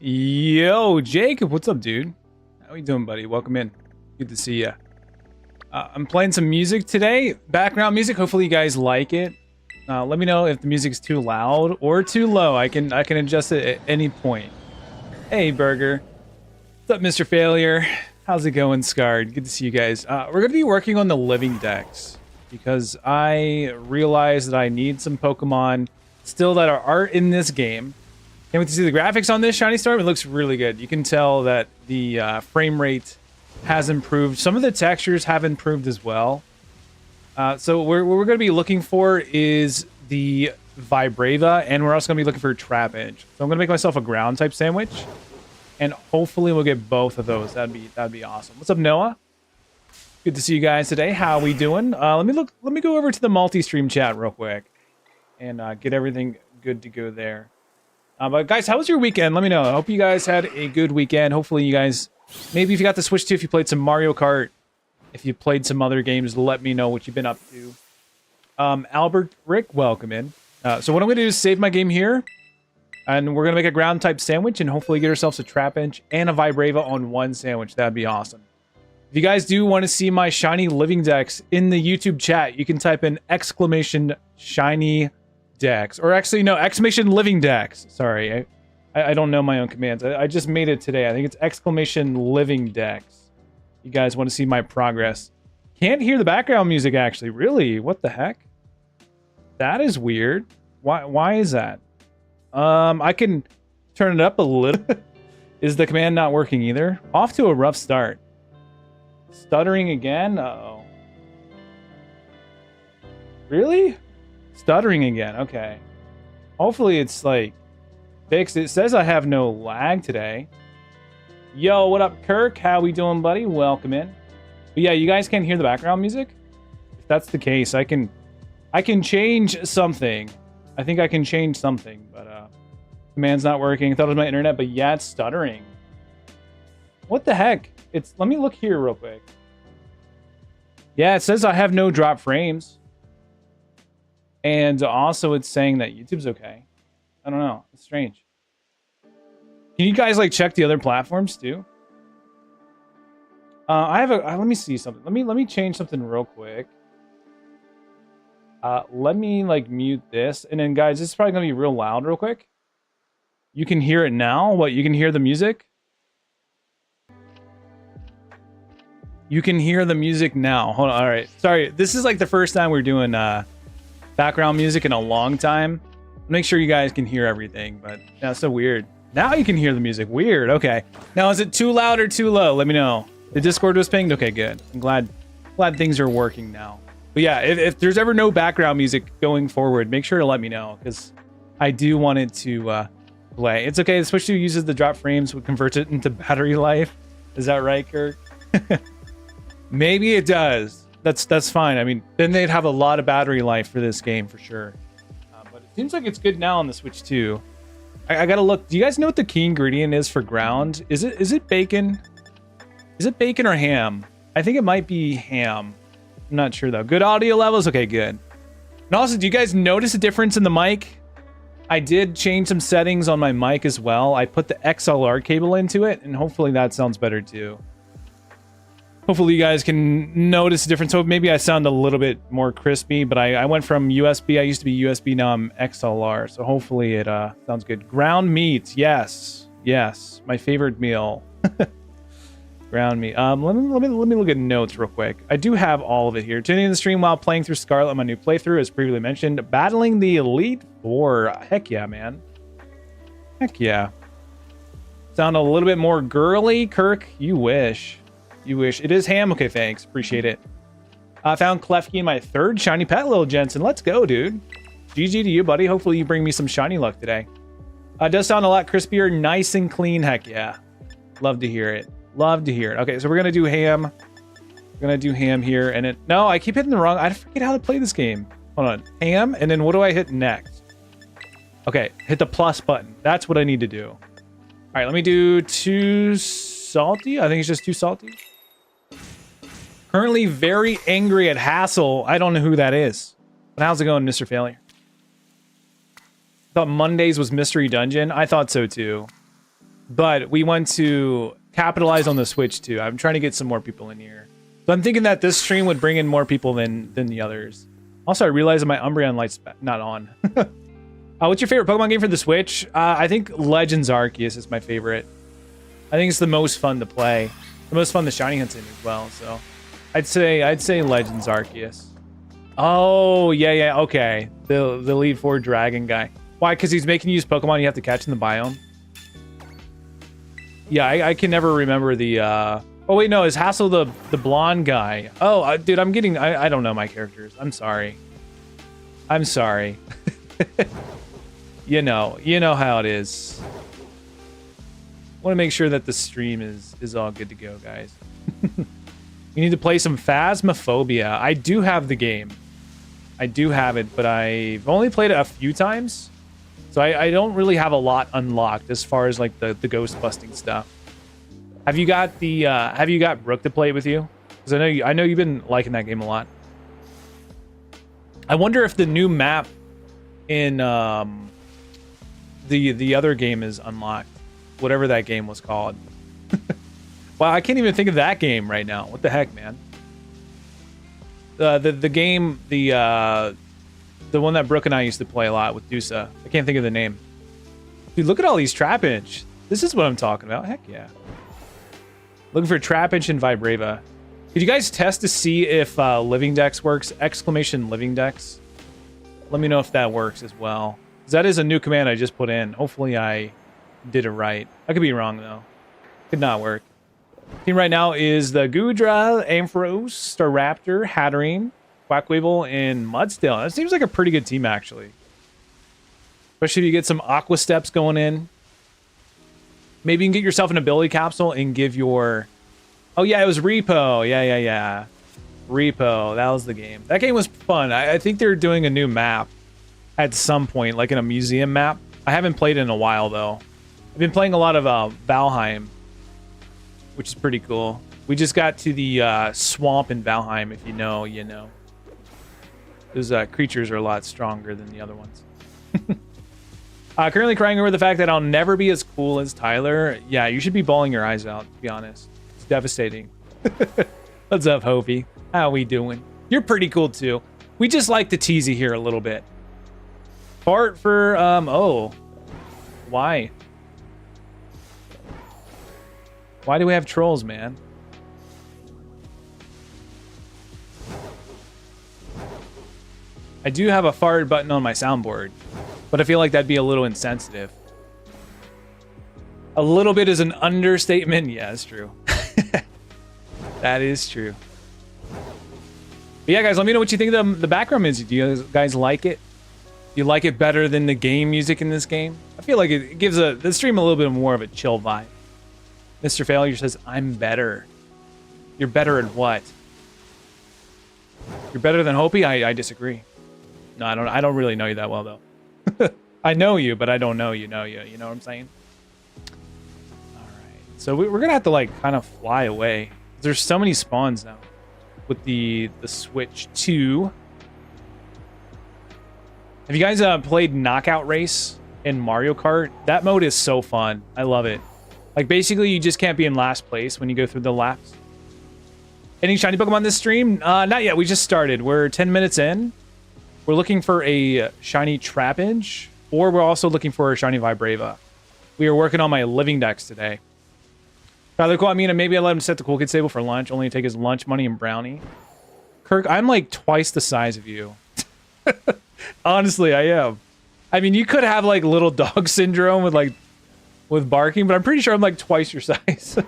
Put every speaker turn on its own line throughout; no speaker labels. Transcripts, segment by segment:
Yo, Jacob, what's up, dude? How you doing, buddy? Welcome in. Good to see you. I'm playing some music today, background music. Hopefully, you guys like it. Let me know if the music's too loud or too low. I can adjust it at any point. Hey, Burger. What's up, Mr. Failure? How's it going, Scarred? Good to see you guys. We're gonna be working on the living decks because I realized that I need some Pokemon still that are in this game. Can't wait to see the graphics on this Shiny Storm. It looks really good. You can tell that the frame rate has improved. Some of the textures have improved as well. So what we're going to be looking for is the Vibrava, and we're also going to be looking for Trapinch. So I'm going to make myself a ground type sandwich, and hopefully we'll get both of those. That'd be awesome. What's up, Noah? Good to see you guys today. How we doing? Let me go over to the multi-stream chat real quick and get everything good to go there. But guys, how was your weekend? Let me know. I hope you guys had a good weekend. Hopefully you guys, maybe if you got the Switch 2, if you played some Mario Kart, if you played some other games, let me know what you've been up to. Albert Rick, welcome in. So what I'm going to do is save my game here, and we're going to make a ground type sandwich and hopefully get ourselves a Trapinch and a Vibrava on one sandwich. That'd be awesome. If you guys do want to see my shiny living decks in the YouTube chat, you can type in !shiny decks, or actually no, !living decks. Sorry, I don't know my own commands. I just made it today. I think it's !living decks. You guys want to see my progress? Can't hear the background music actually. Really? What the heck? That is weird. Why is that? I can turn it up a little. Is the command not working either? Off to a rough start. Stuttering again? Uh-oh. Really? Stuttering again. Okay. Hopefully it's like fixed. It says I have no lag today. Yo, what up, Kirk? How we doing, buddy? Welcome in. But yeah, you guys can't hear the background music? If that's the case, I can change something. I think I can change something, but command's not working. I thought it was my internet, but yeah, it's stuttering. What the heck? Let me look here real quick. Yeah, it says I have no drop frames. And also it's saying that YouTube's okay. I don't know. It's strange. Can you guys like check the other platforms too? Let me see something. Let me change something real quick. Let me like mute this. And then guys, this is probably gonna be real loud real quick. You can hear it now. What, you can hear the music? You can hear the music now. Hold on. All right. Sorry. This is like the first time we're doing background music in a long time. Make sure you guys can hear everything, but yeah, it's so weird. Now you can hear the music. Weird. Okay. Now is it too loud or too low? Let me know. The Discord was pinged. Okay, good. I'm glad things are working now. But yeah, if there's ever no background music going forward, make sure to let me know because I do want it to play. It's okay. The Switch 2 uses the drop frames, would convert it into battery life. Is that right, Kirk? Maybe it does. That's fine. I mean, then they'd have a lot of battery life for this game for sure. But it seems like it's good now on the Switch 2. I gotta look. Do you guys know what the key ingredient is for ground? Is it bacon? Is it bacon or ham? I think it might be ham. I'm not sure though. Good audio levels? Okay, good. And also, do you guys notice a difference in the mic? I did change some settings on my mic as well. I put the XLR cable into it, and hopefully that sounds better too. Hopefully you guys can notice the difference. So maybe I sound a little bit more crispy, but I went from USB. I used to be USB, now I'm XLR. So hopefully it sounds good. Ground meat, yes, yes, my favorite meal. Ground meat. Let me look at notes real quick. I do have all of it here. Tuning in the stream while playing through Scarlet, my new playthrough, as previously mentioned. Battling the Elite Four. Heck yeah, man. Heck yeah. Sound a little bit more girly, Kirk? You wish. You wish. It is ham. Okay, thanks. Appreciate it. I found Klefki in my third shiny pet, Lil Jensen. Let's go, dude. GG to you, buddy. Hopefully you bring me some shiny luck today. It does sound a lot crispier, nice and clean. Heck yeah. Love to hear it. Love to hear it. Okay, so we're gonna do ham. We're gonna do ham here, and it. No, I keep hitting the wrong. I forget how to play this game. Hold on. Ham, and then what do I hit next? Okay, hit the plus button. That's what I need to do. All right, let me do too salty. I think it's just too salty. Currently very angry at Hassel. I don't know who that is. But how's it going, Mr. Failure? I thought Mondays was Mystery Dungeon. I thought so too. but we want to capitalize on the Switch too. I'm trying to get some more people in here. So I'm thinking that this stream would bring in more people than the others. Also, I realized that my Umbreon light's not on. What's your favorite Pokemon game for the Switch? I think Legends Arceus is my favorite. I think it's the most fun to play. The most fun the shiny hunt's in as well, so I'd say Legends Arceus. Oh, yeah, okay. The lead 4 dragon guy. Why? Because he's making you use Pokemon you have to catch in the biome? Yeah, I can never remember the... Oh, wait, no, is Hassel the blonde guy? Oh, dude, I'm getting... I don't know my characters. I'm sorry. I'm sorry. You know how it is. Want to make sure that the stream is all good to go, guys. You need to play some Phasmophobia. I do have the game. I do have it, but I've only played it a few times. So I don't really have a lot unlocked as far as like the ghost busting stuff. Have you got Brooke to play it with you? Because I know you've been liking that game a lot. I wonder if the new map in the other game is unlocked. Whatever that game was called. Wow, I can't even think of that game right now. What the heck, man? The game, the one that Brooke and I used to play a lot with Dusa. I can't think of the name. Dude, look at all these Trapinch. This is what I'm talking about. Heck yeah. Looking for Trapinch and Vibrava. Could you guys test to see if Living Dex works? Exclamation Living Dex. Let me know if that works as well. 'Cause that is a new command I just put in. Hopefully I did it right. I could be wrong though. Could not work. Team right now is the Goodra, Ampharos, Staraptor, Hatterene, Quackweevil, and Mudstill. That seems like a pretty good team actually. Especially if you get some Aqua Steps going in. Maybe you can get yourself an ability capsule and give your... Oh yeah, it was Repo. Yeah. Repo, that was the game. That game was fun. I think they're doing a new map at some point, like in a museum map. I haven't played it in a while though. I've been playing a lot of Valheim, which is pretty cool. We just got to the swamp in Valheim. If you know, you know. Those creatures are a lot stronger than the other ones. Currently crying over the fact that I'll never be as cool as Tyler. Yeah, you should be bawling your eyes out, to be honest. It's devastating. What's up, Hopi? How we doing? You're pretty cool, too. We just like to tease you here a little bit. Fart for, oh. Why? Why do we have trolls, man? I do have a fart button on my soundboard, but I feel like that'd be a little insensitive. A little bit is an understatement. Yeah, that's true. That is true. But yeah, guys, let me know what you think of the background music. Do you guys like it? Do you like it better than the game music in this game? I feel like it gives the stream a little bit more of a chill vibe. Mr. Failure says, I'm better. You're better at what? You're better than Hopi? I disagree. No, I don't really know you that well, though. I know you, but I don't know you know you. You know what I'm saying? All right. So we're going to have to, like, kind of fly away. There's so many spawns now with the Switch 2. Have you guys played Knockout Race in Mario Kart? That mode is so fun. I love it. Like, basically, you just can't be in last place when you go through the laps. Any shiny Pokemon this stream? Not yet. We just started. We're 10 minutes in. We're looking for a shiny Trapinch, or we're also looking for a shiny Vibrava. We are working on my Living Dex today. Tyler, cool. I mean, maybe I let him set the cool kid table for lunch, only to take his lunch money and brownie. Kirk, I'm like twice the size of you. Honestly, I am. I mean, you could have like little dog syndrome with barking, but I'm pretty sure I'm like twice your size.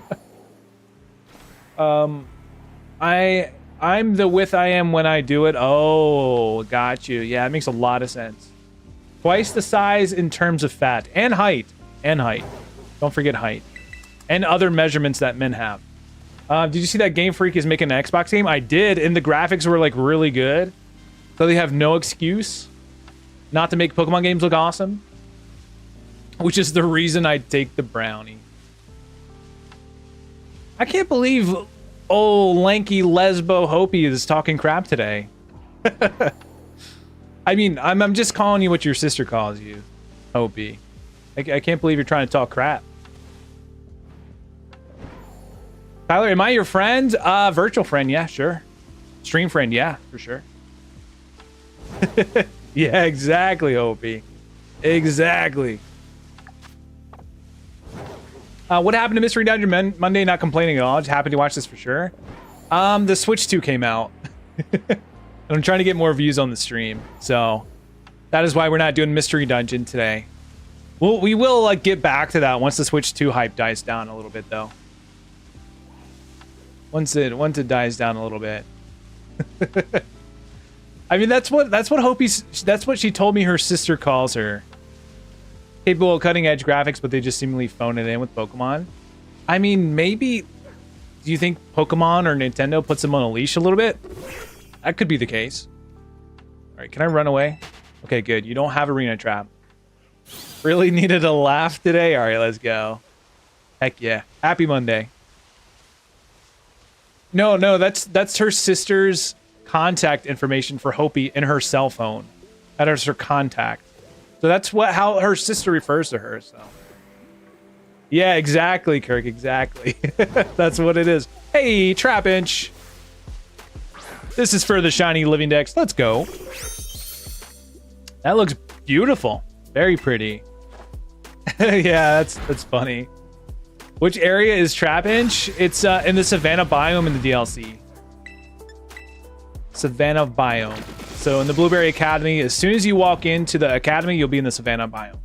I'm the width I am when I do it. Oh, got you. Yeah, it makes a lot of sense. Twice the size in terms of fat and height. And height. Don't forget height. And other measurements that men have. Did you see that Game Freak is making an Xbox game? I did, and the graphics were like really good. So they have no excuse not to make Pokemon games look awesome. Which is the reason I take the brownie. I can't believe lanky lesbo Hopi is talking crap today. I mean, I'm just calling you what your sister calls you, Hopi. I can't believe you're trying to talk crap. Tyler, am I your friend? Virtual friend, yeah, sure. Stream friend, yeah, for sure. Yeah, exactly, Opie. Exactly. What happened to Mystery Dungeon Monday? Not complaining at all. Just happy to watch this for sure. The Switch 2 came out. I'm trying to get more views on the stream, so that is why we're not doing Mystery Dungeon today. We will like get back to that once the Switch 2 hype dies down a little bit, though. Once it dies down a little bit. I mean, that's what she told me her sister calls her. Capable of cutting edge graphics, but they just seemingly phone it in with Pokemon. I mean, maybe. Do you think Pokemon or Nintendo puts them on a leash a little bit? That could be the case. All right, can I run away? Okay, good. You don't have Arena Trap. Really needed a laugh today? All right, let's go. Heck yeah. Happy Monday. No, that's her sister's contact information for Hopi in her cell phone. That is her contact. So that's how her sister refers to her, so. Yeah, exactly, Kirk, exactly. That's what it is. Hey, Trapinch. This is for the shiny living dex. Let's go. That looks beautiful. Very pretty. Yeah, that's funny. Which area is Trapinch? It's in the Savannah biome in the DLC. Savannah biome. So in the Blueberry Academy, as soon as you walk into the academy, you'll be in the Savannah biome.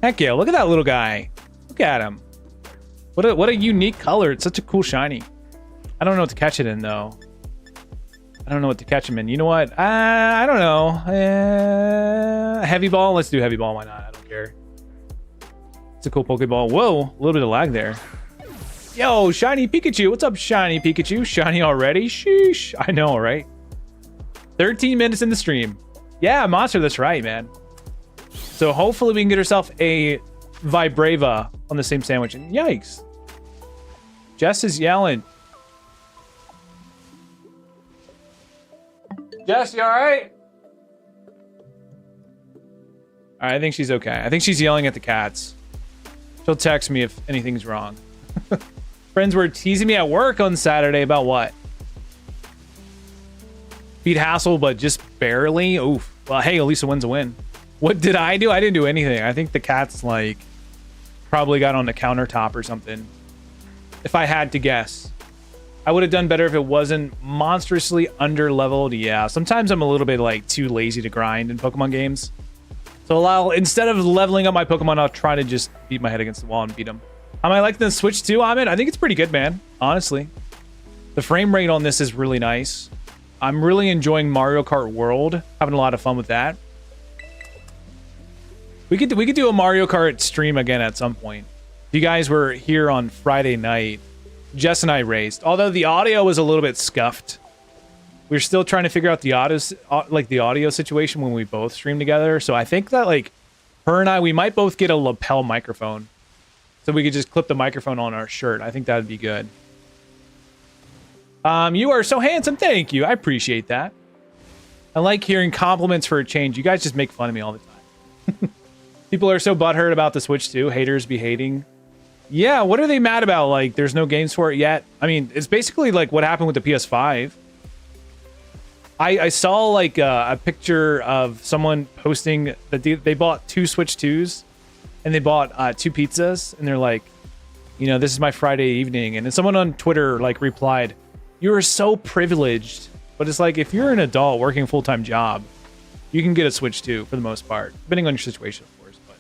Heck yeah, look at that little guy. Look at him. What a unique color. It's such a cool shiny. I don't know what to catch it in, though. I don't know what to catch him in. You know what? I don't know. Heavy ball? Let's do heavy ball. Why not? I don't care. It's a cool Pokeball. Whoa, a little bit of lag there. Yo, shiny Pikachu. What's up, shiny Pikachu? Shiny already? Sheesh. I know, right? 13 minutes in the stream. Yeah, Monster, that's right, man. So hopefully we can get ourselves a Vibrava on the same sandwich. And yikes. Jess is yelling. Jess, you alright? Alright, I think she's okay. I think she's yelling at the cats. She'll text me if anything's wrong. Friends were teasing me at work on Saturday about what? Beat Hassel, but just barely? Oof. Well, hey, at least a win's a win. What did I do? I didn't do anything. I think the cat's, like, probably got on the countertop or something. If I had to guess. I would have done better if it wasn't monstrously under-leveled. Yeah, sometimes I'm a little bit, like, too lazy to grind in Pokemon games. So instead of leveling up my Pokemon, I'll try to just beat my head against the wall and beat them. Am I liking the Switch 2, Ahmed? I think it's pretty good, man. Honestly. The frame rate on this is really nice. I'm really enjoying Mario Kart World. Having a lot of fun with that. We could do a Mario Kart stream again at some point. If you guys were here on Friday night, Jess and I raced. Although the audio was a little bit scuffed. We're still trying to figure out the audio situation when we both stream together. So I think that, like, her and I, we might both get a lapel microphone. So we could just clip the microphone on our shirt. I think that would be good. You are so handsome. Thank you. I appreciate that. I like hearing compliments for a change. You guys just make fun of me all the time. People are so butthurt about the Switch 2. Haters be hating. Yeah, what are they mad about? Like, there's no games for it yet? I mean, it's basically like what happened with the PS5. I saw, like, a picture of someone posting that they bought 2 Switch 2s. And they bought 2 pizzas. And they're like, you know, this is my Friday evening. And then someone on Twitter, like, replied, you are so privileged. But it's like, if you're an adult working a full-time job, you can get a Switch 2 for the most part. Depending on your situation, of course. But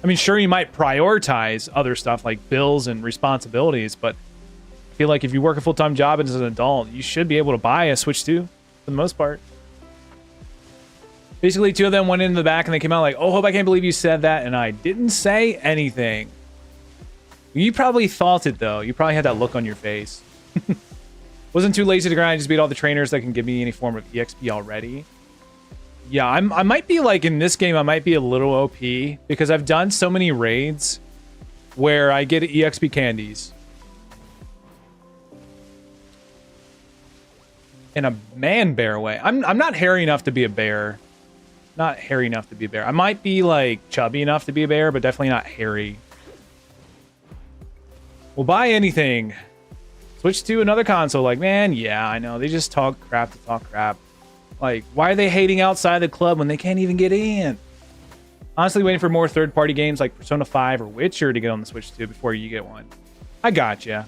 I mean, sure, you might prioritize other stuff like bills and responsibilities. But I feel like if you work a full-time job as an adult, you should be able to buy a Switch 2 for the most part. Basically, 2 of them went into the back and they came out like, oh, Hope, I can't believe you said that. And I didn't say anything. You probably thought it, though. You probably had that look on your face. Wasn't too lazy to grind. I just beat all the trainers that can give me any form of EXP already. Yeah, I might be like, in this game, I might be a little OP. Because I've done so many raids where I get EXP candies. In a man bear way. I'm not hairy enough to be a bear. Not hairy enough to be a bear. I might be, like, chubby enough to be a bear, but definitely not hairy. We'll buy anything. Switch to another console. Like, man, yeah, I know. They just talk crap to talk crap. Like, why are they hating outside the club when they can't even get in? Honestly, waiting for more third-party games like Persona 5 or Witcher to get on the Switch 2 before you get one. I gotcha.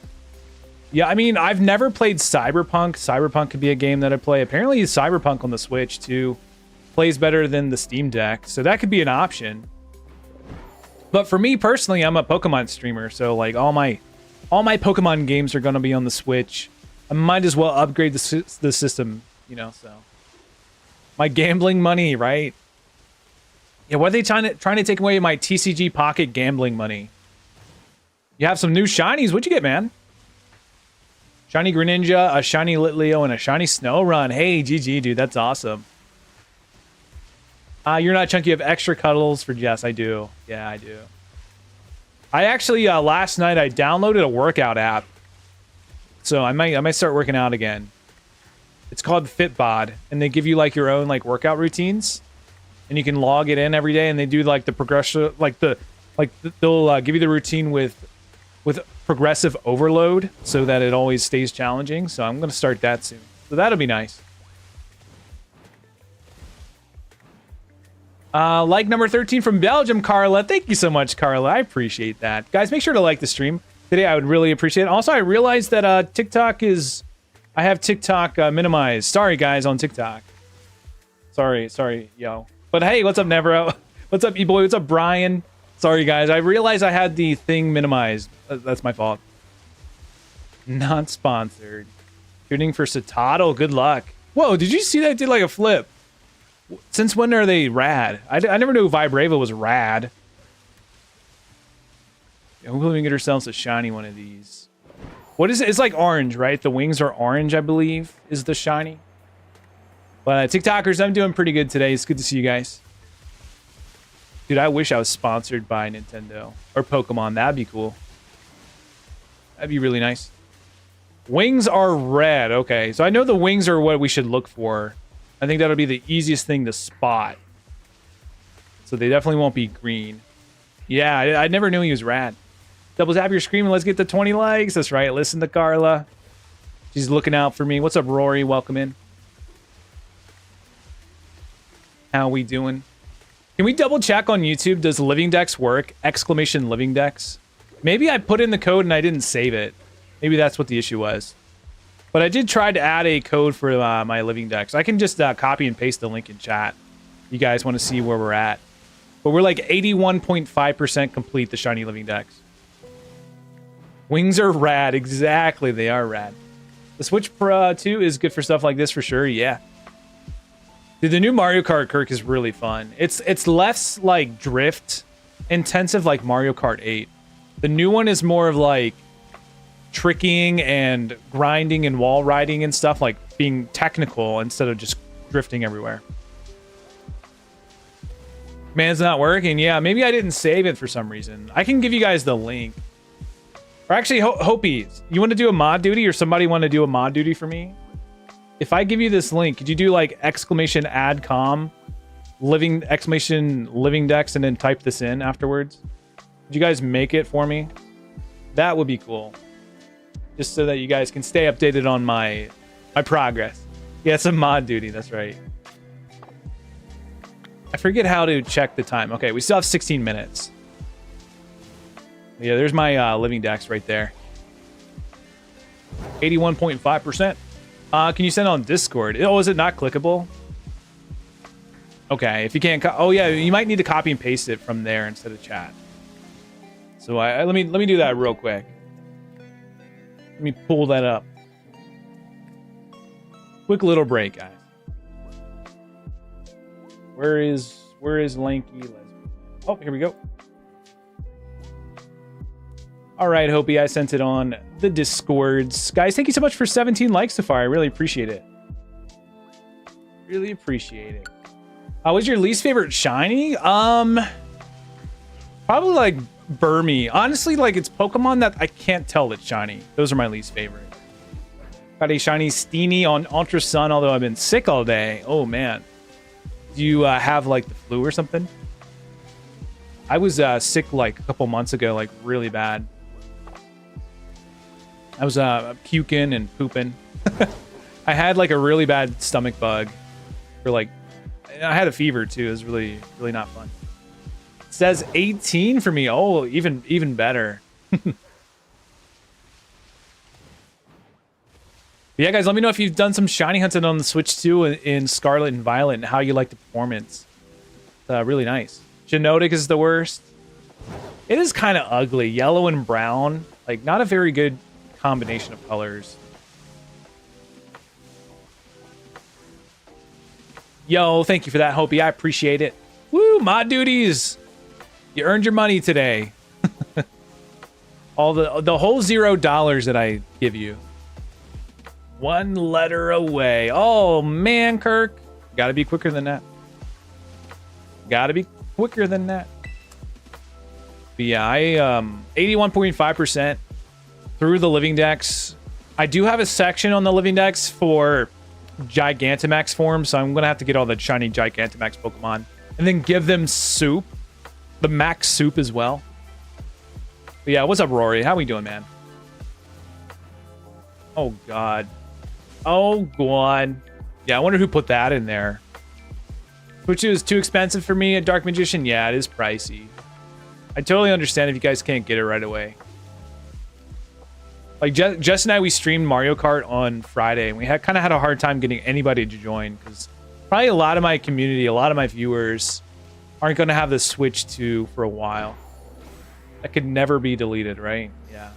Yeah, I mean, I've never played Cyberpunk. Cyberpunk could be a game that I play. Apparently, Cyberpunk on the Switch 2 plays better than the Steam Deck, so that could be an option. But for me personally, I'm a Pokemon streamer, so like all my Pokemon games are going to be on the Switch. I might as well upgrade the system, you know, so. My gambling money, right? Yeah, why are they trying to take away my TCG Pocket gambling money? You have some new shinies. What'd you get, man? Shiny Greninja, a shiny Litleo, and a shiny Snorunt. Hey, GG, dude. That's awesome. You're not chunky. You have extra cuddles for Jess. I do. Yeah, I do. I actually, last night, I downloaded a workout app. So I might start working out again. It's called Fitbod, and they give you like your own like workout routines, and you can log it in every day, and they do like the progression, they'll give you the routine with progressive overload, so that it always stays challenging. So I'm gonna start that soon. So that'll be nice. Like number 13 from Belgium, Carla. Thank you so much, Carla. I appreciate that. Guys, make sure to like the stream today. I would really appreciate it. Also, I realized that TikTok is... I have TikTok minimized. Sorry, guys, on TikTok. Sorry, yo. But hey, what's up, Nevero? What's up, E-Boy? What's up, Brian? Sorry, guys. I realized I had the thing minimized. That's my fault. Not sponsored. Shooting for Citadel. Good luck. Whoa, did you see that? It did like a flip. Since when are they rad? I never knew Vibrava was rad. Yeah, we're going to get ourselves a shiny one of these. What is it? It's like orange, right? The wings are orange, I believe, is the shiny. But TikTokers, I'm doing pretty good today. It's good to see you guys. Dude, I wish I was sponsored by Nintendo or Pokemon. That'd be cool. That'd be really nice. Wings are red. Okay, so I know the wings are what we should look for. I think that'll be the easiest thing to spot. So they definitely won't be green. Yeah, I never knew he was rad. Double tap your screen and let's get to 20 likes. That's right. Listen to Carla. She's looking out for me. What's up, Rory? Welcome in. How we doing? Can we double check on YouTube? Does Living Dex work? Exclamation Living Dex. Maybe I put in the code and I didn't save it. Maybe that's what the issue was. But I did try to add a code for my Living Dex. I can just copy and paste the link in chat. You guys want to see where we're at. But we're like 81.5% complete the shiny Living Dex. Wings are rad. Exactly, they are rad. The Switch Pro 2 is good for stuff like this for sure. Yeah. Dude, the new Mario Kart, Kirk, is really fun. It's less like drift intensive like Mario Kart 8. The new one is more of like tricking and grinding and wall riding and stuff, like being technical instead of just drifting everywhere. Man's not working. Yeah, maybe I didn't save it for some reason. I can give you guys the link. Or actually, Hopi, you want to do a mod duty, or somebody want to do a mod duty for me? If I give you this link, could you do like exclamation adcom exclamation living dex and then type this in afterwards? Could you guys make it for me? That would be cool. Just so that you guys can stay updated on my progress. Yeah, it's a mod duty. That's right. I forget how to check the time. Okay, we still have 16 minutes. Yeah, there's my Living Dex right there. 81.5%. Can you send on Discord? Oh, is it not clickable? Okay, if you can't... Oh, yeah, you might need to copy and paste it from there instead of chat. So let me do that real quick. Let me pull that up. Quick little break, guys. Where is Lanky Lesbian? Oh, here we go. All right, Hopi, I sent it on the Discords. Guys, thank you so much for 17 likes so far. I really appreciate it. Really appreciate it. What's your least favorite shiny? Probably like Burmy. Honestly, like it's Pokemon that I can't tell that's shiny. Those are my least favorite. Got a shiny Steenie on Ultra Sun, although I've been sick all day. Oh, man. Do you have like the flu or something? I was sick like a couple months ago, like really bad. I was puking and pooping. I had like a really bad stomach bug for like, I had a fever too. It was really, really not fun. It says 18 for me. Oh, even better. Yeah, guys, let me know if you've done some shiny hunting on the Switch too in Scarlet and Violet and how you like the performance. Really nice. Genetic is the worst. It is kind of ugly. Yellow and brown. Like, not a very good combination of colors. Yo, thank you for that, Hopi. I appreciate it. Woo, mod duties. You earned your money today. All the whole $0 that I give you. One letter away. Oh, man, Kirk. Gotta be quicker than that. Gotta be quicker than that. But yeah, I 81.5% through the living decks. I do have a section on the living decks for Gigantamax form, so I'm gonna have to get all the shiny Gigantamax Pokemon and then give them soup, the max soup as well. But yeah, what's up, Rory? How we doing, man? Oh god. Oh god. Yeah, I wonder who put that in there. Which is too expensive for me, a Dark Magician. Yeah, it is pricey. I totally understand if you guys can't get it right away. Like, Jess and I, we streamed Mario Kart on Friday, and we kind of had a hard time getting anybody to join, because probably a lot of my community, a lot of my viewers aren't going to have the Switch 2 for a while. That could never be deleted, right? Yeah.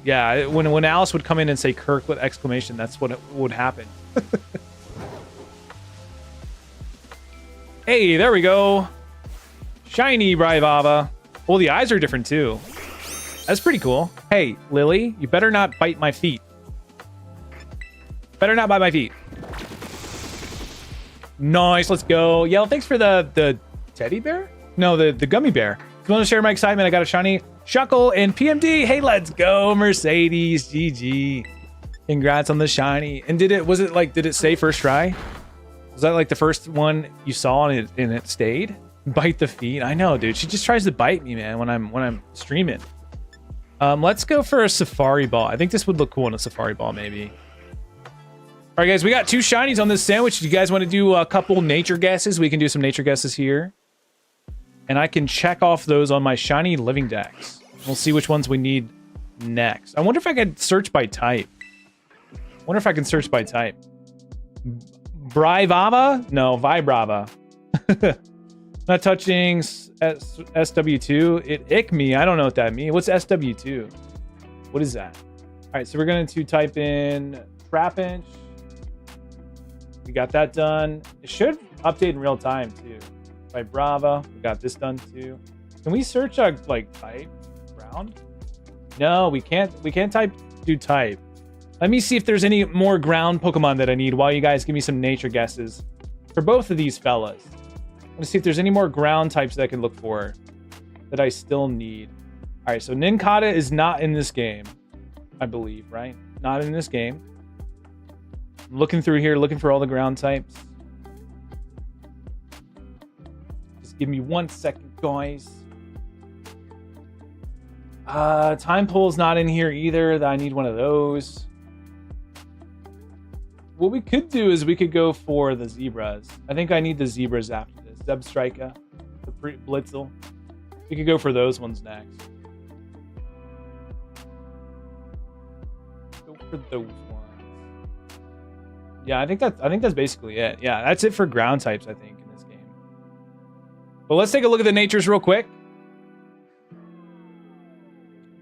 Yeah, when Alice would come in and say Kirk with exclamation, that's what would happen. Hey, there we go. Shiny Vibrava. Well, the eyes are different too. That's pretty cool. Hey, Lily, you better not bite my feet. Better not bite my feet. Nice, let's go. Yell, thanks for the teddy bear? No, the gummy bear. If you want to share my excitement, I got a shiny Shuckle and PMD. Hey, let's go, Mercedes. GG. Congrats on the shiny. And did it say first try? Was that like the first one you saw and it stayed? Bite the feet. I know, dude. She just tries to bite me, man, when I'm streaming. Let's go for a Safari Ball. I think this would look cool in a Safari Ball, maybe. All right, guys, we got 2 shinies on this sandwich. Do you guys want to do a couple nature guesses? We can do some nature guesses here. And I can check off those on my shiny living decks. We'll see which ones we need next. I wonder if I could search by type. Wonder if I can search by type. Brivava? No, Vibrava. Not touching SW2. It ick me. I don't know what that means. What's SW2? What is that? All right, so we're going to type in Trapinch. We got that done. It should update in real time too. Vibrava. We got this done too. Can we search like type ground? No, we can't. We can't do type. Let me see if there's any more ground Pokemon that I need while you guys give me some nature guesses for both of these fellas. I want to see if there's any more ground types that I can look for that I still need. All right, so Nincada is not in this game, I believe, right? Not in this game. I'm looking through here, looking for all the ground types. Just give me 1 second, guys. Time Pool's not in here either. I need one of those. What we could do is we could go for the zebras. I think I need the zebras after this. Zebstrika, the Blitzle. We could go for those ones next. Go for those ones. Yeah, I think that's basically it. Yeah, that's it for ground types, I think, in this game. But let's take a look at the natures real quick.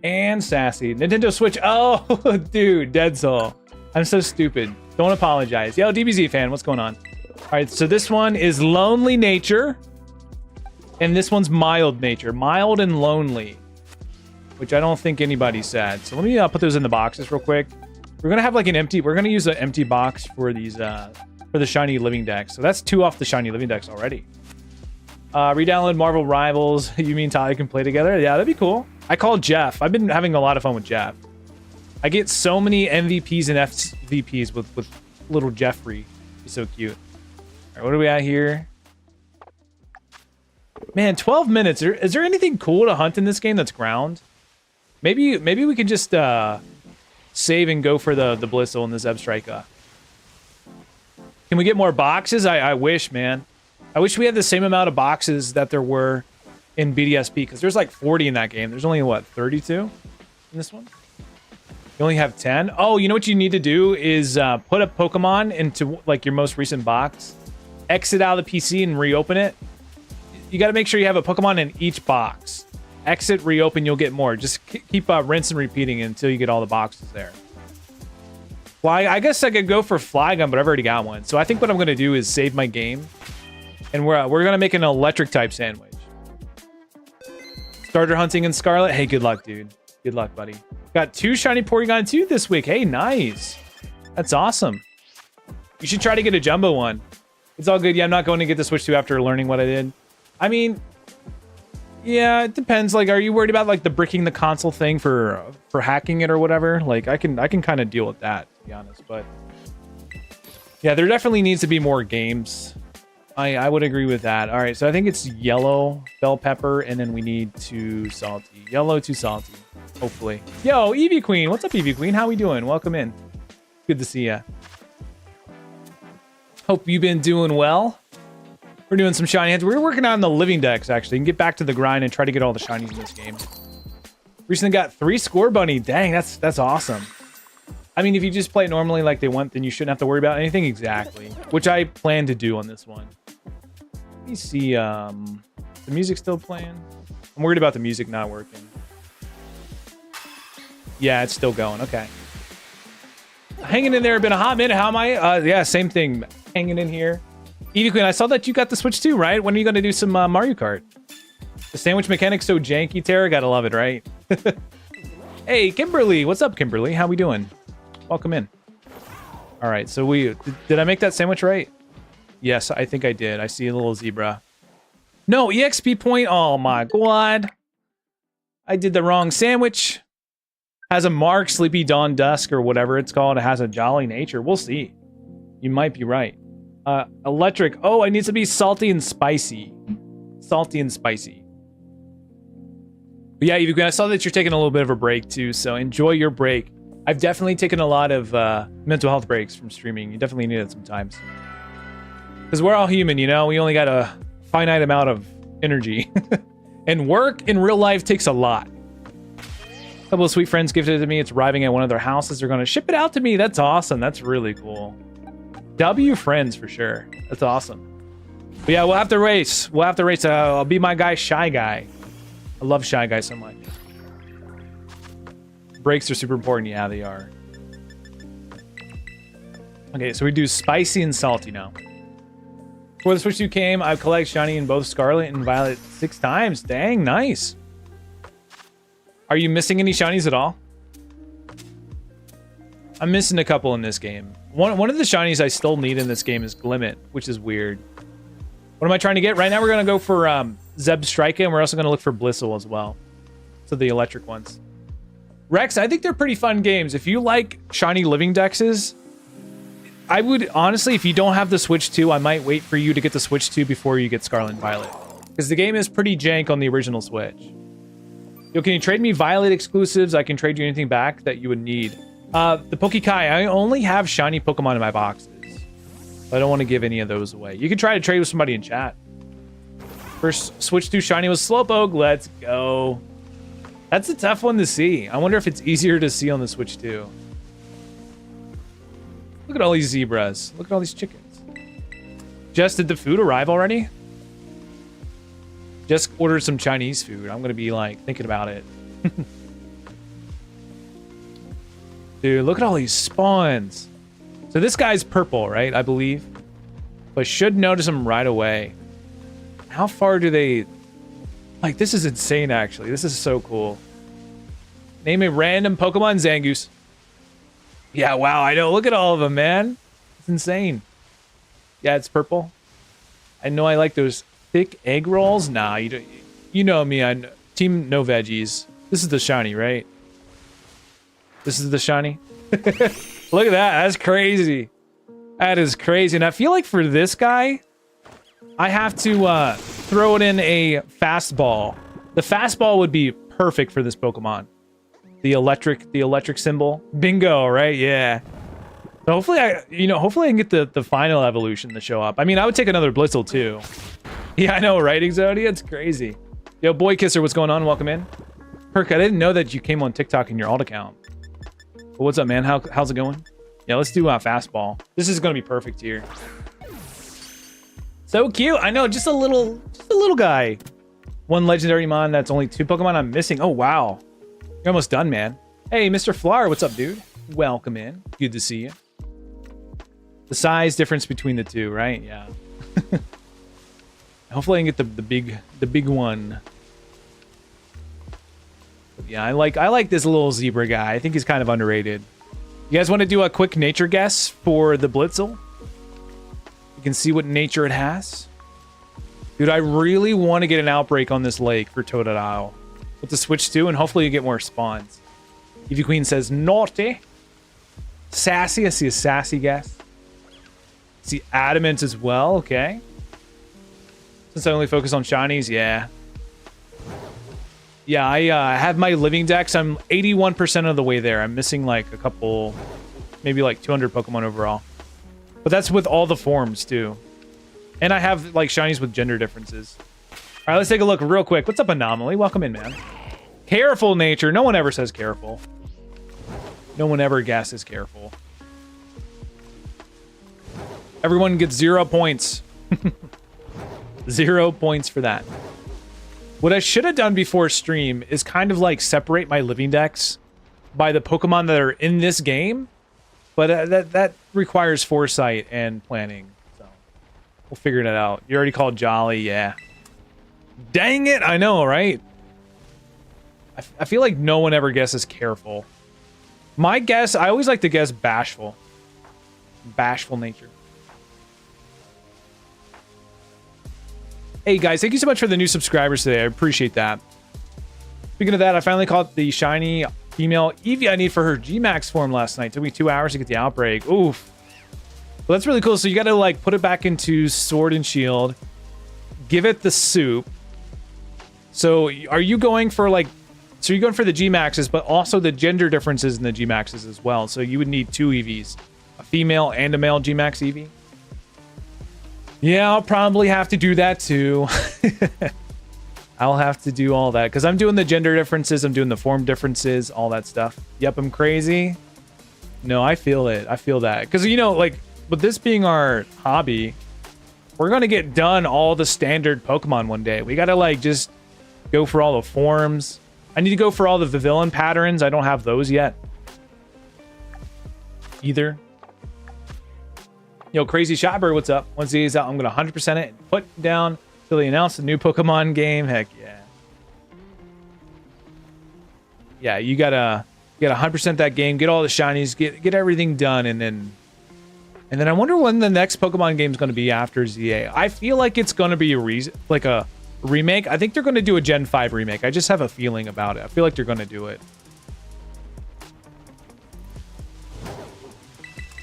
And Sassy. Nintendo Switch. Oh, dude, Dead Soul. I'm so stupid. Don't apologize. Yo, DBZ fan, what's going on? All right, so this one is Lonely Nature. And this one's Mild Nature. Mild and Lonely. Which I don't think anybody said. So let me put those in the boxes real quick. We're going to have like an empty... We're going to use an empty box for these... for the Shiny Living Decks. So that's 2 off the Shiny Living Decks already. Redownload Marvel Rivals. You mean Ty can play together? Yeah, that'd be cool. I called Jeff. I've been having a lot of fun with Jeff. I get so many MVPs and FVPs with little Jeffrey. He's so cute. All right, what are we at here? Man, 12 minutes. Is there anything cool to hunt in this game that's ground? Maybe we could just save and go for the Blitzle and the Zebstrika. Can we get more boxes? I wish, man. I wish we had the same amount of boxes that there were in BDSP, because there's like 40 in that game. There's only, what, 32 in this one? You only have 10? Oh, you know what you need to do is put a Pokemon into like your most recent box, exit out of the PC and reopen it. You got to make sure you have a Pokemon in each box. Exit, reopen, you'll get more. Just keep rinse and repeating until you get all the boxes there. I guess I could go for Flygon, but I've already got one. So I think what I'm going to do is save my game. And we're going to make an electric type sandwich. Starter hunting in Scarlet. Hey, good luck, dude. Good luck, buddy. Got 2 shiny Porygon 2 this week. Hey, nice. That's awesome. You should try to get a jumbo one. It's all good. Yeah, I'm not going to get the Switch 2 after learning what I did. I mean, yeah, it depends. Like, are you worried about like the bricking the console thing for hacking it or whatever? Like, I can kind of deal with that, to be honest. But yeah, there definitely needs to be more games. I would agree with that. All right, so I think it's yellow bell pepper, and then we need 2 salty. Yellow, 2 salty, hopefully. Yo, Eevee Queen. What's up, Eevee Queen? How we doing? Welcome in. Good to see ya. Hope you've been doing well. We're doing some shiny heads. We're working on the living decks, actually. You can get back to the grind and try to get all the shinies in this game. Recently got 3 Score Bunny. Dang, that's awesome. I mean, if you just play it normally like they want, then you shouldn't have to worry about anything exactly, which I plan to do on this one. Let me see, the music still playing? I'm worried about the music not working. Yeah, it's still going. Okay. Hanging in there. Been a hot minute. How am I? Yeah, same thing. Hanging in here. Eevee Queen, I saw that you got the Switch too, right? When are you going to do some Mario Kart? The sandwich mechanic's so janky, Tara. Gotta love it, right? Hey, Kimberly. What's up, Kimberly? How we doing? Welcome in. All right, so did I make that sandwich right? Yes, I think I did. I see a little zebra. No, EXP point. Oh my god. I did the wrong sandwich. Has a mark, Sleepy Dawn Dusk, or whatever it's called. It has a jolly nature. We'll see. You might be right. Electric. Oh, it needs to be salty and spicy. Salty and spicy. But yeah, Eevee Queen, I saw that you're taking a little bit of a break too, so enjoy your break. I've definitely taken a lot of mental health breaks from streaming. You definitely need it sometimes. Because we're all human, you know? We only got a finite amount of energy. And work in real life takes a lot. A couple of sweet friends gifted it to me. It's arriving at one of their houses. They're going to ship it out to me. That's awesome. That's really cool. W friends for sure. That's awesome. But yeah, we'll have to race. We'll have to race. I'll be my guy, Shy Guy. I love Shy Guy so much. Breaks are super important. Yeah, they are. Okay, so we do spicy and salty now. Before the Switch 2 came, I've collected shiny in both Scarlet and Violet 6 times. Dang, nice. Are you missing any shinies at all? I'm missing a couple in this game. One of the shinies I still need in this game is Glimmet, which is weird. What am I trying to get? Right now we're going to go for Zebstrika, and we're also going to look for Blitzle as well. So the electric ones. Rex, I think they're pretty fun games. If you like shiny living dexes, I would, honestly, if you don't have the Switch 2, I might wait for you to get the Switch 2 before you get Scarlet and Violet. Because the game is pretty jank on the original Switch. Yo, can you trade me Violet exclusives? I can trade you anything back that you would need. The Pokekai, I only have shiny Pokemon in my boxes. I don't want to give any of those away. You can try to trade with somebody in chat. First Switch 2 shiny was Slowpoke. Let's go. That's a tough one to see. I wonder if it's easier to see on the Switch 2. Look at all these zebras. Look at all these chickens. Just did the food arrive already? Just ordered some Chinese food. I'm going to be like thinking about it. Dude, look at all these spawns. So this guy's purple, right? I believe. But should notice him right away. How far do they... Like, this is insane, actually. This is so cool. Name a random Pokemon. Zangoose. Yeah, wow, I know. Look at all of them, man. It's insane. Yeah, it's purple. I know I like those thick egg rolls. Nah, you know me. I team no veggies. This is the shiny, right? This is the shiny. Look at that. That's crazy. That is crazy. And I feel like for this guy, I have to throw it in a fastball. The fastball would be perfect for this Pokemon. The electric symbol. Bingo, right? Yeah. So hopefully hopefully I can get the final evolution to show up. I mean, I would take another Blitzle too. Yeah, I know, right, Exodia? It's crazy. Yo, Boy Kisser, what's going on? Welcome in. Perk, I didn't know that you came on TikTok in your alt account. But what's up, man? How's it going? Yeah, let's do fastball. This is gonna be perfect here. So cute. I know, just a little guy. One legendary mon. That's only 2 Pokemon I'm missing. Oh wow, you're almost done, man. Hey, Mr. Flower, what's up, dude? Welcome in. Good to see you. The size difference between the two, right? Yeah. Hopefully I can get the big one. But yeah, I like this little zebra guy. I think he's kind of underrated. You guys want to do a quick nature guess for the Blitzle? You can see what nature it has. Dude, I really want to get an outbreak on this lake for Totodile. With the switch to, and hopefully you get more spawns. Eevee Queen says naughty. Sassy, I see a sassy guess. See adamant as well, okay. Since I only focus on shinies, yeah. Yeah, I have my living dex. I'm 81% of the way there. I'm missing like a couple, maybe like 200 Pokemon overall. But that's with all the forms too. And I have like shinies with gender differences. All right, let's take a look real quick. What's up, Anomaly? Welcome in, man. Careful nature. No one ever says careful. No one ever guesses careful. Everyone gets 0 points. 0 points for that. What I should have done before stream is kind of like separate my living dex by the Pokemon that are in this game. But that requires foresight and planning. So we'll figure it out. You already called Jolly, yeah. Dang it, I know, right? I feel like no one ever guesses careful. My guess, I always like to guess bashful. Bashful nature. Hey guys, thank you so much for the new subscribers today. I appreciate that. Speaking of that, I finally caught the shiny female Eevee I need for her G-Max form last night. It took me 2 hours to get the outbreak. Oof. Well, that's really cool. So you got to like put it back into Sword and Shield. Give it the soup. So are you going for like... So you're going for the G-Maxes, but also the gender differences in the G-Maxes as well. So you would need 2 Eevees. A female and a male G-Max Eevee. Yeah, I'll probably have to do that too. I'll have to do all that because I'm doing the gender differences, I'm doing the form differences, all that stuff. Yep, I'm crazy. No, I feel it. I feel that. Because, you know, like, with this being our hobby, we're going to get done all the standard Pokemon one day. We got to, like, just go for all the forms. I need to go for all the villain patterns. I don't have those yet. Either. Yo, Crazy Shotbird, what's up? Once he's out, I'm going to 100% it and put down till they announce the new Pokemon game. Heck yeah. Yeah, you gotta 100% that game, get all the shinies, get everything done, and then I wonder when the next Pokemon game is going to be after ZA. I feel like it's going to be a remake. I think they're going to do a Gen 5 remake. I just have a feeling about it. I feel like they're going to do it.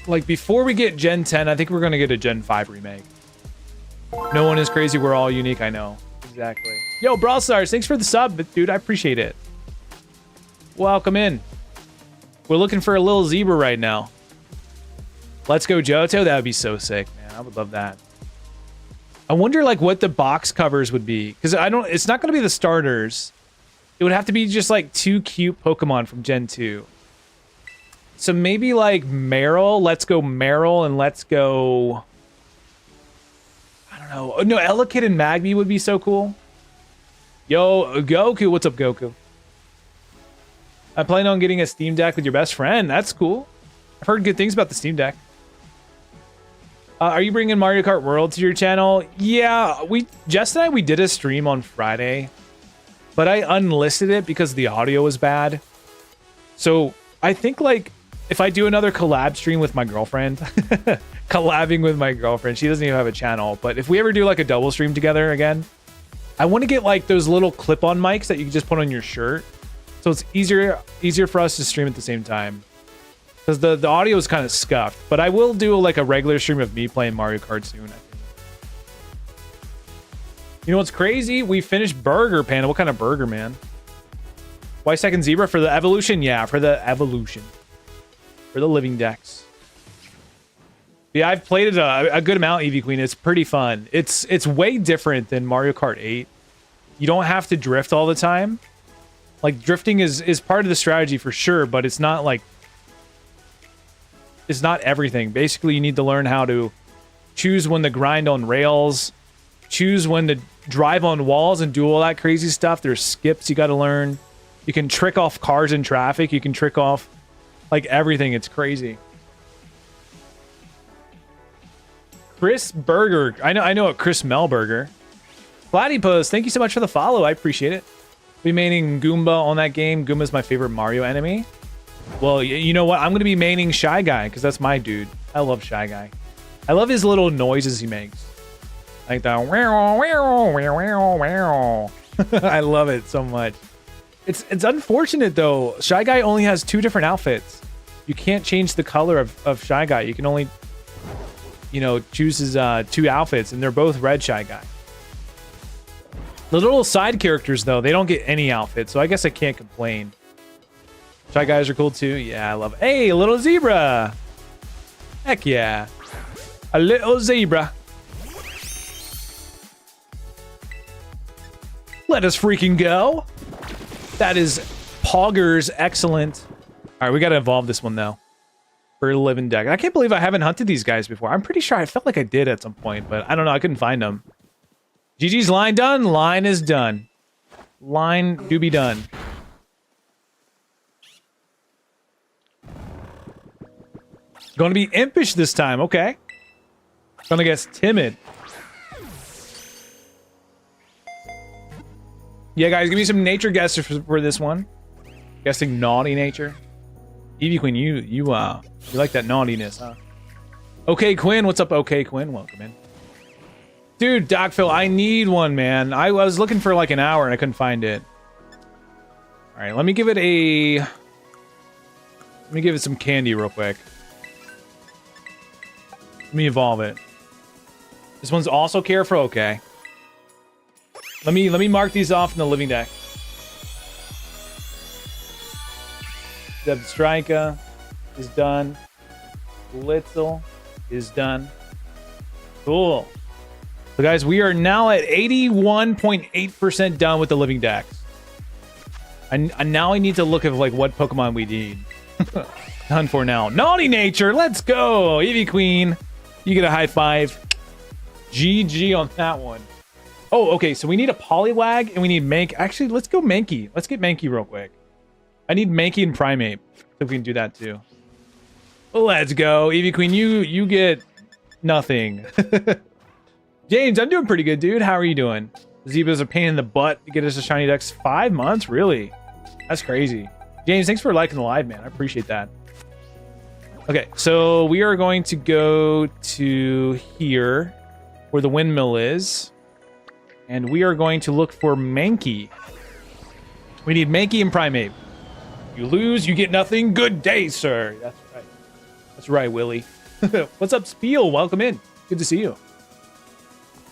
Like, before we get Gen 10, I think we're going to get a Gen 5 remake. No one is crazy. We're all unique. I know. Exactly. Yo, Brawl Stars, thanks for the sub, dude. I appreciate it. Welcome in. We're looking for a little zebra right now. Let's go, Johto. That would be so sick, man. I would love that. I wonder, like, what the box covers would be. Because it's not going to be the starters. It would have to be just, like, 2 cute Pokemon from Gen 2. So maybe like Meryl. Let's go Meryl and let's go... I don't know. No, Elekid and Magby would be so cool. Yo, Goku. What's up, Goku? I plan on getting a Steam Deck with your best friend. That's cool. I've heard good things about the Steam Deck. Are you bringing Mario Kart World to your channel? Yeah, Jess and I did a stream on Friday. But I unlisted it because the audio was bad. So I think like... if I do another collab stream with my girlfriend, collabing with my girlfriend, she doesn't even have a channel, but if we ever do like a double stream together again, I want to get like those little clip-on mics that you can just put on your shirt. So it's easier for us to stream at the same time. Because the audio is kind of scuffed, but I will do like a regular stream of me playing Mario Kart soon, I think. You know what's crazy? We finished Burger Panda. What kind of burger, man? Twice second zebra for the evolution? Yeah, for the evolution. For the living decks. Yeah, I've played it a good amount, Eevee Queen. It's pretty fun. It's way different than Mario Kart 8. You don't have to drift all the time. Like, drifting is part of the strategy for sure, but it's not like... It's not everything. Basically, you need to learn how to choose when to grind on rails, choose when to drive on walls and do all that crazy stuff. There's skips you got to learn. You can trick off cars in traffic. You can trick off, like, everything. It's crazy. Chris Berger. I know a Chris Melberger. Platypus, thank you so much for the follow. I appreciate it. Be maining Goomba on that game. Goomba's my favorite Mario enemy. Well, you know what? I'm going to be maining Shy Guy because that's my dude. I love Shy Guy. I love his little noises he makes. Like the I love it so much. It's unfortunate though. Shy Guy only has 2 different outfits. You can't change the color of Shy Guy. You can only, you know, choose his 2 outfits, and they're both red Shy Guy. The little side characters though, they don't get any outfit, so I guess I can't complain. Shy Guys are cool too. Yeah, I love it. Hey, a little zebra. Heck yeah. A little zebra. Let us freaking go. That is Poggers. Excellent. All right, we got to evolve this one though. For a living deck. I can't believe I haven't hunted these guys before. I'm pretty sure I felt like I did at some point, but I don't know. I couldn't find them. GG's line done. Line is done. Line do be done. Going to be impish this time. Okay. Gonna guess timid. Yeah, guys, give me some nature guesses for this one. Guessing naughty nature. Eevee Queen, you like that naughtiness, huh? Okay, Quinn, what's up? Okay, Quinn, welcome in. Dude, Docphil, I need one, man. I was looking for like an hour and I couldn't find it. All right, let me give it some candy real quick. Let me evolve it. This one's also careful. Okay. Let me mark these off in the living deck. Zebstrika is done. Blitzle is done. Cool. So guys, we are now at 81.8% done with the living decks. And now I need to look at like what Pokemon we need. Done for now. Naughty nature, let's go. Eevee Queen, you get a high five. GG on that one. Oh, okay, so we need a Poliwag and we need Mankey. Actually, let's go Mankey. Let's get Mankey real quick. I need Mankey and Primeape, so we can do that too. Let's go. Eevee Queen, you get nothing. James, I'm doing pretty good, dude. How are you doing? Zebra's a pain in the butt to get us a shiny dex. 5 months? Really? That's crazy. James, thanks for liking the live, man. I appreciate that. Okay, so we are going to go to here where the windmill is. And we are going to look for Mankey. We need Mankey and Primeape. You lose, you get nothing. Good day, sir. That's right. That's right, Willie. What's up, Spiel? Welcome in. Good to see you.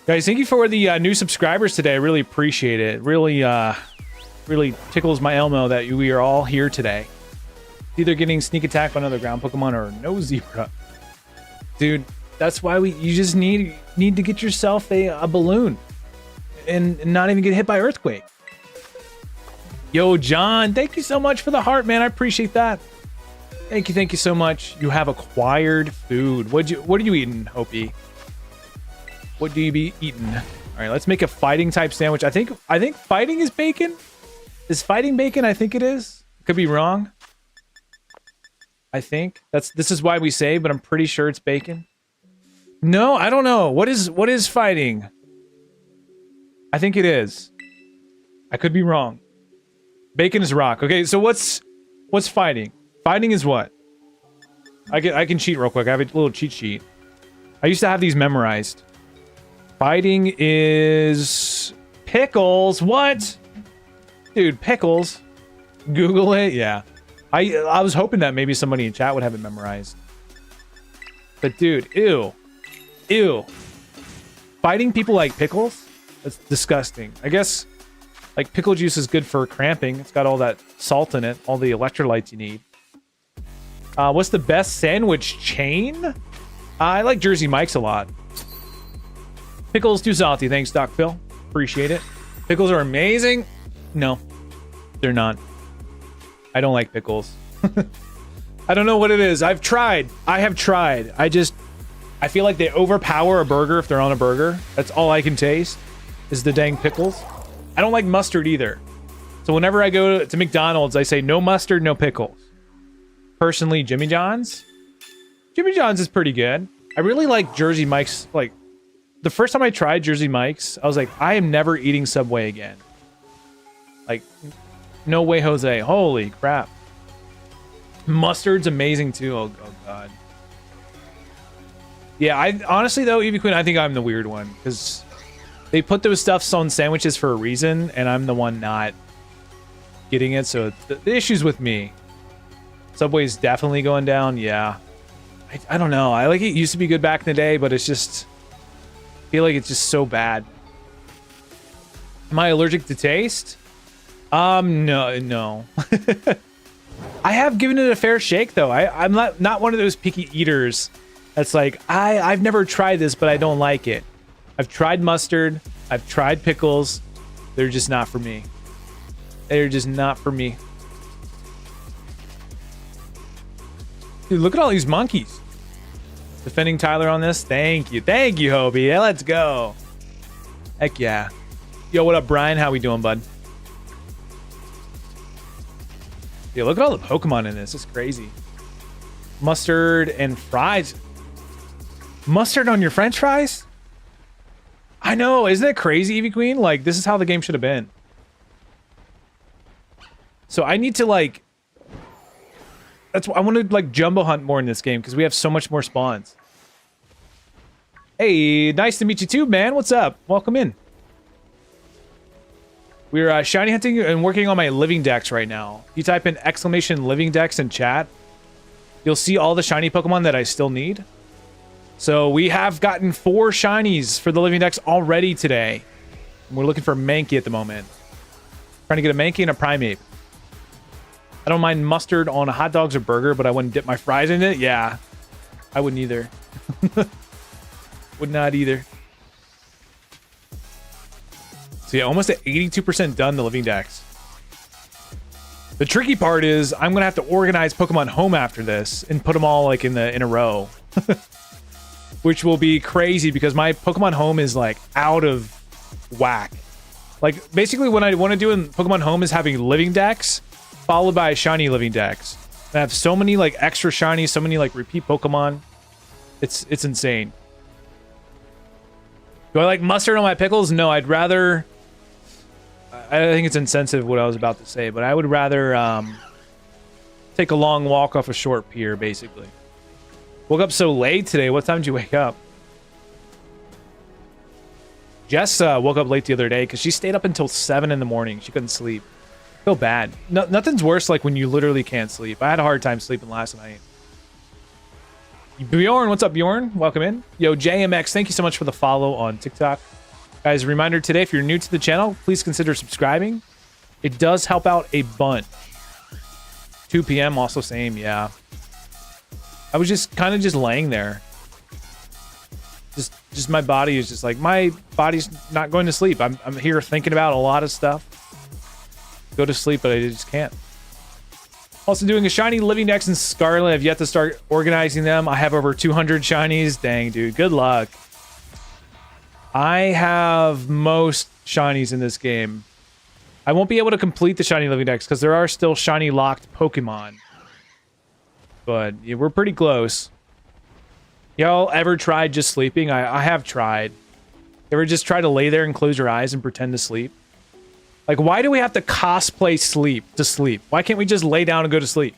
Guys, thank you for the new subscribers today. I really appreciate it. Really tickles my Elmo that we are all here today. Either getting sneak attack by another ground Pokemon or no zebra. Dude, that's why you just need to get yourself a balloon. And not even get hit by earthquake. Yo, John, thank you so much for the heart, man. I appreciate that. Thank you so much. You have acquired food. What are you eating, Hopi? What do you be eating? All right, let's make a fighting type sandwich. I think fighting is bacon. Is fighting bacon? I think it is. Could be wrong. I think this is why we say, but I'm pretty sure it's bacon. No, I don't know. What is fighting? I think it is. I could be wrong. Bacon is rock. Okay, so what's fighting? Fighting is what? I can cheat real quick. I have a little cheat sheet. I used to have these memorized. Fighting is pickles. What? Dude, pickles. Google it. Yeah. I was hoping that maybe somebody in chat would have it memorized. But dude, ew. Ew. Fighting people like pickles? That's disgusting. I guess Like pickle juice is good for cramping. It's got all that salt in it, all the electrolytes you need. What's the best sandwich chain? I like Jersey Mike's a lot. Pickles too salty. Thanks, Doc Phil. Appreciate it. Pickles are amazing. No, they're not. I don't like pickles. I don't know what it is. I've tried. I have tried. I feel like they overpower a burger if they're on a burger. That's all I can taste is the dang pickles. I don't like mustard either. So whenever I go to McDonald's, I say no mustard, no pickles. Personally, Jimmy John's. Jimmy John's is pretty good. I really like Jersey Mike's. Like, the first time I tried Jersey Mike's, I was like, I am never eating Subway again. Like, no way, Jose. Holy crap. Mustard's amazing too. Oh God. Yeah, I honestly though, Evie Queen, I think I'm the weird one because they put those stuffs on sandwiches for a reason, and I'm the one not getting it. So the issue's with me. Subway's definitely going down. Yeah, I don't know. I like it used to be good back in the day, but it's just I feel like it's just so bad. Am I allergic to taste? No. I have given it a fair shake though. I'm not one of those picky eaters that's like, I've never tried this, but I don't like it. I've tried mustard. I've tried pickles. They're just not for me. They're just not for me. Dude, look at all these monkeys. Defending Tyler on this. Thank you. Thank you, Hobie. Yeah, let's go. Heck yeah. Yo, what up, Brian? How we doing, bud? Yeah, look at all the Pokemon in this. It's crazy. Mustard and fries. Mustard on your French fries? I know. Isn't it crazy, Evie Queen? Like, this is how the game should have been. So I need to, like... That's why I want to, like, jumbo hunt more in this game, because we have so much more spawns. Hey, nice to meet you too, man. What's up? Welcome in. We're shiny hunting and working on my living dex right now. You type in exclamation living dex in chat, you'll see all the shiny Pokemon that I still need. So we have gotten 4 shinies for the living dex already today. We're looking for Mankey at the moment. Trying to get a Mankey and a Primeape. I don't mind mustard on hot dogs or burger, but I wouldn't dip my fries in it. Yeah, I wouldn't either. Would not either. So yeah, almost at 82% done the living dex. The tricky part is I'm gonna have to organize Pokemon Home after this and put them all like in a row, which will be crazy because my Pokemon Home is like out of whack. Like basically, what I want to do in Pokemon Home is having living dex followed by a shiny living dex. I have so many like extra shinies, so many like repeat Pokemon. It's insane. Do I like mustard on my pickles? No, I'd rather. I think it's insensitive what I was about to say, but I would rather take a long walk off a short pier, basically. Woke up so late today. What time did you wake up? Jess woke up late the other day because she stayed up until 7 in the morning. She couldn't sleep. I feel bad. Nothing's worse like when you literally can't sleep. I had a hard time sleeping last night. Bjorn, what's up, Bjorn? Welcome in. Yo, JMX, thank you so much for the follow on TikTok. Guys, a reminder today, if you're new to the channel, please consider subscribing. It does help out a bunch. 2 p.m. also same, yeah. I was just kind of just laying there. Just my body is just like, my body's not going to sleep. I'm here thinking about a lot of stuff. Go to sleep, but I just can't. Also doing a shiny living dex in Scarlet. I've yet to start organizing them. I have over 200 shinies. Dang, dude. Good luck. I have most shinies in this game. I won't be able to complete the shiny living dex because there are still shiny locked Pokemon. But yeah, we're pretty close. Y'all ever tried just sleeping? I have tried. You ever just try to lay there and close your eyes and pretend to sleep? Like, why do we have to cosplay sleep to sleep? Why can't we just lay down and go to sleep?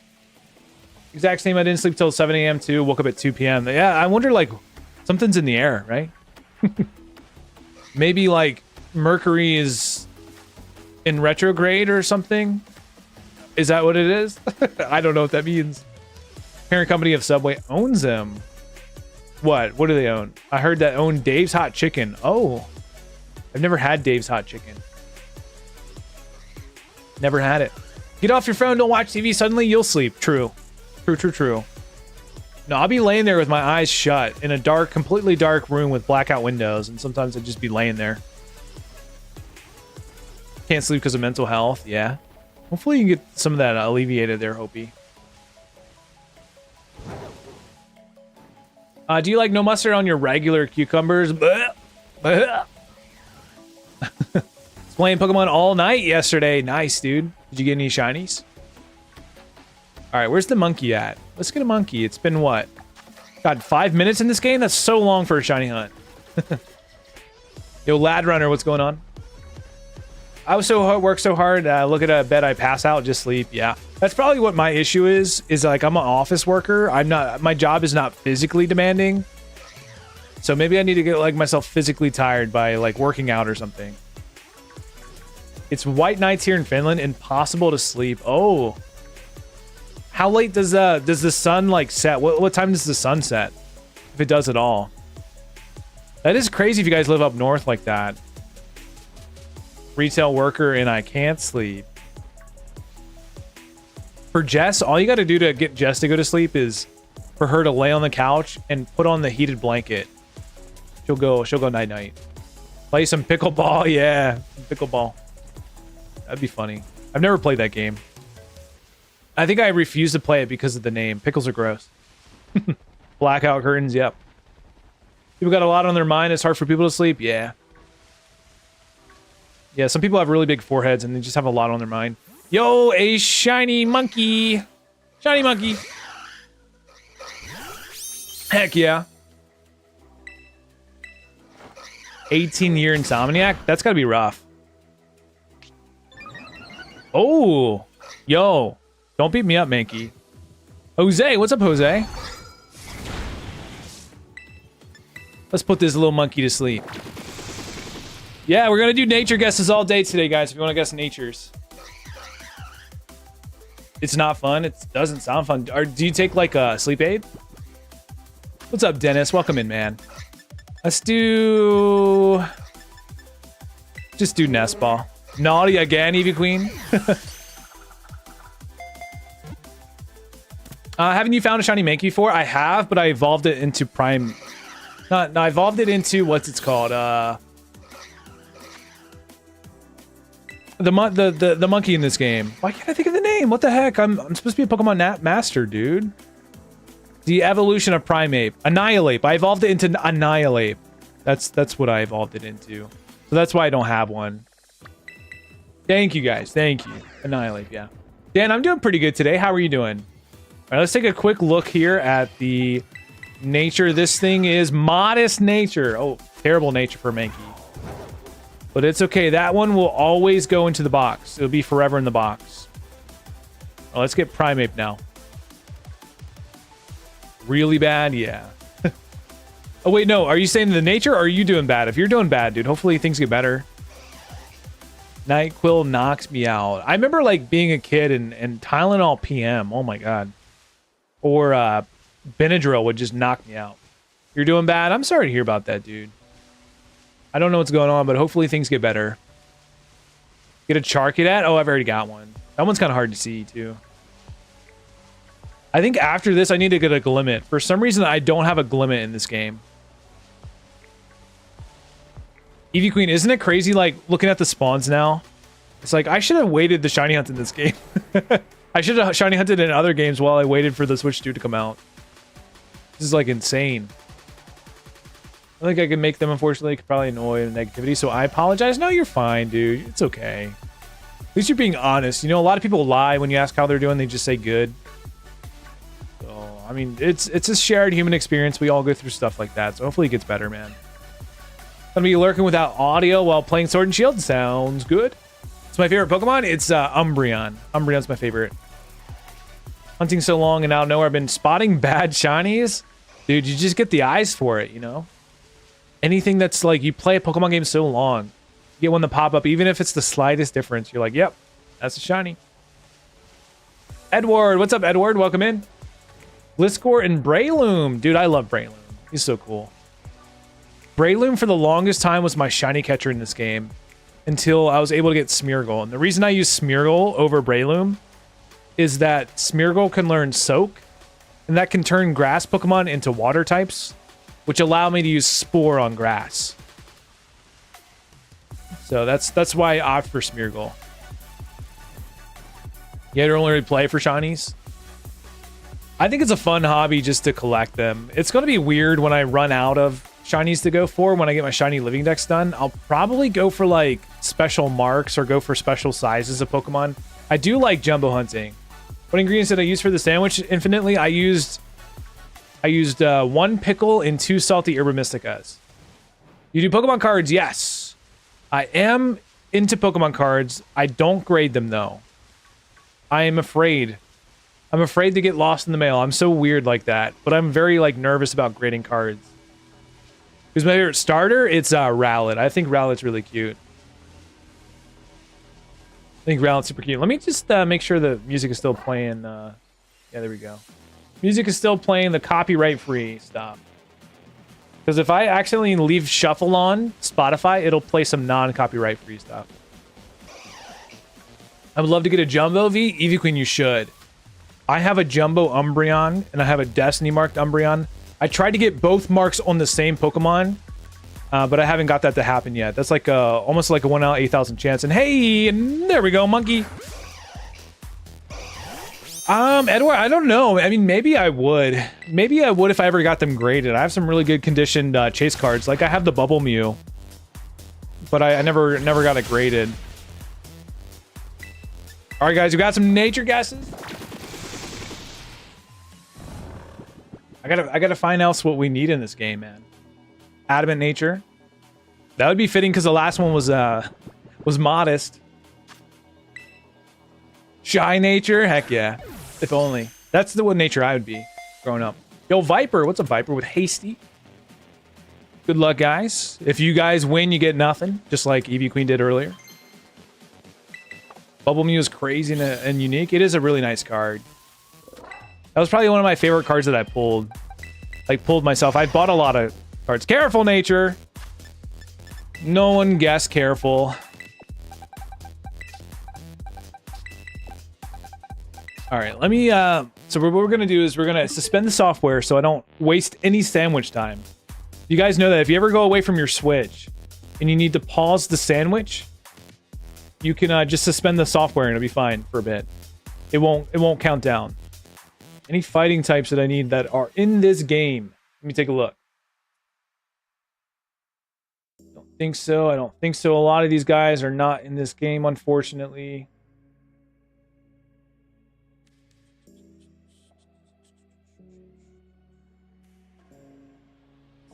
Exact same. I didn't sleep till 7 a.m. too. Woke up at 2 p.m. Yeah, I wonder, like, something's in the air, right? Maybe, like, Mercury is in retrograde or something? Is that what it is? I don't know what that means. Parent company of Subway owns them. What? What do they own? I heard that own Dave's Hot Chicken. Oh. I've never had Dave's Hot Chicken. Never had it. Get off your phone, don't watch TV, suddenly you'll sleep. True. True. No, I'll be laying there with my eyes shut in a dark, completely dark room with blackout windows, and sometimes I'd just be laying there. Can't sleep because of mental health, yeah. Hopefully you can get some of that alleviated there, Hopi. Do you like no mustard on your regular cucumbers? Was playing Pokemon all night yesterday. Nice, dude. Did you get any shinies? All right, where's the monkey at? Let's get a monkey. It's been what? God, 5 minutes in this game? That's so long for a shiny hunt. Yo, Lad Runner, what's going on? I was so hard, work so hard. Look at a bed, I pass out, just sleep. Yeah, that's probably what my issue is like I'm an office worker. My job is not physically demanding. So maybe I need to get like myself physically tired by like working out or something. It's white nights here in Finland. Impossible to sleep. Oh, how late does the sun like set? What time does the sun set? If it does at all. That is crazy if you guys live up north like that. Retail worker and I can't sleep. For Jess, all you got to do to get Jess to go to sleep is for her to lay on the couch and put on the heated blanket. She'll go night night. Play some pickleball, yeah, pickleball. That'd be funny. I've never played that game. I think I refuse to play it because of the name. Pickles are gross. Blackout curtains, yep. People got a lot on their mind. It's hard for people to sleep, yeah. Yeah, some people have really big foreheads and they just have a lot on their mind. Yo, a shiny monkey. Shiny monkey. Heck yeah. 18-year insomniac? That's gotta be rough. Oh, yo. Don't beat me up, Mankey. Jose, what's up, Jose? Let's put this little monkey to sleep. Yeah, we're gonna do nature guesses all day today, guys. If you want to guess natures, it's not fun. It doesn't sound fun. Do you take like a sleep aid? What's up, Dennis? Welcome in, man. Let's do. Just do nest ball. Naughty again, Eevee Queen. Haven't you found a shiny Mankey before? I have, but I evolved it into Prime. No, I evolved it into what's it's called. The monkey in this game. Why can't I think of the name? What the heck? I'm supposed to be a Pokemon master, dude. The evolution of Primeape. Annihilate. I evolved it into Annihilate. That's what I evolved it into. So that's why I don't have one. Thank you, guys. Thank you. Annihilate, yeah. Dan, I'm doing pretty good today. How are you doing? All right, let's take a quick look here at the nature. This thing is modest nature. Oh, terrible nature for Mankey. But it's okay. That one will always go into the box. It'll be forever in the box. Oh, let's get Primeape now. Really bad? Yeah. Oh, wait, no. Are you saying the nature or are you doing bad? If you're doing bad, dude, hopefully things get better. NyQuil knocks me out. I remember, like, being a kid and Tylenol PM. Oh, my God. Or Benadryl would just knock me out. You're doing bad? I'm sorry to hear about that, dude. I don't know what's going on, but hopefully things get better. Get a Charcadet? Oh, I've already got one. That one's kind of hard to see, too. I think after this, I need to get a Glimmet. For some reason, I don't have a Glimmet in this game. Eevee Queen, isn't it crazy, like, looking at the spawns now? It's like, I should have waited the shiny hunt in this game. I should have shiny hunted in other games while I waited for the Switch 2 to come out. This is, like, insane. I think I can make them, unfortunately. Could probably annoy the negativity, so I apologize. No, you're fine, dude. It's okay. At least you're being honest. You know, a lot of people lie when you ask how they're doing. They just say good. So, I mean, it's a shared human experience. We all go through stuff like that, so hopefully it gets better, man. Gonna be lurking without audio while playing Sword and Shield. Sounds good. It's my favorite Pokemon. It's Umbreon. Umbreon's my favorite. Hunting so long and out of nowhere, I've been spotting bad shinies. Dude, you just get the eyes for it, you know? Anything that's like, you play a Pokemon game so long, you get one to pop up, even if it's the slightest difference. You're like, yep, that's a shiny. Edward, what's up, Edward? Welcome in. Gliscor and Breloom. Dude, I love Breloom. He's so cool. Breloom for the longest time was my shiny catcher in this game. until I was able to get Smeargle. And the reason I use Smeargle over Breloom is that Smeargle can learn Soak, and that can turn grass Pokemon into water types, which allow me to use Spore on grass. So that's why I opt for Smeargle. You don't really play for shinies? I think it's a fun hobby just to collect them. It's going to be weird when I run out of shinies to go for when I get my shiny living dex done. I'll probably go for like special marks or go for special sizes of Pokemon. I do like jumbo hunting. What ingredients did I use for the sandwich infinitely? I used 1 pickle and 2 salty herba mysticas. You do Pokemon cards? Yes. I am into Pokemon cards. I don't grade them though. I am afraid. I'm afraid to get lost in the mail. I'm so weird like that. But I'm very like nervous about grading cards. Who's my favorite starter? It's Rowlet. I think Rowlet's really cute. I think Rowlet's super cute. Let me just make sure the music is still playing. Yeah, there we go. Music is still playing the copyright-free stuff. Because if I accidentally leave Shuffle on Spotify, it'll play some non-copyright-free stuff. I would love to get a Jumbo V. Eevee Queen, you should. I have a Jumbo Umbreon, and I have a Destiny-marked Umbreon. I tried to get both marks on the same Pokemon, but I haven't got that to happen yet. That's like almost like a 1 out of 8,000 chance. And hey, and there we go, Monkey. Edward, I don't know. I mean, maybe I would. Maybe I would if I ever got them graded. I have some really good conditioned chase cards. Like I have the Bubble Mew, but I never got it graded. All right, guys, we got some nature guesses. I gotta find else what we need in this game, man. Adamant nature. That would be fitting because the last one was modest. Shy nature, heck yeah. If only. That's the one nature I would be growing up. Yo, Viper, what's a Viper with hasty? Good luck, guys. If you guys win, you get nothing, just like Eevee Queen did earlier. Bubble Mew is crazy and unique. It is a really nice card. That was probably one of my favorite cards that I pulled. Like, pulled myself. I bought a lot of cards. Careful, nature. No one guessed careful. All right, let me... So what we're going to do is we're going to suspend the software so I don't waste any sandwich time. You guys know that if you ever go away from your Switch and you need to pause the sandwich, you can just suspend the software and it'll be fine for a bit. It won't count down. Any fighting types that I need that are in this game? Let me take a look. Don't think so. I don't think so. A lot of these guys are not in this game, unfortunately.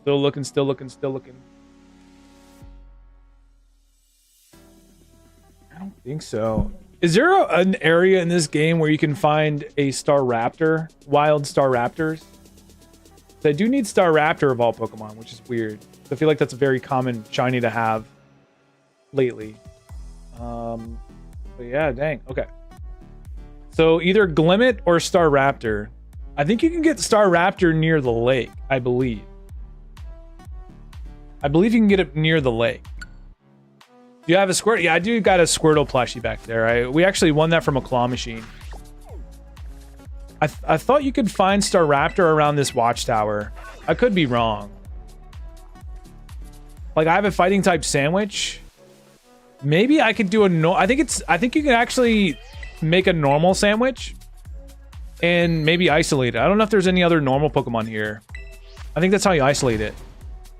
Still looking, still looking, still looking. I don't think so. Is there an area in this game where you can find a Staraptor? Wild Staraptors? I do need Staraptor of all Pokemon, which is weird. I feel like that's a very common shiny to have lately. But yeah, dang. Okay. So either Glimmet or Staraptor. I think you can get Staraptor near the lake, I believe. I believe you can get it near the lake. Do you have a Squirtle? Yeah, I do got a Squirtle plushie back there. We actually won that from a claw machine. I thought you could find Staraptor around this watchtower. I could be wrong. Like, I have a fighting type sandwich. Maybe I could do a I think you can actually make a normal sandwich and maybe isolate it. I don't know if there's any other normal Pokemon here. I think that's how you isolate it.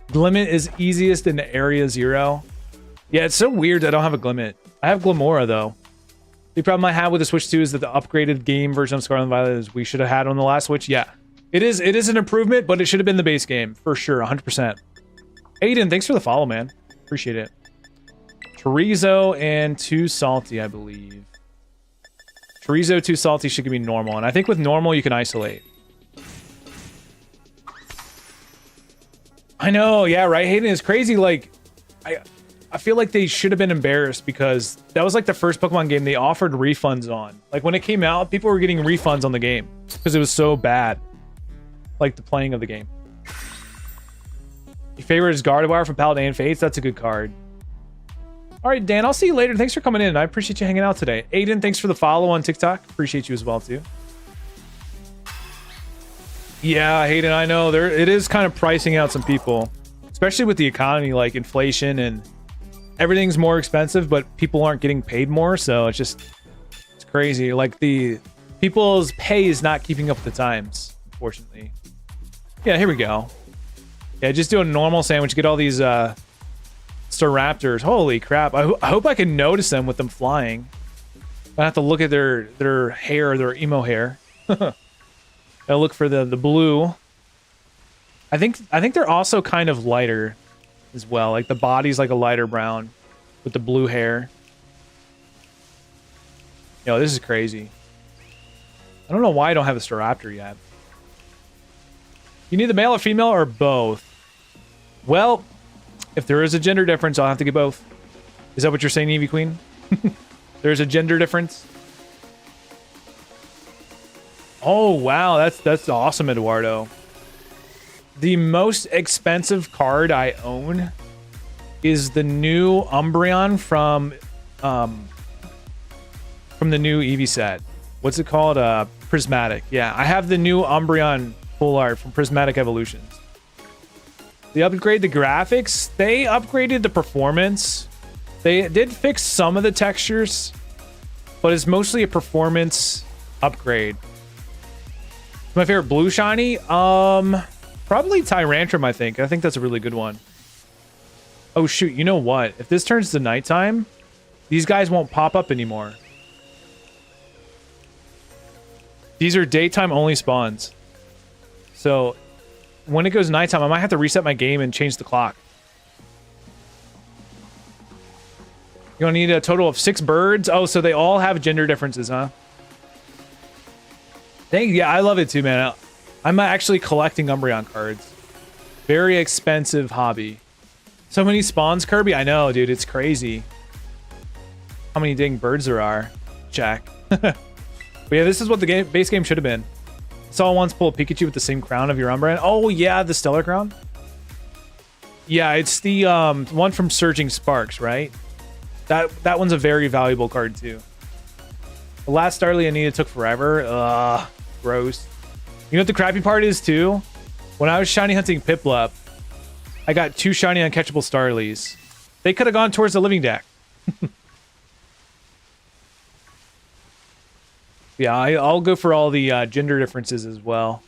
Glimmet is easiest in Area 0. Yeah, it's so weird I don't have a Glimmet. I have Glimora, though. The problem I have with the Switch 2 is that the upgraded game version of Scarlet and Violet is we should have had on the last Switch. Yeah, it is an improvement, but it should have been the base game, for sure, 100%. Aiden, thanks for the follow, man. Appreciate it. Chorizo and Too Salty, I believe. Chorizo, Too Salty should give me normal, and I think with normal you can isolate. I know, yeah, right? Hayden is crazy. Like, I feel like they should have been embarrassed because that was like the first Pokemon game they offered refunds on. Like when it came out, people were getting refunds on the game because it was so bad. Like the playing of the game. Your favorite is Gardevoir from Paladin Fates. That's a good card. All right, Dan, I'll see you later. Thanks for coming in. I appreciate you hanging out today. Aiden, thanks for the follow on TikTok. Appreciate you as well, too. Yeah, Hayden, I know. It is kind of pricing out some people, especially with the economy, like inflation and everything's more expensive, but people aren't getting paid more. So it's crazy. Like the people's pay is not keeping up with the times, unfortunately. Yeah, here we go. Yeah, just do a normal sandwich. Get all these Staraptors. Holy crap. I hope I can notice them with them flying. I have to look at their hair, their emo hair. I'll look for the blue. I think they're also kind of lighter as well. Like the body's like a lighter brown with the blue hair. Yo, this is crazy. I don't know why I don't have a Staraptor yet. You need the male or female or both? Well, if there is a gender difference, I'll have to get both. Is that what you're saying, Eevee Queen? There's a gender difference? Oh, wow. That's awesome, Eduardo. The most expensive card I own is the new Umbreon from the new Eevee set. What's it called? Prismatic. Yeah, I have the new Umbreon full art from Prismatic Evolutions. They upgraded the graphics. They upgraded the performance. They did fix some of the textures, but it's mostly a performance upgrade. My favorite blue shiny? Probably Tyrantrum, I think. I think that's a really good one. Oh, shoot. You know what? If this turns to nighttime, these guys won't pop up anymore. These are daytime only spawns. So when it goes nighttime, I might have to reset my game and change the clock. You're gonna need a total of 6 birds. Oh, so they all have gender differences, huh? Yeah, I love it too, man. I'm actually collecting Umbreon cards. Very expensive hobby. So many spawns, Kirby. I know, dude. It's crazy. How many dang birds there are. Check. But yeah, this is what the base game should have been. I saw once pull a Pikachu with the same crown of your Umbreon. Oh, yeah, the Stellar Crown. Yeah, it's the one from Surging Sparks, right? That one's a very valuable card, too. The last Starly Anita took forever. Ugh, gross. You know what the crappy part is, too? When I was shiny hunting Piplup, I got 2 shiny uncatchable Starlies. They could have gone towards the living deck. Yeah, I'll go for all the gender differences as well.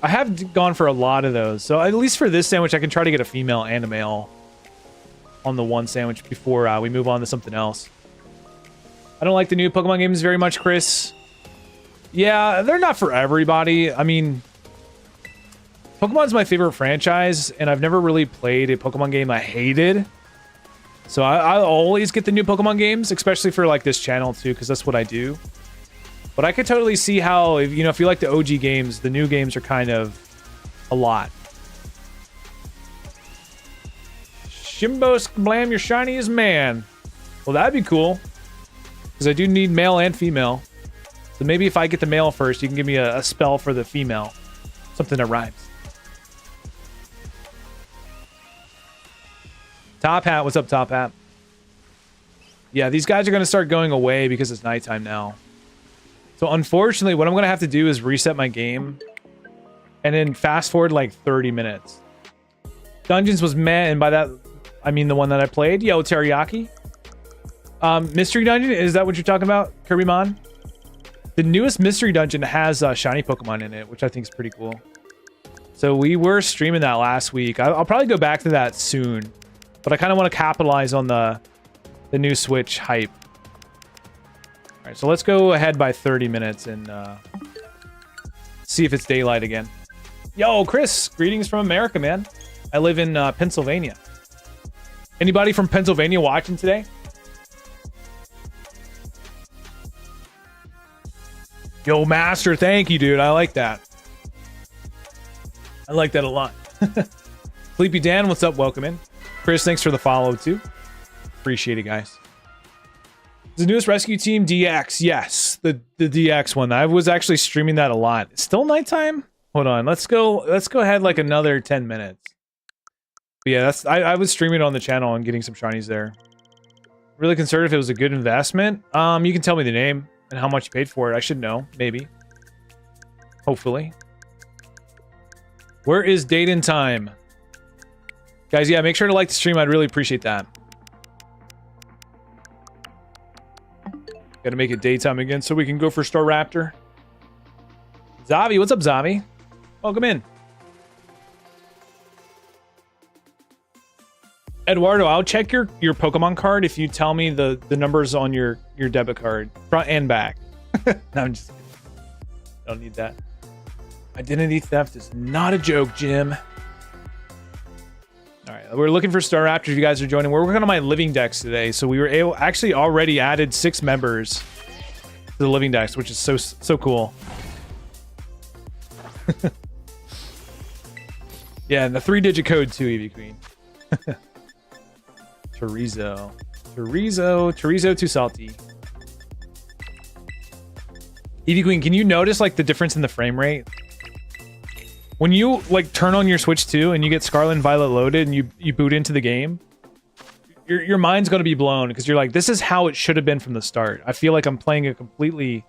I have gone for a lot of those. So at least for this sandwich, I can try to get a female and a male on the one sandwich before we move on to something else. I don't like the new Pokemon games very much, Chris. Yeah, they're not for everybody. I mean, Pokemon's my favorite franchise, and I've never really played a Pokemon game I hated. So I always get the new Pokemon games, especially for like this channel too, because that's what I do. But I could totally see how, if you like the OG games, the new games are kind of a lot. Shimbo Blam, your shiniest man. Well, that'd be cool. Because I do need male and female. So maybe if I get the male first, you can give me a spell for the female. Something that rhymes. Top Hat, what's up, Top Hat? Yeah, these guys are going to start going away because it's nighttime now. So unfortunately, what I'm going to have to do is reset my game. And then fast forward like 30 minutes. Dungeons was meh, and by that, I mean the one that I played. Yo, Teriyaki. Mystery Dungeon, is that what you're talking about, Kirby Mon? The newest Mystery Dungeon has shiny Pokemon in it, which I think is pretty cool. So we were streaming that last week. I'll probably go back to that soon. But I kind of want to capitalize on the new Switch hype. All right, so let's go ahead by 30 minutes and see if it's daylight again. Yo, Chris, greetings from America, man. I live in Pennsylvania. Anybody from Pennsylvania watching today? Yo, Master, thank you, dude. I like that. I like that a lot. Sleepy Dan, what's up? Welcome in. Chris, thanks for the follow, too. Appreciate it, guys. The newest rescue team, DX. Yes, the DX one. I was actually streaming that a lot. It's still nighttime? Hold on. Let's go ahead like another 10 minutes. But yeah, I was streaming on the channel and getting some shinies there. Really concerned if it was a good investment. You can tell me the name and how much you paid for it. I should know, maybe. Hopefully. Where is date and time? Guys, yeah, make sure to like the stream. I'd really appreciate that. Gotta make it daytime again so we can go for Staraptor. Zavi, what's up, Zavi? Welcome in. Eduardo, I'll check your Pokemon card if you tell me the numbers on your debit card. Front and back. No, I'm just kidding. I don't need that. Identity theft is not a joke, Jim. Alright, we're looking for Staraptor if you guys are joining. We're working on my living decks today, so we were actually already added 6 members to the living decks, which is so cool. Yeah, and the 3-digit code too, Eevee Queen. Chorizo too salty. Eevee Queen, can you notice like the difference in the frame rate? When you like turn on your Switch 2 and you get Scarlet and Violet loaded and you boot into the game, your mind's gonna be blown because you're like, this is how it should have been from the start. I feel like I'm playing a completely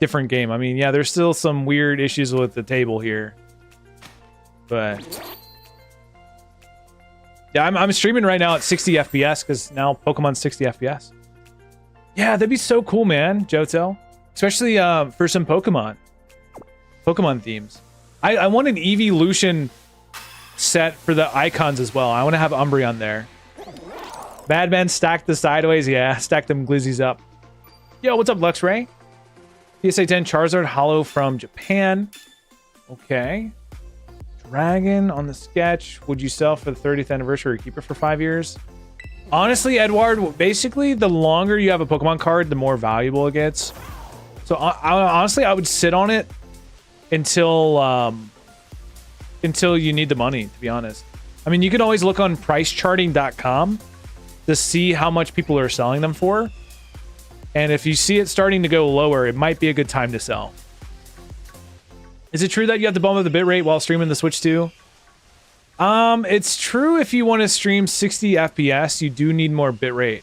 different game. I mean, yeah, there's still some weird issues with the table here, but yeah, I'm streaming right now at 60 FPS because now Pokemon's 60 FPS. Yeah, that'd be so cool, man, Johto. Especially for some Pokemon themes. I want an Eeveelution set for the icons as well. I want to have Umbreon there. Madman stacked the sideways. Yeah, stack them glizzies up. Yo, what's up, Luxray? PSA 10 Charizard Hollow from Japan. Okay. Dragon on the sketch. Would you sell for the 30th anniversary or keep it for 5 years? Honestly, Edward, basically, the longer you have a Pokemon card, the more valuable it gets. So honestly, I would sit on it until you need the money, to be honest. I mean, you can always look on pricecharting.com to see how much people are selling them for. And if you see it starting to go lower, it might be a good time to sell. Is it true that you have to bump up the bitrate while streaming the Switch 2? It's true if you want to stream 60 FPS, you do need more bitrate.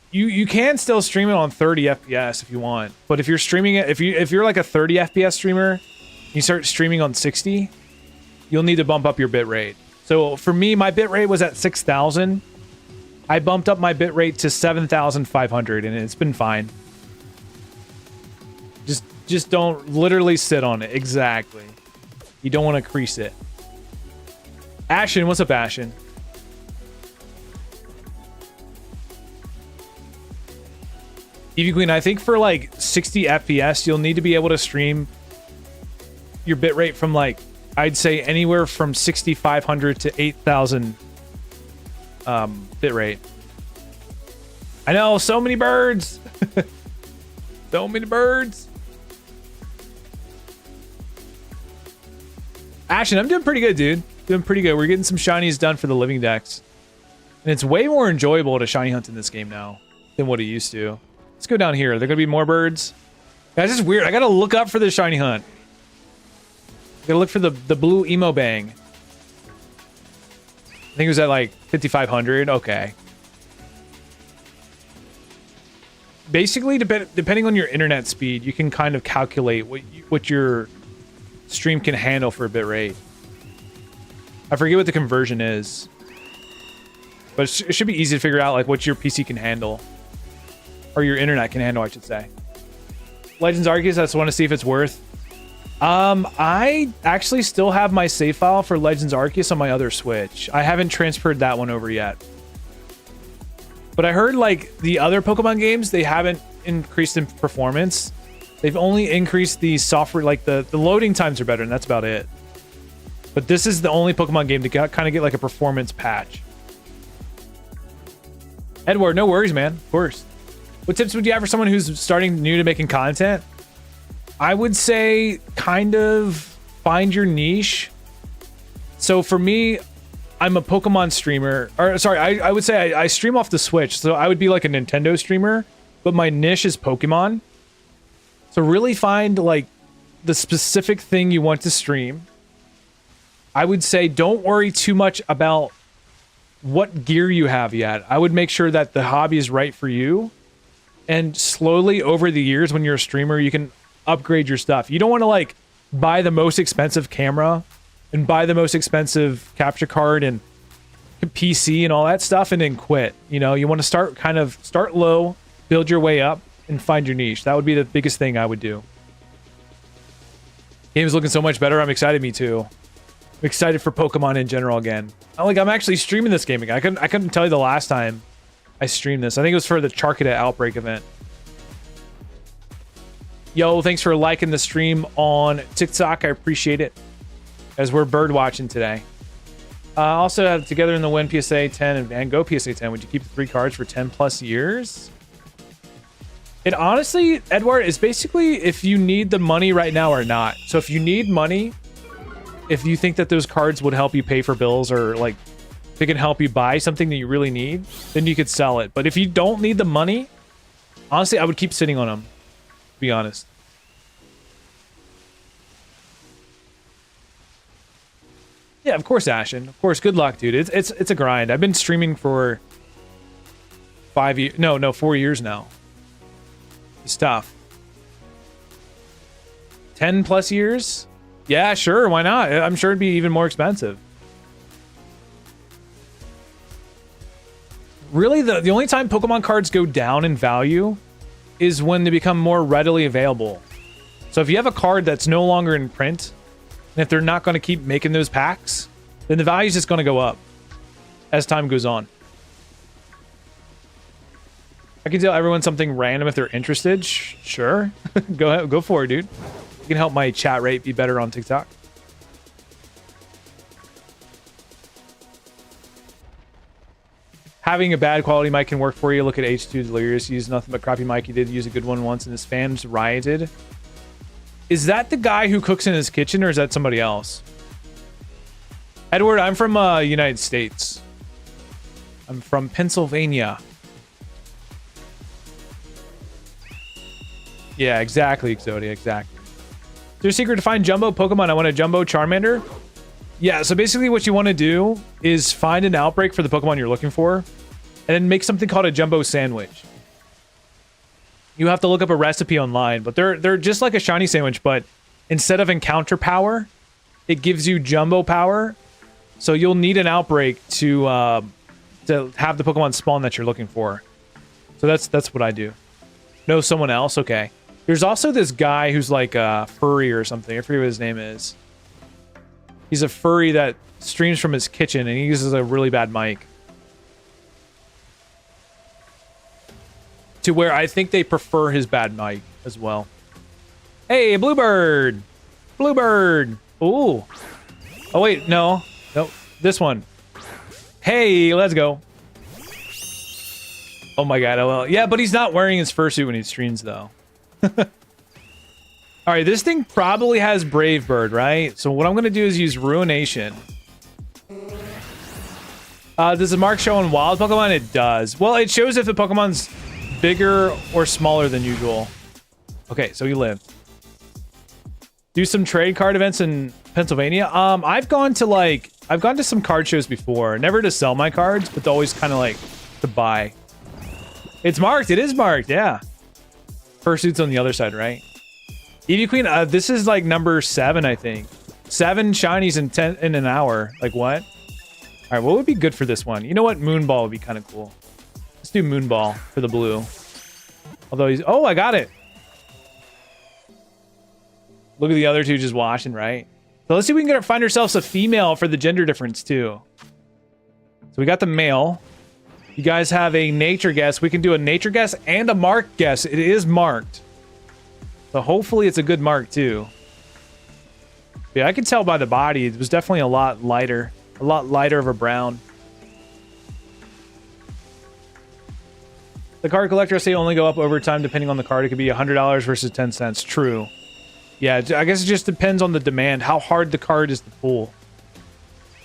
You can still stream it on 30 FPS if you want, but if you're streaming it, if you're like a 30 FPS streamer, you start streaming on 60, you'll need to bump up your bitrate. So for me, my bitrate was at 6,000. I bumped up my bitrate to 7,500, and it's been fine. Just don't literally sit on it. Exactly. You don't want to crease it. Ashen, what's up, Ashen? Eevee Queen, I think for like 60 FPS, you'll need to be able to stream your bitrate from like, I'd say anywhere from 6,500 to 8,000 bitrate. I know, so many birds. So many birds. Ashen, I'm doing pretty good, dude. Doing pretty good. We're getting some shinies done for the living decks. And it's way more enjoyable to shiny hunt in this game now than what it used to. Let's go down here. Are there going to be more birds? Guys, this is weird. I got to look up for the shiny hunt. I got to look for the blue emo bang. I think it was at like 5,500. Okay. Basically, depending on your internet speed, you can kind of calculate what your stream can handle for a bit rate. I forget what the conversion is, but it should be easy to figure out like what your PC can handle, or your internet can handle, I should say. Legends Arceus, I just want to see if it's worth. I actually still have my save file for Legends Arceus on my other Switch. I haven't transferred that one over yet. But I heard like the other Pokemon games, they haven't increased in performance. They've only increased the software, like the loading times are better, and that's about it. But this is the only Pokemon game to kind of get like a performance patch. Edward, no worries, man. Of course. What tips would you have for someone who's starting new to making content? I would say kind of find your niche. So for me, I'm a Pokemon streamer. Or sorry, I would say I stream off the Switch. So I would be like a Nintendo streamer, but my niche is Pokemon. So really find like the specific thing you want to stream. I would say don't worry too much about what gear you have yet. I would make sure that the hobby is right for you. And slowly over the years, when you're a streamer, you can upgrade your stuff. You don't want to like buy the most expensive camera and buy the most expensive capture card and PC and all that stuff and then quit. You know, you want to start low, build your way up, and find your niche. That would be the biggest thing I would do. Game is looking so much better. I'm excited. Me too. I'm excited for Pokemon in general again. I'm actually streaming this game again. I couldn't tell you the last time I streamed this. I think it was for the Charcadet Outbreak event. Yo, thanks for liking the stream on TikTok. I appreciate it. As we're bird watching today. Also have Together in the Wind PSA 10 and Van Gogh PSA 10. Would you keep the 3 cards for 10 plus years? It honestly, Edward, is basically if you need the money right now or not. So if you need money, if you think that those cards would help you pay for bills or like they can help you buy something that you really need, then you could sell it. But if you don't need the money, honestly, I would keep sitting on them, to be honest. Yeah, of course, Ashen. Of course, good luck, dude. It's a grind. I've been streaming for 4 years now. It's tough. 10 plus years? Yeah, sure. Why not? I'm sure it'd be even more expensive. Really, the only time Pokemon cards go down in value is when they become more readily available. So if you have a card that's no longer in print, and if they're not going to keep making those packs, then the value is just going to go up as time goes on. I can tell everyone something random if they're interested. Sure. Go ahead, go for it, dude. You can help my chat rate be better on TikTok. Having a bad quality mic can work for you. Look at H2 Delirious. He used nothing but crappy mic. He did use a good one once and his fans rioted. Is that the guy who cooks in his kitchen or is that somebody else? Edward, I'm from United States. I'm from Pennsylvania. Yeah, exactly, Exodia, exactly. Is there a secret to find Jumbo Pokemon? I want a Jumbo Charmander. Yeah, so basically what you want to do is find an outbreak for the Pokemon you're looking for, and then make something called a Jumbo Sandwich. You have to look up a recipe online, but they're just like a shiny sandwich, but instead of encounter power, it gives you Jumbo power. So you'll need an outbreak to have the Pokemon spawn that you're looking for. So that's what I do. Know someone else? Okay. There's also this guy who's like a furry or something. I forget what his name is. He's a furry that streams from his kitchen, and he uses a really bad mic. To where I think they prefer his bad mic as well. Hey, Bluebird! Bluebird! Ooh. Oh, wait, no. Nope. This one. Hey, let's go. Oh my god, oh well. Yeah, but he's not wearing his fursuit when he streams, though. Alright, this thing probably has Brave Bird, right? So what I'm going to do is use Ruination. Does the mark show on wild Pokemon? It does. Well, it shows if the Pokemon's bigger or smaller than usual. Okay, so he lived. Do some trade card events in Pennsylvania. I've gone to some card shows before. Never to sell my cards, but always kind of like to buy. It's marked. It is marked. Yeah. Fursuit's on the other side, right? Eevee Queen. This is like number 7, I think. 7 shinies in an hour. Like what? All right. What would be good for this one? You know what? Moonball would be kind of cool. Let's do Moonball for the blue. Although he's... Oh, I got it. Look at the other two just washing, right? So let's see if we can find ourselves a female for the gender difference, too. So we got the male. You guys have a nature guess. We can do a nature guess and a mark guess. It is marked. So hopefully it's a good mark, too. Yeah, I can tell by the body. It was definitely a lot lighter. A lot lighter of a brown. The card collector say only go up over time depending on the card. It could be $100 versus 10 cents. True. Yeah, I guess it just depends on the demand, how hard the card is to pull.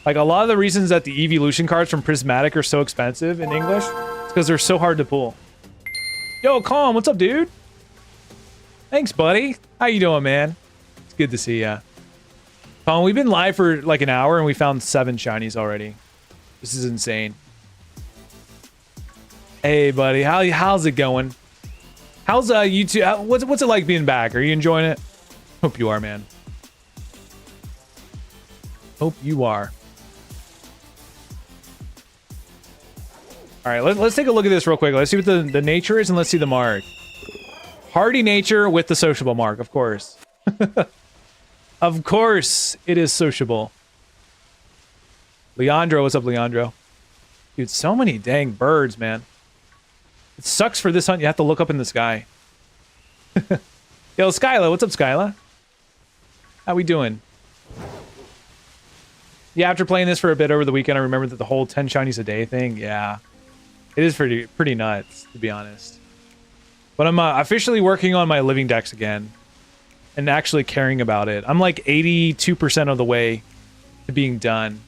Like, a lot of the reasons that the Evolution cards from Prismatic are so expensive in English is because they're so hard to pull. Yo, Calm, what's up, dude? Thanks, buddy. How you doing, man? It's good to see ya. We've been live for like an hour and we found 7 shinies already. This is insane. Hey, buddy. How's it going? How's YouTube? What's it like being back? Are you enjoying it? Hope you are, man. Hope you are. All right, let's take a look at this real quick. Let's see what the nature is and let's see the mark. Hardy nature with the sociable mark, of course. Of course it is sociable. Leandro, what's up, Leandro? Dude, so many dang birds, man. It sucks for this hunt. You have to look up in the sky. Yo, Skyla, what's up, Skyla? How we doing? Yeah, after playing this for a bit over the weekend, I remember that the whole 10 shinies a day thing. Yeah, it is pretty nuts, to be honest. But I'm officially working on my living decks again and actually caring about it. I'm like 82% of the way to being done.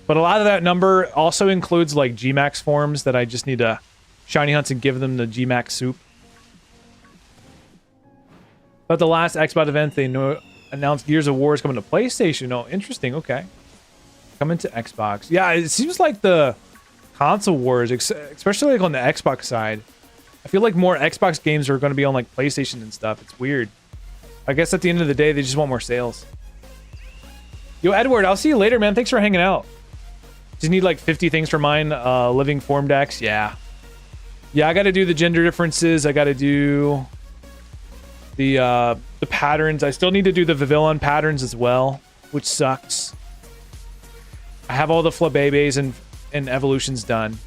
But a lot of that number also includes like Gmax forms that I just need to shiny hunts and give them the Gmax soup. But the last Xbox event, they announced Gears of War is coming to PlayStation. Oh, interesting. Okay. Coming to Xbox. Yeah, it seems like the console wars, especially like on the Xbox side, I feel like more Xbox games are going to be on like PlayStation and stuff. It's weird. I guess at the end of the day, they just want more sales. Yo, Edward, I'll see you later, man. Thanks for hanging out. Just need like 50 things for mine. Living form decks. Yeah. Yeah, I got to do the gender differences. I got to do the patterns. I still need to do the Vivillon patterns as well, which sucks. I have all the Flabébés and evolutions done.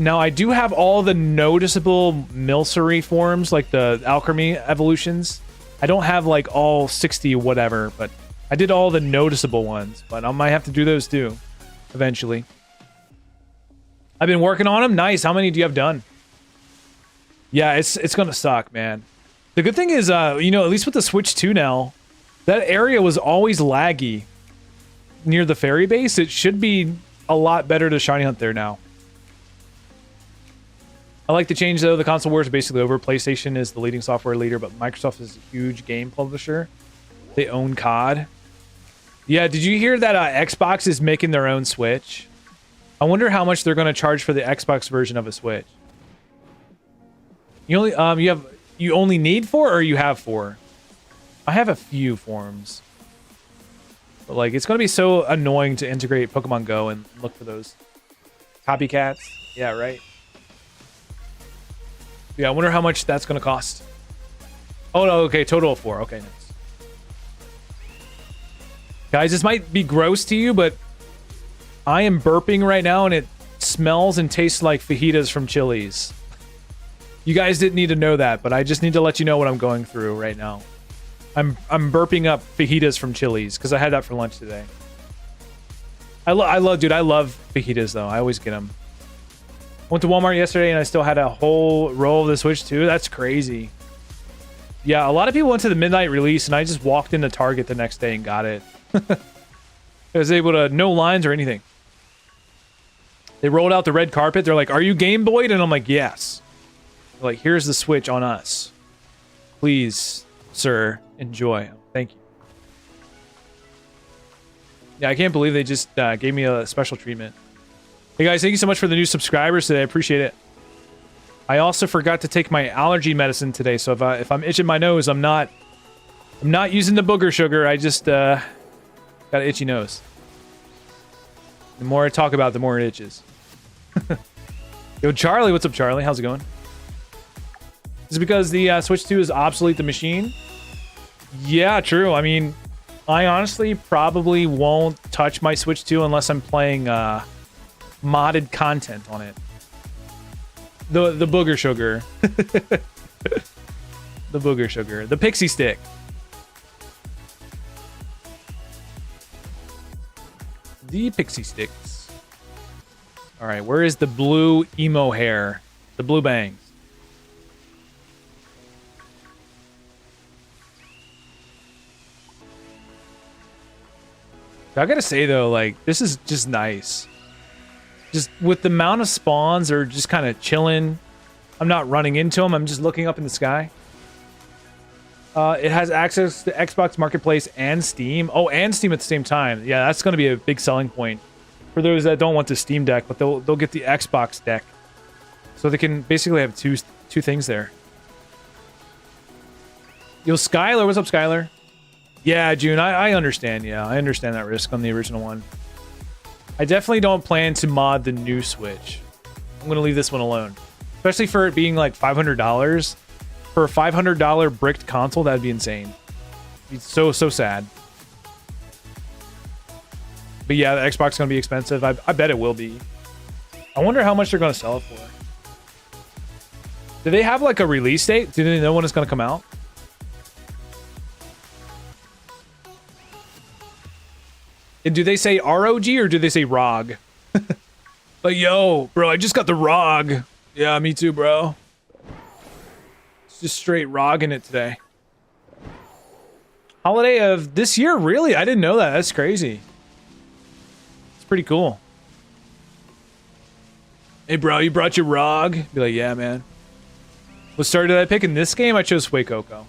Now, I do have all the noticeable Milcery forms, like the Alchemy evolutions. I don't have like all 60 whatever, but I did all the noticeable ones. But I might have to do those too, eventually. I've been working on them. Nice. How many do you have done? Yeah, it's gonna suck, man. The good thing is, you know, at least with the Switch 2 now, that area was always laggy near the fairy base. It should be a lot better to shiny hunt there now. I like the change though. The console wars are basically over. PlayStation is the leading software leader, but Microsoft is a huge game publisher. They own COD. Yeah, did you hear that Xbox is making their own Switch? I wonder how much they're going to charge for the Xbox version of a Switch. You only you only need 4 or you have 4? I have a few forms. But like it's going to be so annoying to integrate Pokemon Go and look for those copycats. Yeah, right. Yeah, I wonder how much that's going to cost. Oh no, okay, total of 4. Okay, nice. Guys, this might be gross to you, but I am burping right now and it smells and tastes like fajitas from Chili's. You guys didn't need to know that, but I just need to let you know what I'm going through right now. I'm burping up fajitas from Chili's because I had that for lunch today. I love fajitas though. I always get them. Went to Walmart yesterday and I still had a whole roll of the Switch 2. That's crazy. Yeah, a lot of people went to the midnight release and I just walked into Target the next day and got it. I was able to, no lines or anything. They rolled out the red carpet. They're like, "Are you Game Boyed?" And I'm like, "Yes." They're like, "Here's the Switch on us. Please, sir, enjoy." Thank you. Yeah, I can't believe they just gave me a special treatment. Hey guys, thank you so much for the new subscribers today. I appreciate it. I also forgot to take my allergy medicine today, so if I'm itching my nose, I'm not using the booger sugar. I just got an itchy nose. The more I talk about it, the more it itches. Yo, Charlie, what's up, Charlie? How's it going? Is it because the Switch 2 is obsolete the machine? Yeah, true. I mean, I honestly probably won't touch my Switch 2 unless I'm playing modded content on it. The booger sugar. The booger sugar. The pixie stick. The pixie sticks. All right, where is the blue emo hair? The blue bangs. I gotta say though, like, this is just nice. Just with the amount of spawns are just kind of chilling. I'm not running into them. I'm just looking up in the sky. It has access to Xbox Marketplace and Steam. Oh, and Steam at the same time. Yeah, that's going to be a big selling point for those that don't want the Steam Deck, but they'll get the Xbox deck, so they can basically have two things there. Yo, Skylar, what's up, Skylar? Yeah, June, I understand. Yeah, I understand that risk on the original one. I definitely don't plan to mod the new Switch. I'm going to leave this one alone, especially for it being like $500. For a $500 bricked console, that'd be insane. It's so sad. But yeah, the Xbox is going to be expensive. I bet it will be. I wonder how much they're going to sell it for. Do they have like a release date? Do they know when it's going to come out? And do they say ROG or do they say ROG? Like, yo, bro, I just got the ROG. Yeah, me too, bro. Just straight rogging it today. Holiday of this year? Really? I didn't know that. That's crazy. It's pretty cool. Hey, bro, you brought your ROG? Be like, yeah, man. What star did I pick in this game? I chose Suecoco.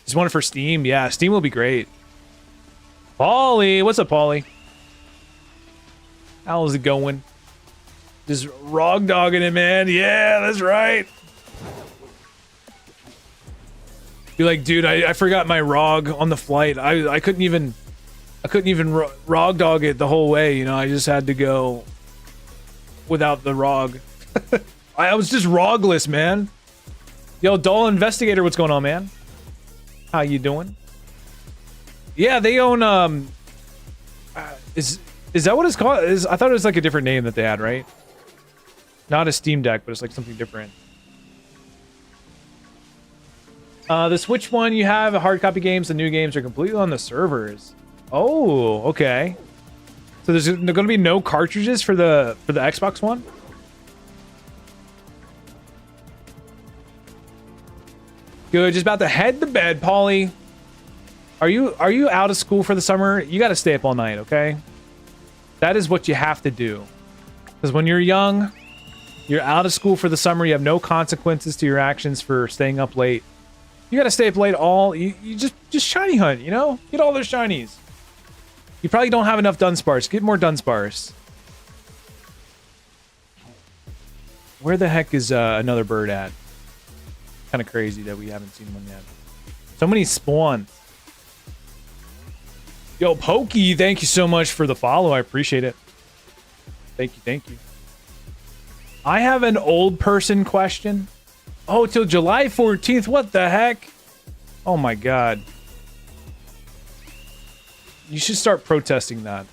Just wanted for Steam. Yeah, Steam will be great. Paulie, what's up, Paulie? How's it going? Just ROG dogging it, man. Yeah, that's right. You're like, dude, I forgot my ROG on the flight. I couldn't even ROG dog it the whole way. You know, I just had to go without the ROG. I was just ROGless, man. Yo, Dull Investigator, what's going on, man? How you doing? Yeah, they own is that what it's called? I thought it was like a different name that they had, right? Not a Steam Deck, but it's like something different. The Switch one, you have hard copy games. The new games are completely on the servers. Oh, okay. So there's going to be no cartridges for the Xbox One. Good. Just about to head to bed, Paulie. Are you out of school for the summer? You got to stay up all night, okay? That is what you have to do. Because when you're young, you're out of school for the summer. You have no consequences to your actions for staying up late. You gotta stay up late you just shiny hunt, you know? Get all those shinies. You probably don't have enough Dunsparce. Get more Dunsparce. Where the heck is another bird at? Kind of crazy that we haven't seen one yet. So many spawns. Yo, Pokey, thank you so much for the follow. I appreciate it. Thank you. I have an old person question. Oh, till July 14th. What the heck? Oh my god. You should start protesting that.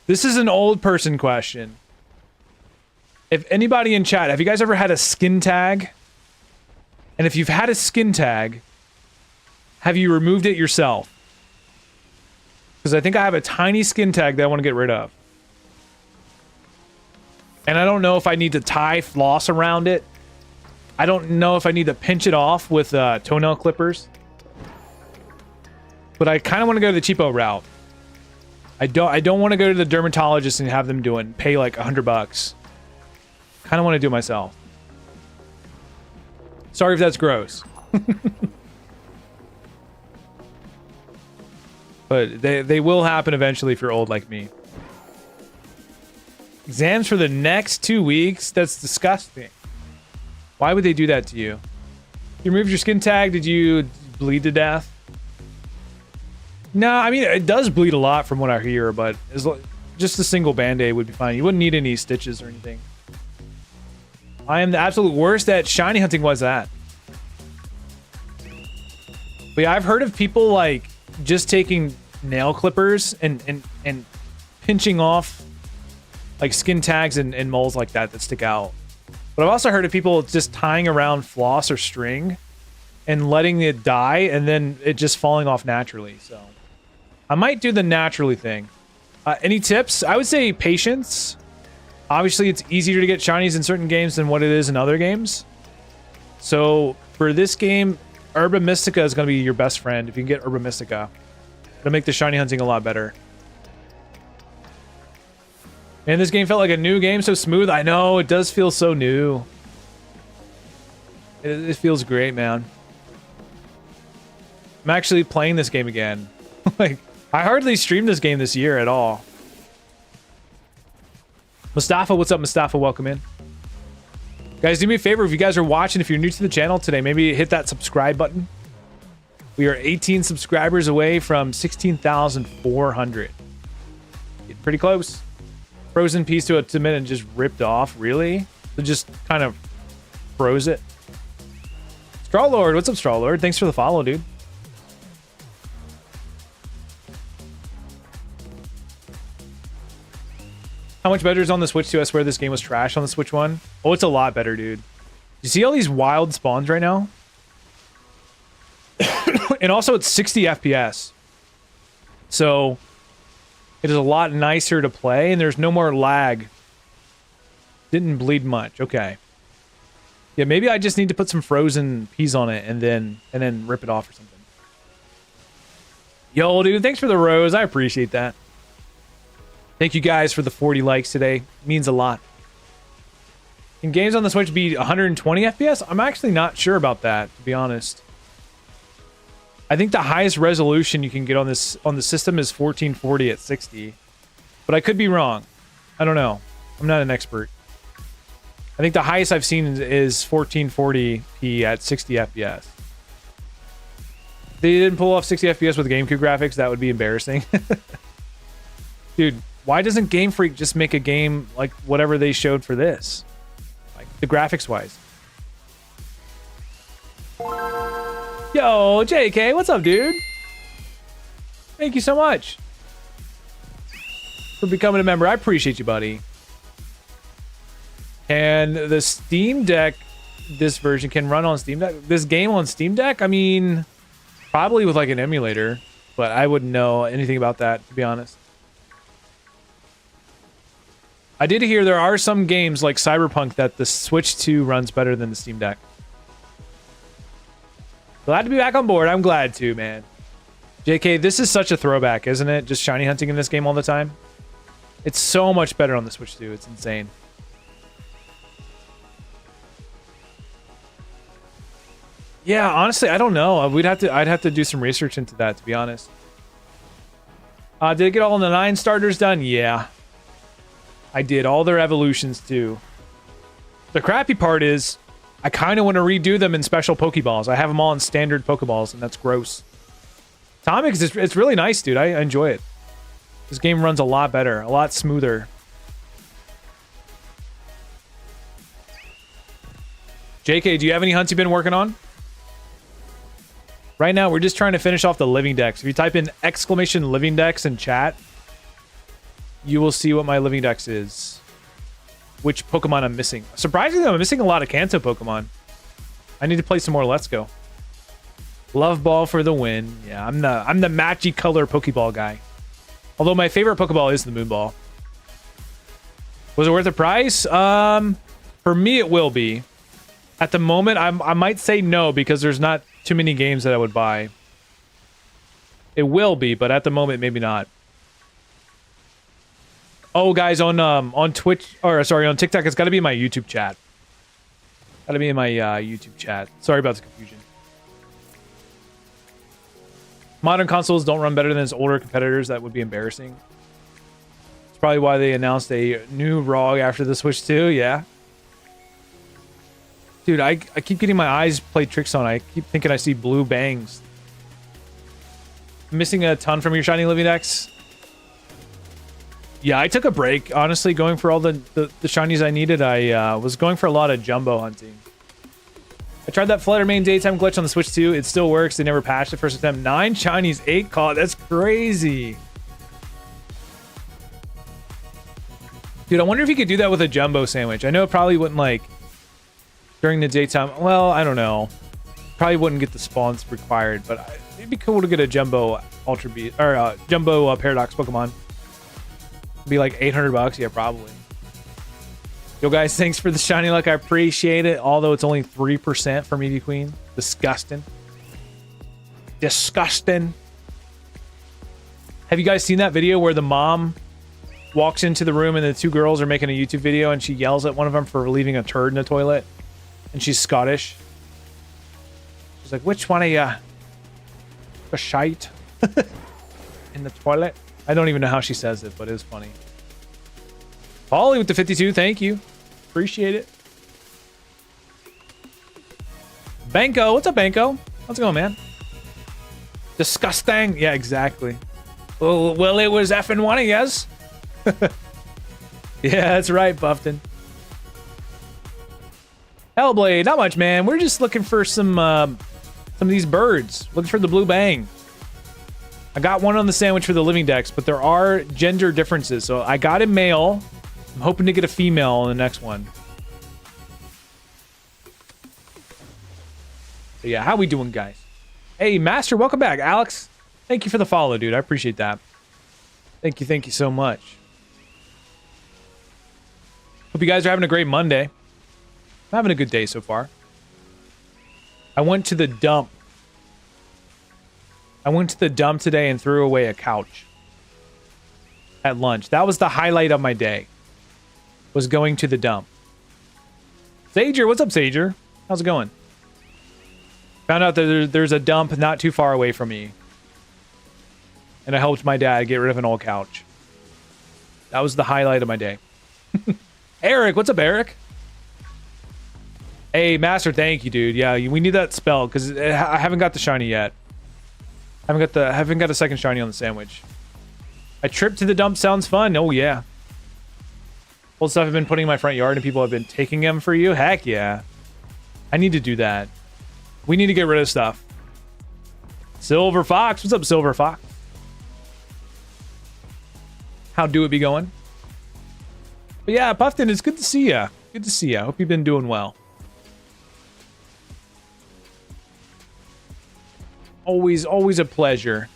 This is an old person question. If anybody in chat, have you guys ever had a skin tag? And if you've had a skin tag, have you removed it yourself? Because I think I have a tiny skin tag that I want to get rid of. And I don't know if I need to tie floss around it. I don't know if I need to pinch it off with toenail clippers. But I kind of want to go the cheapo route. I don't want to go to the dermatologist and have them pay like $100. Kind of want to do it myself. Sorry if that's gross. But they will happen eventually if you're old like me. Exams for the next 2 weeks? That's disgusting. Why would they do that to you? You removed your skin tag, did you bleed to death? No, I mean, it does bleed a lot from what I hear, but just a single band-aid would be fine. You wouldn't need any stitches or anything. I am the absolute worst at shiny hunting. Was that? But yeah, I've heard of people like just taking nail clippers and pinching off like skin tags and moles like that stick out. But I've also heard of people just tying around floss or string and letting it die and then it just falling off naturally. So I might do the naturally thing. Any tips? I would say patience. Obviously, it's easier to get shinies in certain games than what it is in other games. So for this game, Herba Mystica is going to be your best friend. If you can get Herba Mystica, it'll make the shiny hunting a lot better. And this game felt like a new game, so smooth. I know, it does feel so new. It feels great, man. I'm actually playing this game again. Like, I hardly streamed this game this year at all. Mustafa, what's up, Mustafa? Welcome in. Guys, do me a favor, if you guys are watching, if you're new to the channel today, maybe hit that subscribe button. We are 18 subscribers away from 16,400. Getting pretty close. Frozen piece to a minute and just ripped off. Really? So just kind of froze it. Straw Lord, what's up, Straw Lord? Thanks for the follow, dude. How much better is on the Switch 2? I swear this game was trash on the Switch 1. Oh, it's a lot better, dude. You see all these wild spawns right now? And also, it's 60 FPS. So, it is a lot nicer to play, and there's no more lag. Didn't bleed much. Okay. Yeah, maybe I just need to put some frozen peas on it and then rip it off or something. Yo, dude, thanks for the rose. I appreciate that. Thank you guys for the 40 likes today. It means a lot. Can games on the Switch be 120 FPS? I'm actually not sure about that, to be honest. I think the highest resolution you can get on the system is 1440 at 60. But I could be wrong. I don't know. I'm not an expert. I think the highest I've seen is 1440p at 60 FPS. If they didn't pull off 60 FPS with GameCube graphics, that would be embarrassing. Dude, why doesn't Game Freak just make a game like whatever they showed for this? Like, the graphics-wise. Yo, JK, what's up, dude? Thank you so much for becoming a member. I appreciate you, buddy. And the Steam Deck, this version can run on Steam Deck. This game on Steam Deck, I mean, probably with like an emulator, but I wouldn't know anything about that, to be honest. I did hear there are some games like Cyberpunk that the Switch 2 runs better than the Steam Deck. Glad to be back on board. I'm glad too, man. JK, this is such a throwback, isn't it? Just shiny hunting in this game all the time. It's so much better on the Switch 2. It's insane. Yeah, honestly, I don't know. I'd have to do some research into that, to be honest. Did I get all the 9 starters done? Yeah. I did all their evolutions too. The crappy part is I kind of want to redo them in special Pokeballs. I have them all in standard Pokeballs, and that's gross. Atomics, it's really nice, dude. I enjoy it. This game runs a lot better, a lot smoother. JK, do you have any hunts you've been working on? Right now, we're just trying to finish off the living decks. If you type in exclamation living decks in chat, you will see what my living dex is. Which Pokemon I'm missing. Surprisingly, I'm missing a lot of Kanto Pokemon. I need to play some more Let's Go. Love Ball for the win. Yeah, I'm the matchy color Pokeball guy. Although my favorite Pokeball is the Moon Ball. Was it worth the price? For me, it will be. At the moment, I might say no because there's not too many games that I would buy. It will be, but at the moment, maybe not. Oh, guys, on Twitch, or sorry, on TikTok, it's got to be in my YouTube chat. Got to be in my YouTube chat. Sorry about the confusion. Modern consoles don't run better than its older competitors. That would be embarrassing. It's probably why they announced a new ROG after the Switch 2. Yeah. Dude, I keep getting my eyes played tricks on. I keep thinking I see blue bangs. Missing a ton from your shiny living decks. Yeah, I took a break, honestly, going for all the shinies I needed. I was going for a lot of jumbo hunting. I tried that Flutter Mane daytime glitch on the Switch 2. It still works. They never patched it first attempt. 9 shinies, 8 caught. That's crazy. Dude, I wonder if you could do that with a jumbo sandwich. I know it probably wouldn't, like, during the daytime. Well, I don't know. Probably wouldn't get the spawns required, but it'd be cool to get a jumbo Ultra Beast, or jumbo Paradox Pokemon. Be like 800 bucks. Yeah, probably. Yo, guys, thanks for the shiny luck. I appreciate it. Although it's only 3% for Eevee Queen. Disgusting. Disgusting. Have you guys seen that video where the mom walks into the room and the 2 girls are making a YouTube video and she yells at one of them for leaving a turd in the toilet? And she's Scottish. She's like, which one of ya? a shite in the toilet. I don't even know how she says it, but it's funny. Polly with the 52, thank you. Appreciate it. Banco, what's up, Banco? How's it going, man? Disgusting. Yeah, exactly. Well, it was effing one of yes. Yeah, that's right, Buffton. Hellblade, not much, man. We're just looking for some of these birds. Looking for the blue bang. I got one on the sandwich for the living decks, but there are gender differences. So I got a male. I'm hoping to get a female on the next one. So yeah, how we doing, guys? Hey, Master, welcome back. Alex, thank you for the follow, dude. I appreciate that. Thank you so much. Hope you guys are having a great Monday. I'm having a good day so far. I went to the dump. I went to the dump today and threw away a couch at lunch. That was the highlight of my day, was going to the dump. Sager, what's up, Sager? How's it going? Found out that there's a dump not too far away from me. And I helped my dad get rid of an old couch. That was the highlight of my day. Eric, what's up, Eric? Hey, Master, thank you, dude. Yeah, we need that spell because I haven't got the shiny yet. I haven't got a second shiny on the sandwich. A trip to the dump sounds fun. Oh yeah. Old stuff I've been putting in my front yard and people have been taking them for you. Heck yeah. I need to do that. We need to get rid of stuff. Silver Fox, what's up, Silver Fox? How do it be going? But yeah, Puffton, it's good to see ya. Good to see ya. Hope you've been doing well. Always a pleasure.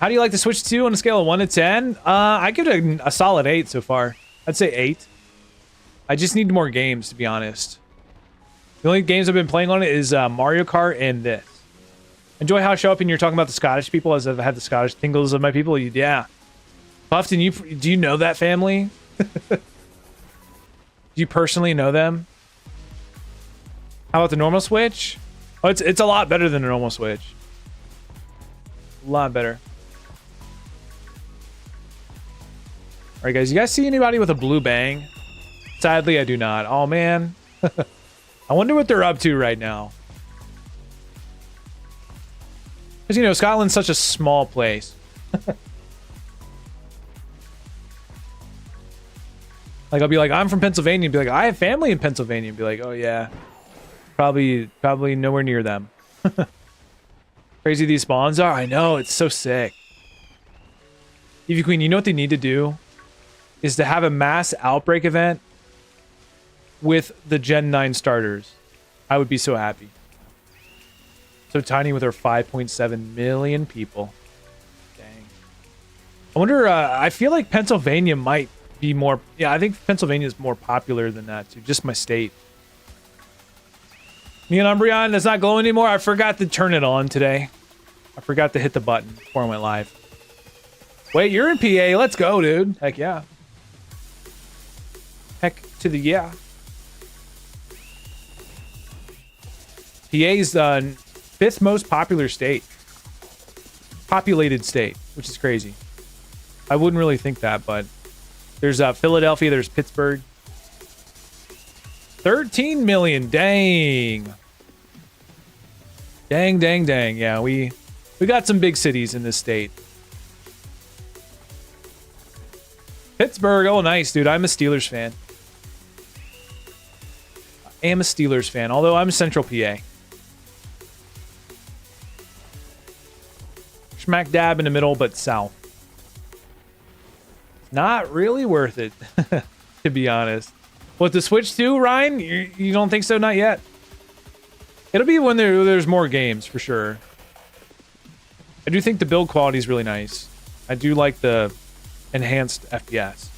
How do you like to switch to on a scale of 1 to 10? I give it a solid 8 so far. I'd say 8. I just need more games, to be honest. The only games I've been playing on it is Mario Kart and this. Enjoy how I show up and you're talking about the Scottish people as I've had the Scottish tingles of my people. Yeah. Puffton, do you know that family? Do you personally know them? How about the normal Switch? Oh, it's a lot better than the normal Switch. A lot better. All right, guys. You guys see anybody with a blue bang? Sadly, I do not. Oh, man. I wonder what they're up to right now. Because, you know, Scotland's such a small place. Like, I'll be like, I'm from Pennsylvania. And be like, I have family in Pennsylvania. And be like, oh, yeah. Probably nowhere near them. Crazy these spawns are. I know. It's so sick. Eevee Queen, you know what they need to do? Is to have a mass outbreak event with the Gen 9 starters. I would be so happy. So tiny with our 5.7 million people. Dang. I wonder, I feel like Pennsylvania might be more... Yeah, I think Pennsylvania is more popular than that, too. Just my state. Neon Umbreon, that's not glowing anymore. I forgot to turn it on today. I forgot to hit the button before I went live. Wait, you're in PA. Let's go, dude. Heck yeah. Heck to the yeah. PA's the 5th most popular state. Populated state, which is crazy. I wouldn't really think that, but there's Philadelphia, there's Pittsburgh. 13 million, dang. Dang. Yeah, we got some big cities in this state. Pittsburgh, oh nice, dude. I'm a Steelers fan. I am a Steelers fan, although I'm Central PA. Smack dab in the middle, but south. Not really worth it, to be honest. What, the Switch 2, Ryan? You don't think so? Not yet. It'll be when there's more games, for sure. I do think the build quality is really nice. I do like the enhanced FPS.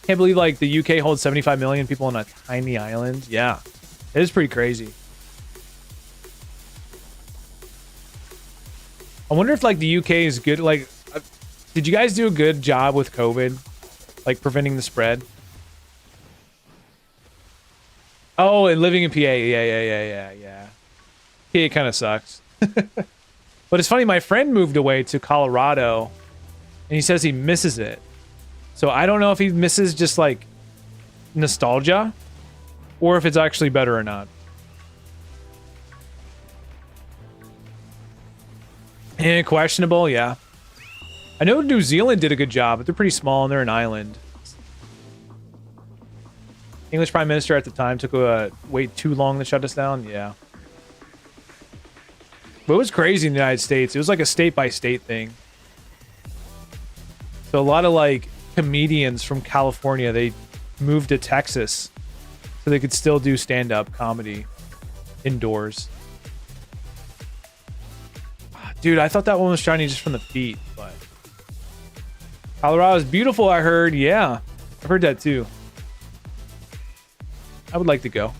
Can't believe, like, the UK holds 75 million people on a tiny island. Yeah, it is pretty crazy. I wonder if, like, the UK is good. Like, did you guys do a good job with COVID? Like, preventing the spread? Oh, and living in PA. Yeah. PA kind of sucks. But it's funny, my friend moved away to Colorado, and he says he misses it. So I don't know if he misses just, like, nostalgia, or if it's actually better or not. Eh, questionable, yeah. I know New Zealand did a good job, but they're pretty small and they're an island. English Prime Minister at the time took wait too long to shut us down, yeah. But it was crazy in the United States. It was like a state-by-state thing. So a lot of, like, comedians from California, they moved to Texas so they could still do stand-up comedy indoors. Dude, I thought that one was shiny just from the feet, but... Colorado is beautiful, I heard. Yeah, I've heard that too. I would like to go.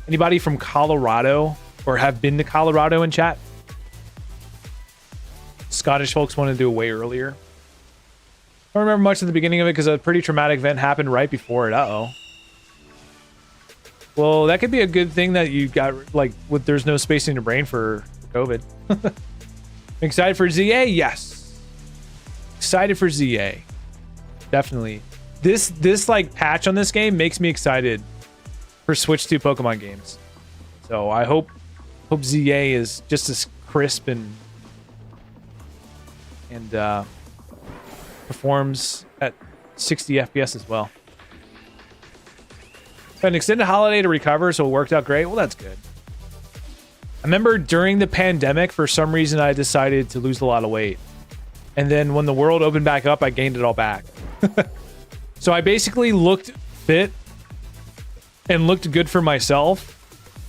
Anybody from Colorado or have been to Colorado in chat? Scottish folks want to do it way earlier. I don't remember much at the beginning of it because a pretty traumatic event happened right before it. Uh-oh. Well, that could be a good thing that you got, like, there's no space in your brain for COVID. Excited for ZA? Yes. Excited for ZA. Definitely. This like patch on this game makes me excited for Switch 2 Pokemon games. So I hope ZA is just as crisp and performs at 60 FPS as well. An extended holiday to recover, so it worked out great. Well, that's good. I remember during the pandemic, for some reason, I decided to lose a lot of weight. And then when the world opened back up, I gained it all back. So I basically looked fit and looked good for myself.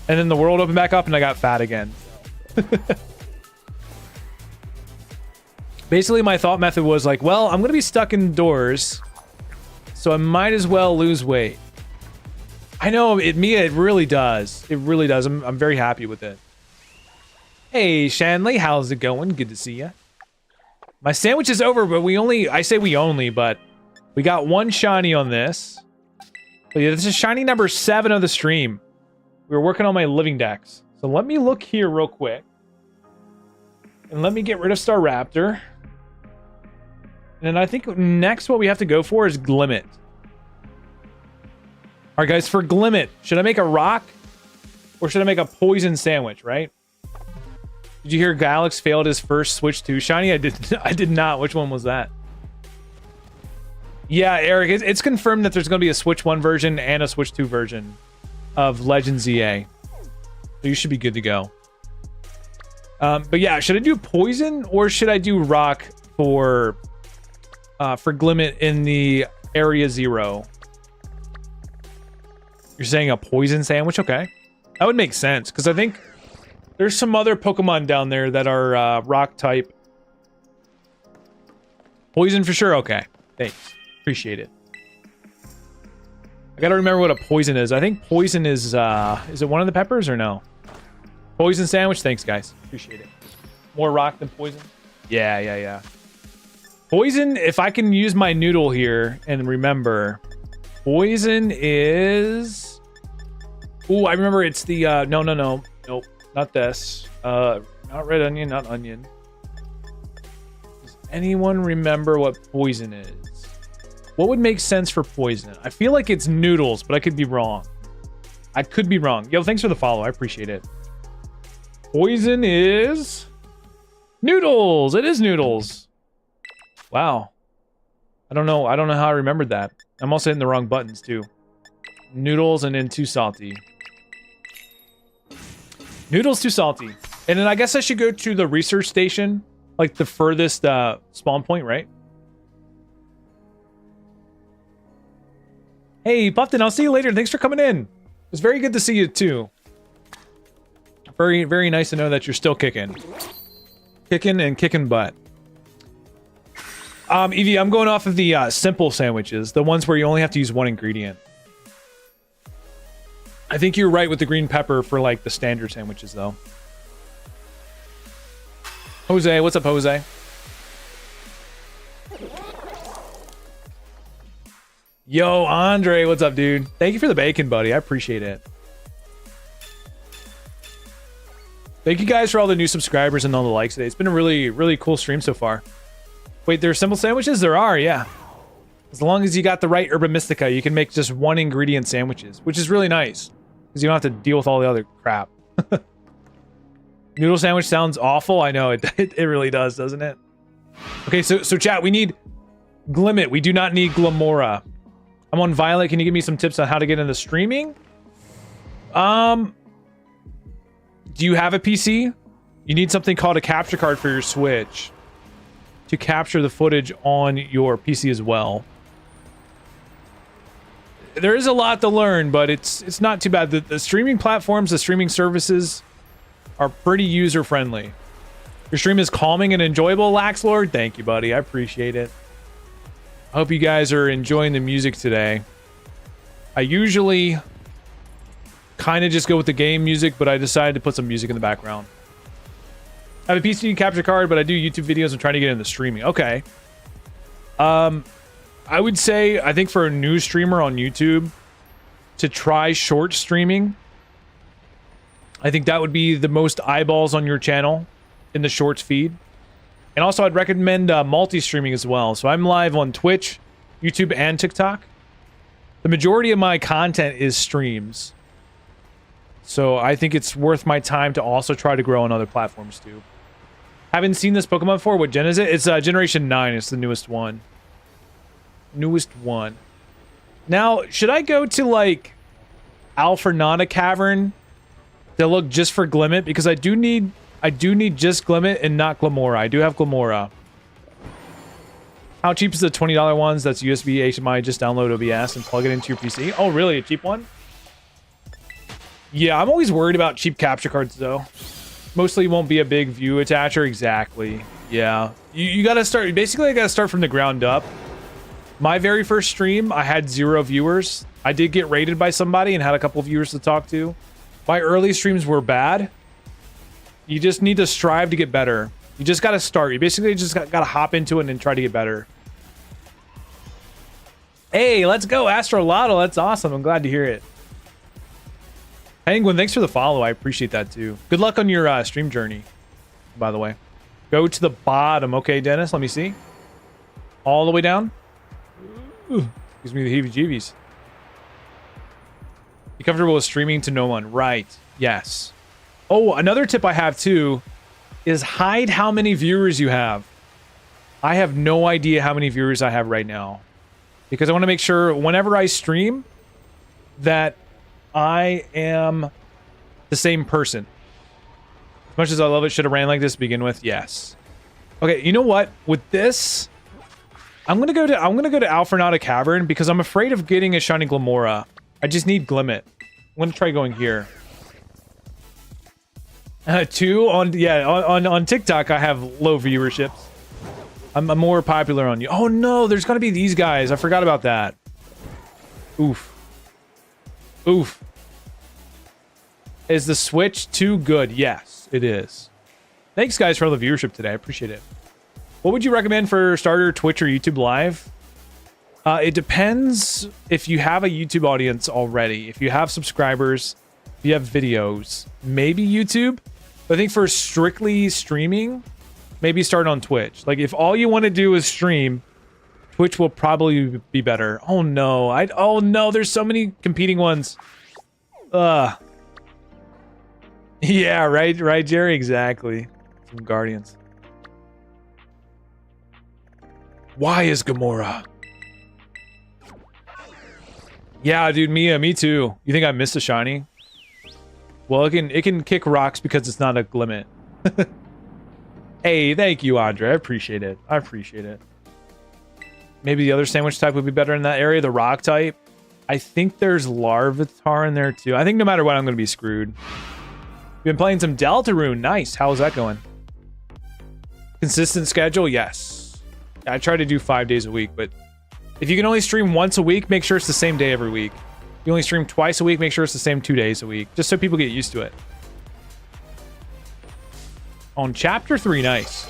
And then the world opened back up and I got fat again. Basically, my thought method was like, well, I'm going to be stuck indoors, so I might as well lose weight. I know, it really does. It really does. I'm very happy with it. Hey, Shanley, how's it going? Good to see you. My sandwich is over, but I say we only, but we got one shiny on this. But yeah, this is shiny number 7 of the stream. We were working on my living decks. So let me look here real quick. And let me get rid of Staraptor. And I think next what we have to go for is Glimmet. All right, guys, for Glimmet, should I make a rock or should I make a poison sandwich, right? Did you hear Galax failed his first Switch 2 shiny? I did not. Which one was that? Yeah, Eric, it's confirmed that there's going to be a Switch 1 version and a Switch 2 version of Legends EA. So you should be good to go. But yeah, should I do poison or should I do rock for Glimmet in the Area 0? You're saying a poison sandwich? Okay. That would make sense, because I think there's some other Pokemon down there that are rock type. Poison for sure? Okay. Thanks. Appreciate it. I gotta remember what a poison is. I think poison is it one of the peppers or no? Poison sandwich? Thanks, guys. Appreciate it. More rock than poison? Yeah. Poison, if I can use my noodle here and remember... Poison is... Ooh, I remember it's the... No. Nope, not this. Not red onion, not onion. Does anyone remember what poison is? What would make sense for poison? I feel like it's noodles, but I could be wrong. I could be wrong. Yo, thanks for the follow. I appreciate it. Poison is... Noodles! It is noodles! Wow. I don't know how I remembered that. I'm also hitting the wrong buttons, too. Noodles and then too salty. Noodles too salty. And then I guess I should go to the research station. Like the furthest spawn point, right? Hey, Buffton, I'll see you later. Thanks for coming in. It's very good to see you, too. Very, very nice to know that you're still kicking. Kicking and kicking butt. Evie, I'm going off of the simple sandwiches, the ones where you only have to use one ingredient. I think you're right with the green pepper for like the standard sandwiches, though. Jose, what's up, Jose? Yo, Andre, what's up, dude? Thank you for the bacon, buddy. I appreciate it. Thank you guys for all the new subscribers and all the likes today. It's been a really, really cool stream so far. Wait, there are simple sandwiches? There are, yeah. As long as you got the right Herba Mystica, you can make just one ingredient sandwiches, which is really nice. Because you don't have to deal with all the other crap. Noodle sandwich sounds awful. I know, it really does, doesn't it? Okay, so chat, we need Glimmet. We do not need Glamora. I'm on Violet. Can you give me some tips on how to get into streaming? Do you have a PC? You need something called a capture card for your Switch to capture the footage on your PC as well. There is a lot to learn, but it's not too bad. The streaming platforms, the streaming services are pretty user-friendly. Your stream is calming and enjoyable, Laxlord. Thank you, buddy. I appreciate it. I hope you guys are enjoying the music today. I usually kind of just go with the game music, but I decided to put some music in the background. I have a PC capture card, but I do YouTube videos and trying to get into streaming. Okay. I would say, I think for a new streamer on YouTube to try short streaming, I think that would be the most eyeballs on your channel in the shorts feed. And also, I'd recommend multi-streaming as well. So I'm live on Twitch, YouTube, and TikTok. The majority of my content is streams. So I think it's worth my time to also try to grow on other platforms too. Haven't seen this Pokemon before. What gen is it? It's Generation 9. It's the newest one. Newest one. Now, should I go to, like, Alfornata Cavern to look just for Glimmet? Because I do need just Glimmet and not Glamora. I do have Glamora. How cheap is the $20 ones? That's USB, HDMI. Just download OBS and plug it into your PC. Oh, really? A cheap one? Yeah, I'm always worried about cheap capture cards, though. Mostly won't be a big view attacher. Exactly. Yeah. You gotta start... Basically, I gotta start from the ground up. My very first stream, I had 0 viewers. I did get rated by somebody and had a couple of viewers to talk to. My early streams were bad. You just need to strive to get better. You just got to start. You basically just got to hop into it and try to get better. Hey, let's go, Astrolotto. That's awesome. I'm glad to hear it. Penguin, thanks for the follow. I appreciate that too. Good luck on your stream journey, by the way. Go to the bottom. Okay, Dennis, let me see. All the way down. Ooh, gives me the heebie-jeebies. You comfortable with streaming to no one? Right. Yes. Oh, another tip I have too is hide how many viewers you have. I have no idea how many viewers I have right now because I want to make sure whenever I stream that I am the same person. As much as I love it, should have ran like this to begin with. Yes. Okay, you know what? With this, I'm gonna go to Alfornata Cavern because I'm afraid of getting a shiny Glamora. I just need Glimmet. I'm gonna try going here. 2 on on TikTok. I have low viewerships. I'm more popular on you. Oh no, there's gonna be these guys. I forgot about that. Oof. Oof. Is the Switch too good? Yes, it is. Thanks guys for all the viewership today. I appreciate it. What would you recommend for starter Twitch or YouTube Live? It depends if you have a YouTube audience already. If you have subscribers, if you have videos, maybe YouTube. But I think for strictly streaming, maybe start on Twitch. Like if all you want to do is stream, Twitch will probably be better. Oh no, oh no, there's so many competing ones. Yeah, right, Jerry, exactly. Some Guardians. Why is Gamora? Yeah, dude, me too. You think I missed a shiny? Well, it can kick rocks because it's not a Glimmet. Hey, thank you, Andre. I appreciate it. I appreciate it. Maybe the other sandwich type would be better in that area, the rock type. I think there's Larvitar in there too. I think no matter what, I'm going to be screwed. Been playing some Deltarune. Nice. How's that going? Consistent schedule? Yes. I try to do 5 days a week, but if you can only stream once a week, make sure it's the same day every week. If you only stream twice a week, make sure it's the same 2 days a week, just so people get used to it. On chapter 3, nice.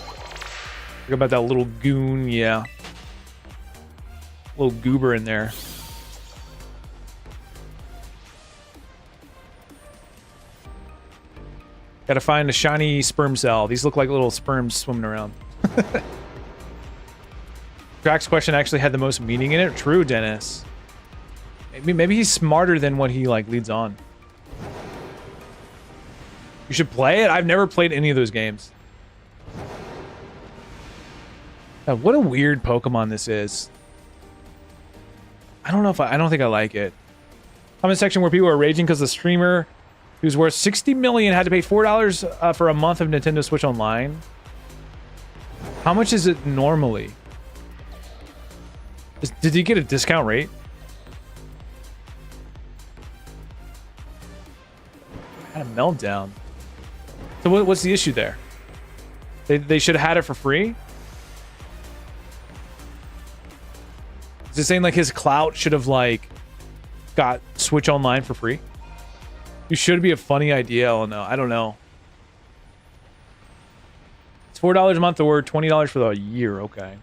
Think about that little goon, yeah. Little goober in there. Gotta find a shiny sperm cell. These look like little sperms swimming around. Drax's question actually had the most meaning in it. True, Dennis. Maybe he's smarter than what he like leads on. You should play it. I've never played any of those games. God, what a weird Pokemon this is. I don't know if I don't think I like it. Comment section where people are raging because the streamer who's worth 60 million had to pay $4 for a month of Nintendo Switch Online. How much is it normally? Did he get a discount rate? Had a meltdown. So what's the issue there? They should have had it for free? Is it saying like his clout should have like got Switch Online for free? You should be a funny idea. Oh no, I don't know. It's $4 a month or $20 for the year. Okay.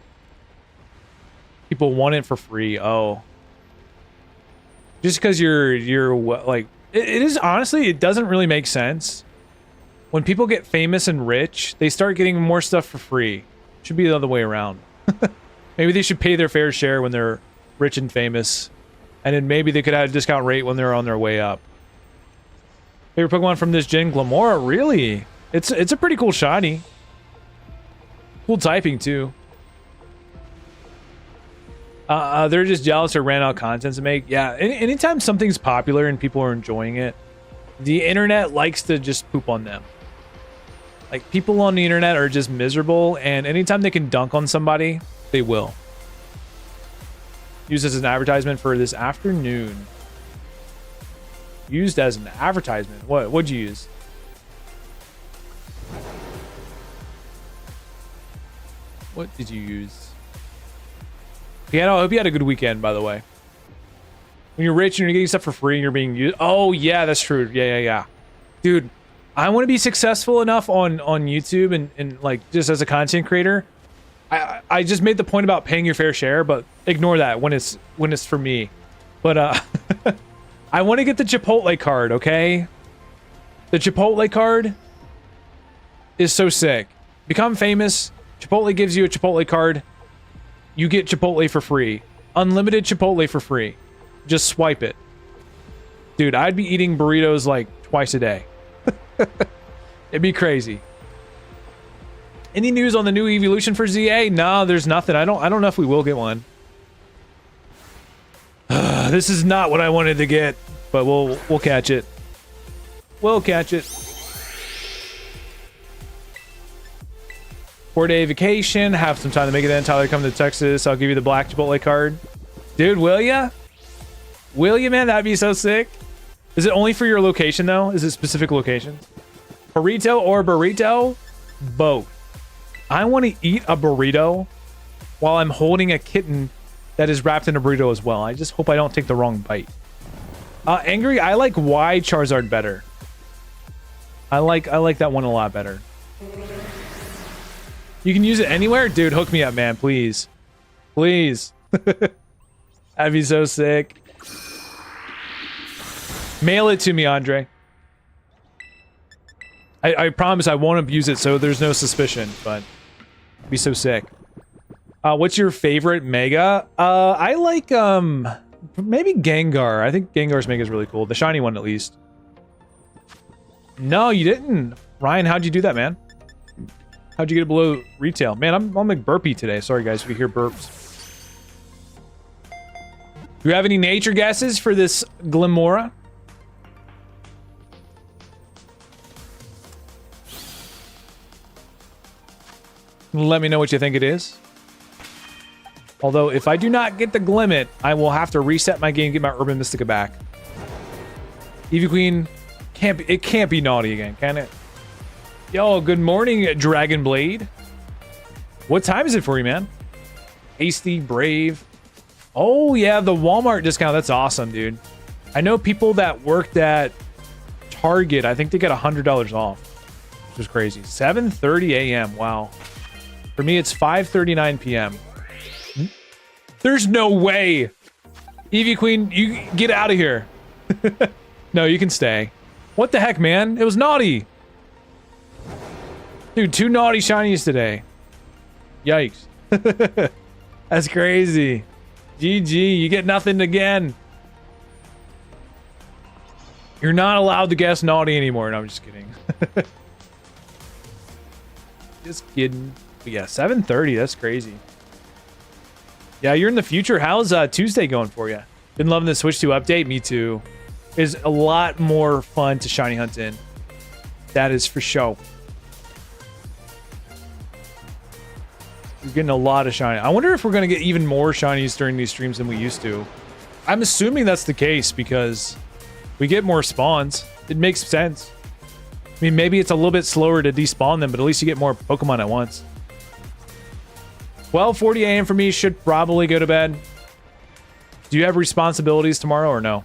People want it for free. Oh. Just because you're like it is honestly, it doesn't really make sense. When people get famous and rich, they start getting more stuff for free. Should be the other way around. Maybe they should pay their fair share when they're rich and famous. And then maybe they could have a discount rate when they're on their way up. Favorite Pokemon from this gen, Glimmet? Really? It's a pretty cool shiny. Cool typing too. They're just jealous or ran out of content to make. Yeah, anytime something's popular and people are enjoying it, the internet likes to just poop on them. Like, people on the internet are just miserable, and anytime they can dunk on somebody, they will. Use this as an advertisement for this afternoon. Used as an advertisement. What'd you use? What did you use? Piano, I hope you had a good weekend, by the way. When you're rich and you're getting stuff for free and you're being used. Oh, yeah, that's true. Yeah. Dude, I want to be successful enough on YouTube and like just as a content creator. I just made the point about paying your fair share, but ignore that when it's for me. But I want to get the Chipotle card, okay? The Chipotle card is so sick. Become famous. Chipotle gives you a Chipotle card. You get Chipotle for free. Unlimited Chipotle for free. Just swipe it. Dude, I'd be eating burritos like twice a day. It'd be crazy. Any news on the new evolution for ZA? No, there's nothing. I don't know if we will get one. This is not what I wanted to get, but we'll catch it. We'll catch it. 4-day vacation. Have some time to make it in. Tyler, come to Texas. I'll give you the black Chipotle card. Dude, will ya? Will ya, man? That'd be so sick. Is it only for your location, though? Is it specific locations? Burrito or burrito? Both. I want to eat a burrito while I'm holding a kitten that is wrapped in a burrito as well. I just hope I don't take the wrong bite. Angry, I like Y Charizard better. I like that one a lot better. You can use it anywhere? Dude, hook me up, man, please. Please. That'd be so sick. Mail it to me, Andre. I promise I won't abuse it, so there's no suspicion, but it'd be so sick. What's your favorite Mega? I like, maybe Gengar. I think Gengar's Mega is really cool. The shiny one, at least. No, you didn't. Ryan, how'd you do that, man? How'd you get it below retail? Man, I'm like burpy today. Sorry, guys, if you hear burps. Do you have any nature guesses for this Glimmora? Let me know what you think it is. Although, if I do not get the Glimmet, I will have to reset my game and get my Urban Mystica back. Eevee Queen, it can't be naughty again, can it? Yo, good morning, Dragon Blade. What time is it for you, man? Hasty, Brave. Oh, yeah, the Walmart discount. That's awesome, dude. I know people that worked at Target. I think they get $100 off, which is crazy. 7:30 a.m. Wow. For me, it's 5:39 p.m. There's no way. Eevee Queen, you get out of here. No, you can stay. What the heck, man? It was naughty. Dude, 2 naughty shinies today. Yikes. That's crazy. GG, you get nothing again. You're not allowed to guess naughty anymore. No, I'm just kidding. Just kidding. But yeah, 7:30. That's crazy. Yeah, you're in the future. How's Tuesday going for you? Been loving the Switch 2 update. Me too. It's a lot more fun to shiny hunt in. That is for sure. You're getting a lot of shiny. I wonder if we're going to get even more shinies during these streams than we used to. I'm assuming that's the case because we get more spawns. It makes sense. I mean, maybe it's a little bit slower to despawn them, but at least you get more Pokemon at once. 12:40 a.m. for me. Should probably go to bed. Do you have responsibilities tomorrow or no?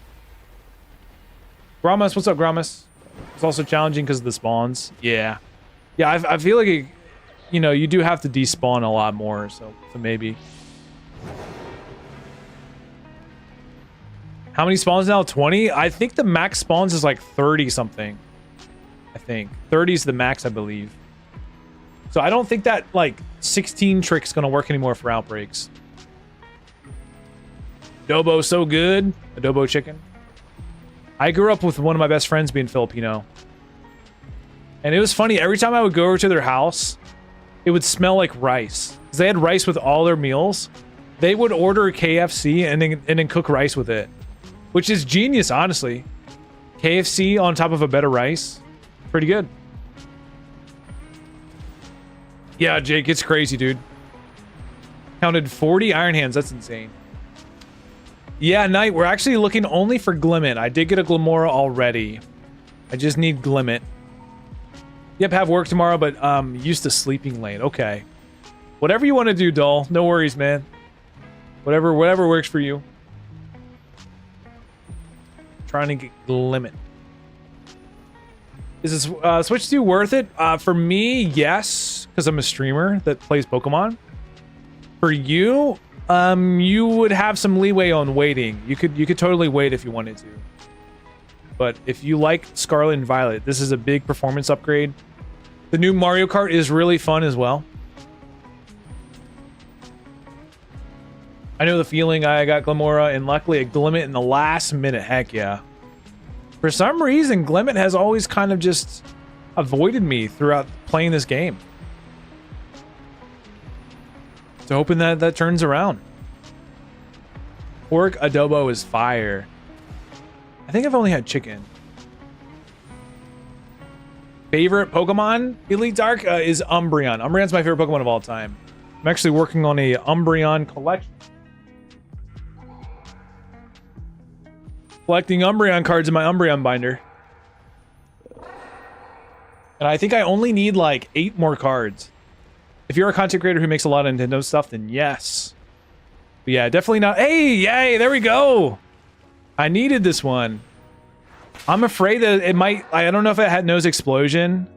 Gramus, what's up, Gramus? It's also challenging because of the spawns. Yeah. Yeah, I feel like it, you know, you do have to despawn a lot more, so maybe. How many spawns now? 20? I think the max spawns is like 30 something. I think 30 is the max, I believe. So I don't think that like 16 trick's gonna work anymore for outbreaks. Adobo so good. Adobo chicken. I grew up with one of my best friends being Filipino. And it was funny, every time I would go over to their house, it would smell like rice. Because they had rice with all their meals. They would order KFC and then cook rice with it. Which is genius, honestly. KFC on top of a bed of rice. Pretty good. Yeah, Jake, it's crazy, dude. Counted 40 Iron Hands. That's insane. Yeah, Knight, we're actually looking only for Glimmet. I did get a Glimmora already. I just need Glimmet. Yep, have work tomorrow, but used to sleeping late. Okay. Whatever you want to do, doll. No worries, man. Whatever works for you. Trying to get Glimmet. Is this Switch 2 worth it? For me, yes, because I'm a streamer that plays Pokemon. For you, you would have some leeway on waiting. You could totally wait if you wanted to. But if you like Scarlet and Violet, this is a big performance upgrade. The new Mario Kart is really fun as well. I know the feeling. I got Glimmora and luckily a Glimmet in the last minute. Heck yeah. For some reason, Glimmet has always kind of just avoided me throughout playing this game. So hoping that turns around. Pork adobo is fire. I think I've only had chicken. Favorite Pokemon? Elite Dark is Umbreon. Umbreon's my favorite Pokemon of all time. I'm actually working on a Umbreon collection. Collecting Umbreon cards in my Umbreon binder. And I think I only need like 8 more cards. If you're a content creator who makes a lot of Nintendo stuff, then yes. But yeah, definitely not. Hey, yay, there we go. I needed this one. I'm afraid that it might... I don't know if it had Nose Explosion.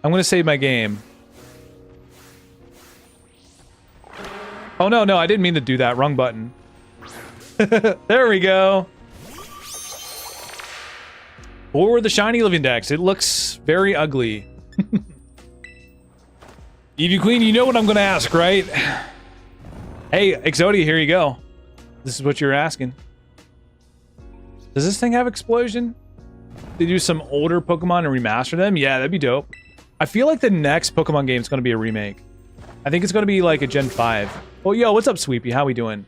I'm going to save my game. Oh, no, I didn't mean to do that. Wrong button. There we go. Or the Shiny Living Dex. It looks very ugly. Eevee Queen, you know what I'm going to ask, right? Hey, Exodia, here you go. This is what you're asking. Does this thing have Explosion? They do some older Pokemon and remaster them? Yeah, that'd be dope. I feel like the next Pokemon game is going to be a remake. I think it's going to be like a Gen 5. Oh, yo, what's up, Sweepy? How we doing?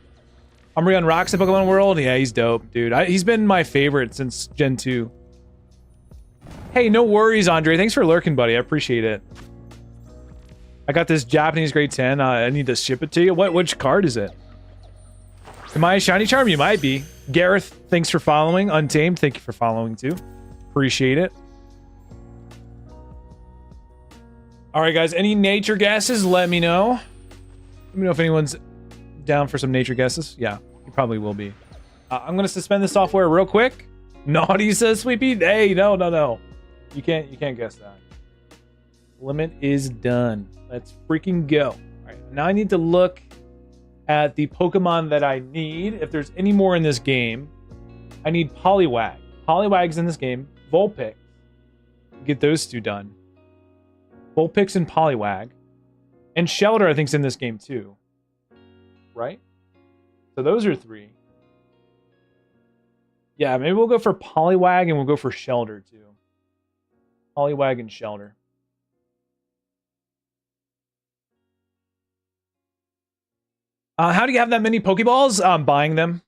Umbreon rocks in Pokemon World? Yeah, he's dope, dude. He's been my favorite since Gen 2. Hey, no worries, Andre. Thanks for lurking, buddy. I appreciate it. I got this Japanese grade 10. I need to ship it to you. Which card is it? Am I a shiny charm? You might be. Gareth, thanks for following. Untamed, thank you for following too. Appreciate it. All right, guys. Any nature guesses? Let me know. Let me know if anyone's down for some nature guesses. Yeah, you probably will be. I'm gonna suspend the software real quick. Naughty, says Sweepy. Hey, no. You can't guess that. Limit is done. Let's freaking go. All right, now I need to look at the Pokemon that I need. If there's any more in this game, I need Poliwag. Poliwag's in this game. Vulpix. Get those two done. Vulpix and Poliwag. And Shelder, I think, is in this game too. Right? So those are 3. Yeah, maybe we'll go for Poliwag and we'll go for Shelder too. Poliwag and Shelder. How do you have that many Pokeballs? I'm buying them.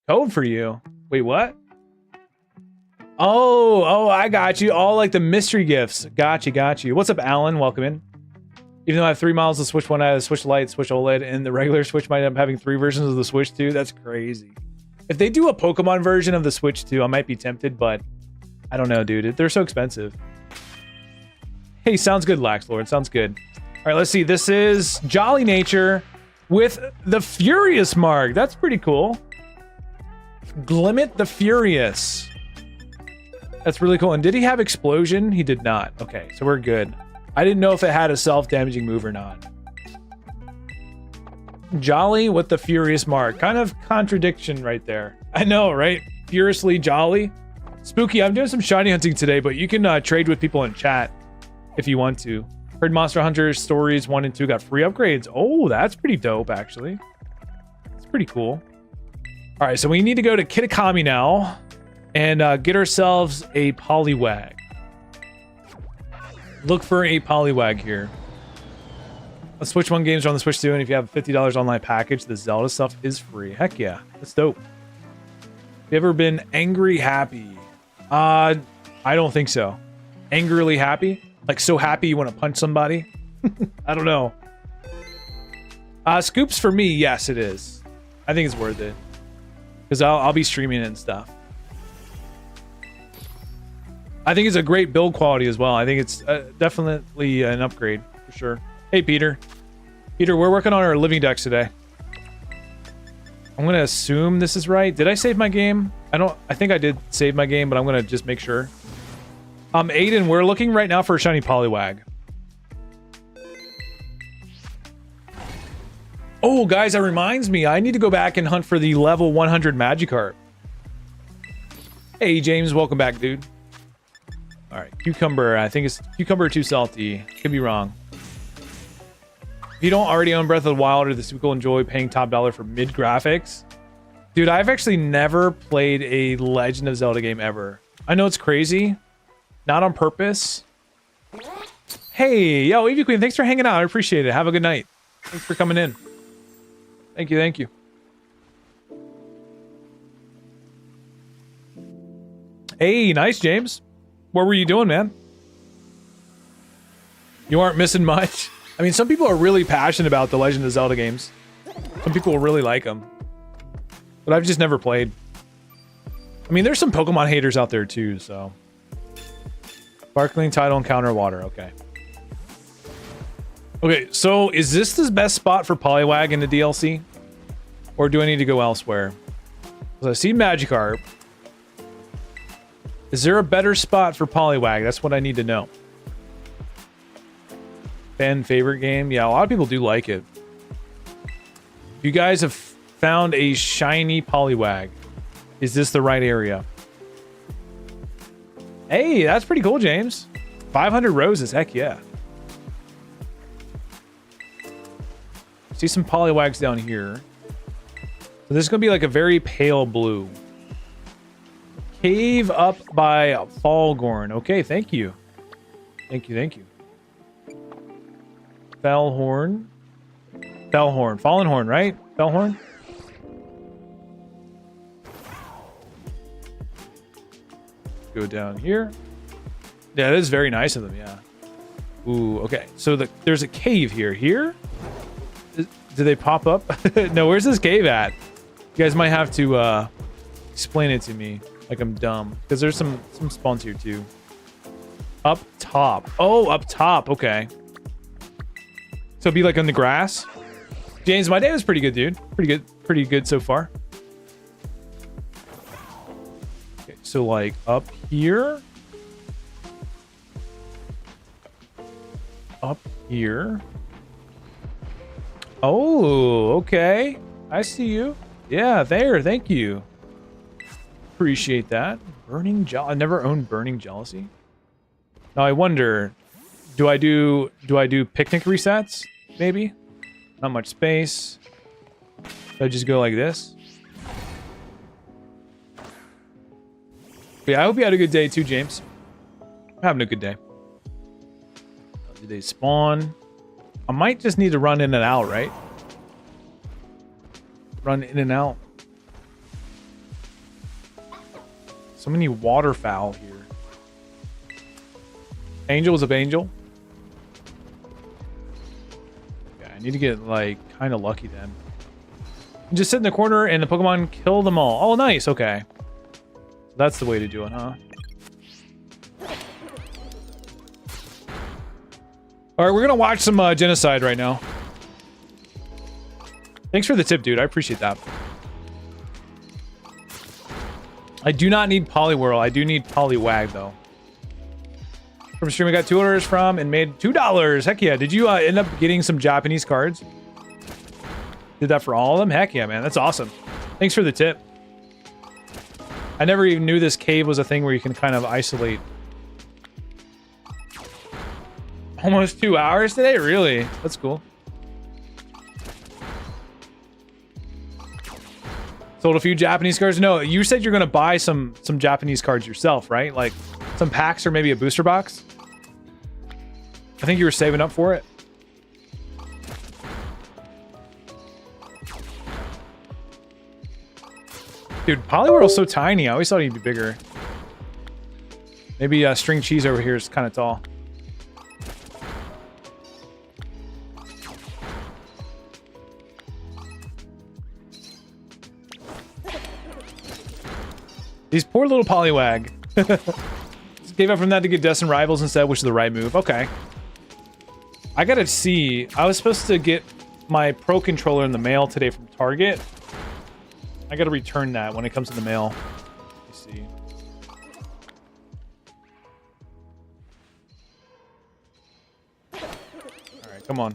Code for you. Wait, what? Oh, I got you. All like the mystery gifts. Got you. What's up, Alan? Welcome in. Even though I have 3 models of Switch 1, I have Switch Lite, Switch OLED, and the regular Switch might end up having 3 versions of the Switch 2. That's crazy. If they do a Pokemon version of the Switch 2, I might be tempted, but I don't know, dude. They're so expensive. Hey, sounds good, Laxlord. Sounds good. All right, let's see. This is Jolly Nature with the Furious mark. That's pretty cool. Glimmet the Furious. That's really cool. And did he have Explosion? He did not. Okay, so we're good. I didn't know if it had a self-damaging move or not. Jolly with the Furious mark. Kind of contradiction right there. I know, right? Furiously Jolly. Spooky, I'm doing some shiny hunting today, but you can trade with people in chat if you want to. Heard Monster Hunter Stories 1 and 2 got free upgrades. Oh, that's pretty dope, actually. It's pretty cool. All right, so we need to go to Kitakami now and get ourselves a Poliwag. Look for a Poliwag here. The Switch 1 games are on the Switch 2, and if you have a $50 online package, the Zelda stuff is free. Heck yeah, that's dope. Have you ever been angry happy? I don't think so. Angrily happy? Like so happy you want to punch somebody? I don't know. Scoops for me, yes it is. I think it's worth it. Because I'll be streaming it and stuff. I think it's a great build quality as well. I think it's definitely an upgrade for sure. Hey, Peter. Peter, we're working on our living decks today. I'm going to assume this is right. Did I save my game? I think I did save my game, but I'm going to just make sure. Aiden, we're looking right now for a shiny Poliwag. Oh, guys, that reminds me. I need to go back and hunt for the level 100 Magikarp. Hey, James, welcome back, dude. All right, Cucumber. I think it's Cucumber too salty. Could be wrong. If you don't already own Breath of the Wild or this, people enjoy paying top dollar for mid graphics. Dude, I've actually never played a Legend of Zelda game ever. I know it's crazy. Not on purpose. Hey, yo, Eevee Queen, thanks for hanging out. I appreciate it. Have a good night. Thanks for coming in. Thank you, thank you. Hey, nice, James. What were you doing, man? You aren't missing much. I mean, some people are really passionate about the Legend of Zelda games. Some people will really like them. But I've just never played. I mean, there's some Pokemon haters out there too, so. Sparkling Tidal Encounter Water, okay. Okay, so is this the best spot for Poliwag in the DLC? Or do I need to go elsewhere? Because I see Magikarp. Is there a better spot for Poliwag? That's what I need to know. Fan favorite game? Yeah, a lot of people do like it. You guys have found a shiny Poliwag. Is this the right area? Hey, that's pretty cool, James. 500 roses, heck yeah. See some Poliwags down here. So this is going to be like a very pale blue. Cave up by Fallgorn. Okay, thank you. Thank you, thank you. Fellhorn. Fellhorn. Fallen Horn, right? Fellhorn? Go down here. Yeah, that is very nice of them, yeah. Ooh, okay. So there's a cave here. Here? Do they pop up? No, where's this cave at? You guys might have to explain it to me like I'm dumb. Because there's some spawns here too. Up top. Oh, up top. Okay. So it'd be like on the grass. James, my day was pretty good, dude. Pretty good so far. Okay, so like up here. Up here. Oh, okay. I see you. Yeah, there. Thank you. Appreciate that. Burning Jealousy. I never owned Burning Jealousy. Now I wonder, Do I do picnic resets? Maybe. Not much space. Do I just go like this? But yeah, I hope you had a good day too, James. I'm having a good day. Did they spawn? I might just need to run in and out, right? Run in and out. So many waterfowl here. Angel was up, Angel. Yeah, I need to get like kind of lucky then. Just sit in the corner and the Pokemon kill them all. Oh, nice. Okay. That's the way to do it, huh? All right, we're gonna watch some genocide right now. Thanks for the tip, dude. I appreciate that. I do not need Poliwhirl. I do need Poliwag, though. From stream, we got 2 orders from and made $2. Heck yeah. Did you end up getting some Japanese cards? Did that for all of them? Heck yeah, man. That's awesome. Thanks for the tip. I never even knew this cave was a thing where you can kind of isolate. Almost 2 hours today? Really? That's cool. Sold a few Japanese cards. No, you said you're going to buy some Japanese cards yourself, right? Like some packs or maybe a booster box. I think you were saving up for it. Dude, Poliwhirl's so tiny. I always thought he'd be bigger. Maybe string cheese over here is kind of tall. These poor little Poliwag. Just gave up from that to get Destined Rivals instead, which is the right move. Okay. I gotta see. I was supposed to get my Pro Controller in the mail today from Target. I gotta return that when it comes in the mail. Let me see. Alright, come on.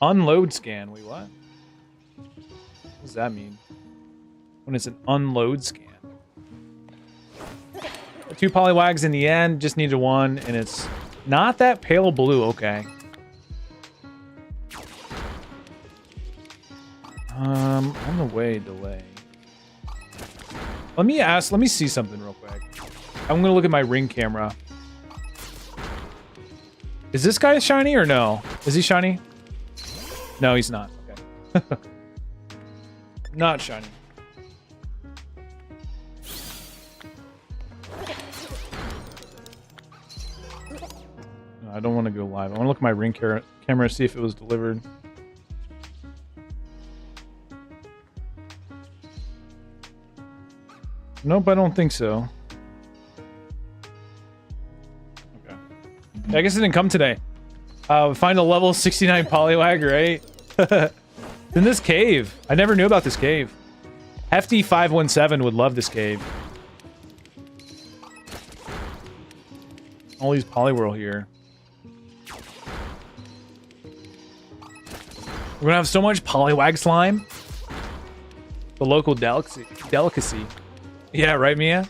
Unload scan. Wait, what? What does that mean? When it's an unload scan. 2 Poliwags in the end, just needed 1, and it's not that pale blue. Okay. On the way, delay. Let me see something real quick. I'm gonna look at my Ring camera. Is this guy shiny or no? Is he shiny? No, he's not. Okay. Not shiny. I don't want to go live. I want to look at my Ring camera, see if it was delivered. Nope, I don't think so. Okay. Yeah, I guess it didn't come today. Find a level 69 Poliwag, right? In this cave. I never knew about this cave. Hefty 517 would love this cave. All these Poliwhirl here. We're gonna have so much Poliwag slime. The local delicacy. Yeah, right, Mia?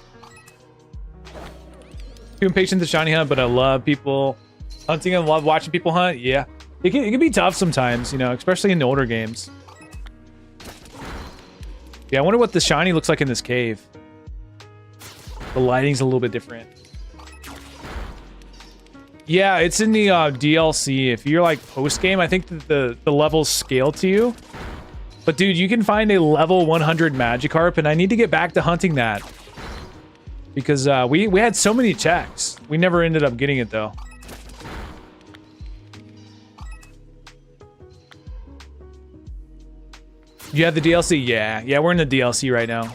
Too impatient to shiny hunt, but I love people hunting and love watching people hunt. Yeah. It can be tough sometimes, you know, especially in the older games. Yeah, I wonder what the shiny looks like in this cave. The lighting's a little bit different. Yeah, it's in the DLC. If you're like post-game, I think that the levels scale to you. But dude, you can find a level 100 Magikarp, and I need to get back to hunting that. Because we had so many checks. We never ended up getting it, though. You have the DLC? Yeah. Yeah, we're in the DLC right now.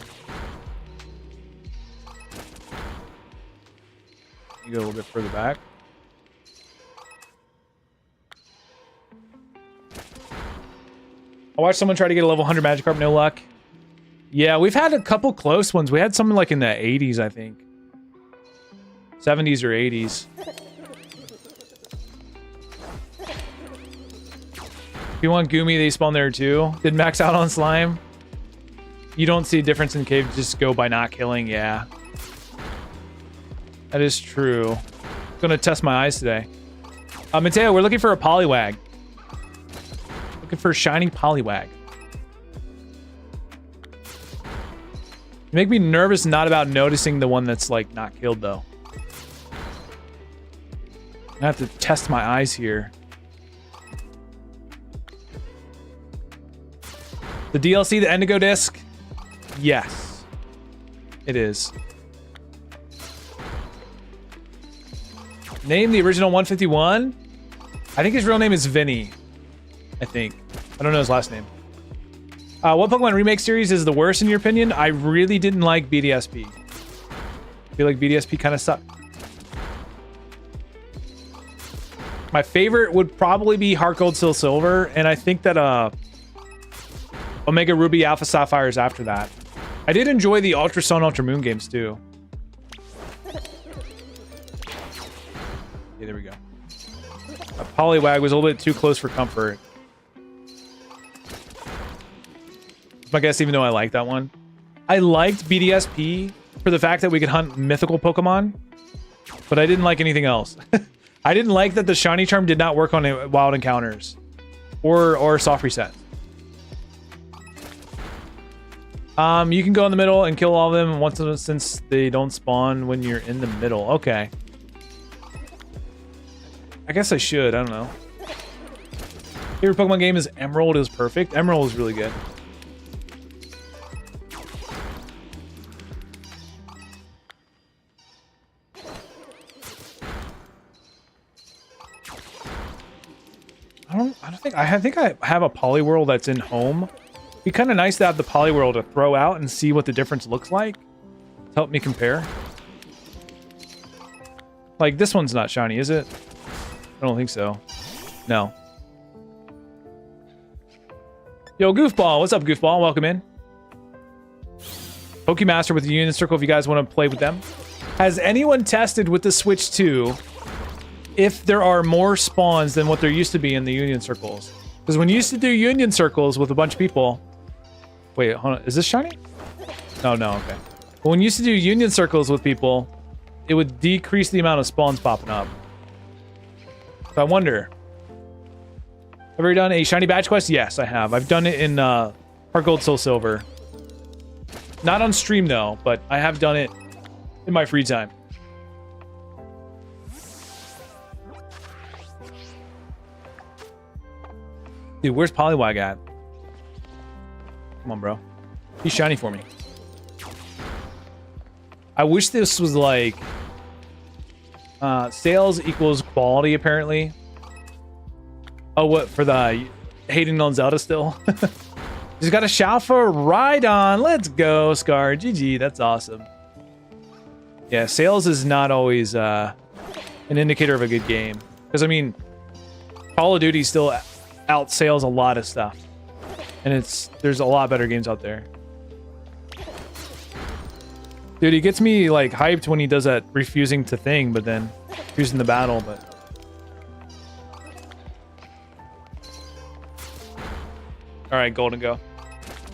You go a little bit further back. I watched someone try to get a level 100 Magikarp, no luck. Yeah, we've had a couple close ones. We had someone like in the 80s, I think. 70s or 80s. If you want Goomy, they spawn there too. Did max out on slime. You don't see a difference in cave, just go by not killing, yeah. That is true. I'm gonna test my eyes today. Mateo, we're looking for a Poliwag. Looking for a shiny Poliwag. You make me nervous not about noticing the one that's like not killed though. I have to test my eyes here. The DLC, the Indigo disc? Yes. It is. Name the original 151? I think his real name is Vinny. I think. I don't know his last name. What Pokemon remake series is the worst in your opinion? I really didn't like BDSP. I feel like BDSP kind of sucked. My favorite would probably be Heart Gold, Soul Silver, and I think that Omega Ruby, Alpha Sapphire is after that. I did enjoy the Ultra Sun, Ultra Moon games too. Okay, there we go. Poliwag was a little bit too close for comfort. I guess even though I like that one. I liked BDSP for the fact that we could hunt mythical Pokemon, but I didn't like anything else. I didn't like that the shiny charm did not work on wild encounters or soft resets. You can go in the middle and kill all of them once since they don't spawn when you're in the middle. Okay. I guess I should. I don't know. Favorite Pokemon game is Emerald. Is perfect. Emerald is really good. I think I have a Poliwhirl that's in home. It'd be kind of nice to have the Poliwhirl to throw out and see what the difference looks like. To help me compare. Like this one's not shiny, is it? I don't think so. No. Yo, Goofball. What's up, Goofball? Welcome in. Pokemaster with the Union Circle if you guys want to play with them. Has anyone tested with the Switch 2 if there are more spawns than what there used to be in the Union Circles? Because when you used to do Union Circles with a bunch of people... Wait, hold on. Is this shiny? Oh, no, okay. But when you used to do Union Circles with people, it would decrease the amount of spawns popping up. So I wonder... Have you ever done a shiny badge quest? Yes, I have. I've done it in Heart Gold, Soul Silver. Not on stream, though, but I have done it in my free time. Dude, where's Poliwag at? Come on, bro. He's shiny for me. I wish this was like... sales equals quality, apparently. Oh, what? For the hating on Zelda still? Just got a shout for Rhydon. Let's go, Scar. GG. That's awesome. Yeah, sales is not always an indicator of a good game. Because, I mean, Call of Duty still outsales a lot of stuff. And there's a lot better games out there. Dude, he gets me, like, hyped when he does that refusing to thing, but then refusing the battle, but... Alright, Golden, go.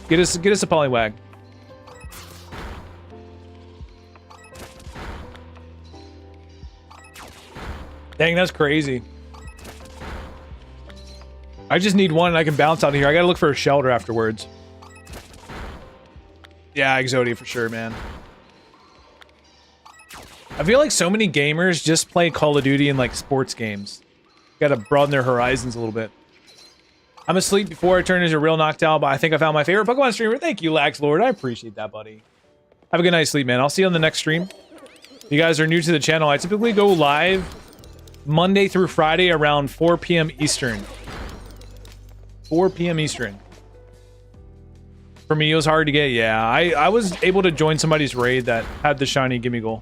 Get us a Poliwag. Dang, that's crazy. I just need one and I can bounce out of here. I gotta look for a Shelder afterwards. Yeah, Exodia for sure, man. I feel like so many gamers just play Call of Duty and like sports games. Gotta broaden their horizons a little bit. I'm asleep before I turn into a real knocked out, but I think I found my favorite Pokemon streamer. Thank you, Lax Lord. I appreciate that, buddy. Have a good night's sleep, man. I'll see you on the next stream. If you guys are new to the channel, I typically go live Monday through Friday around 4 p.m. Eastern. 4 p.m. Eastern. For me, it was hard to get. Yeah, I was able to join somebody's raid that had the shiny Gimme Goal.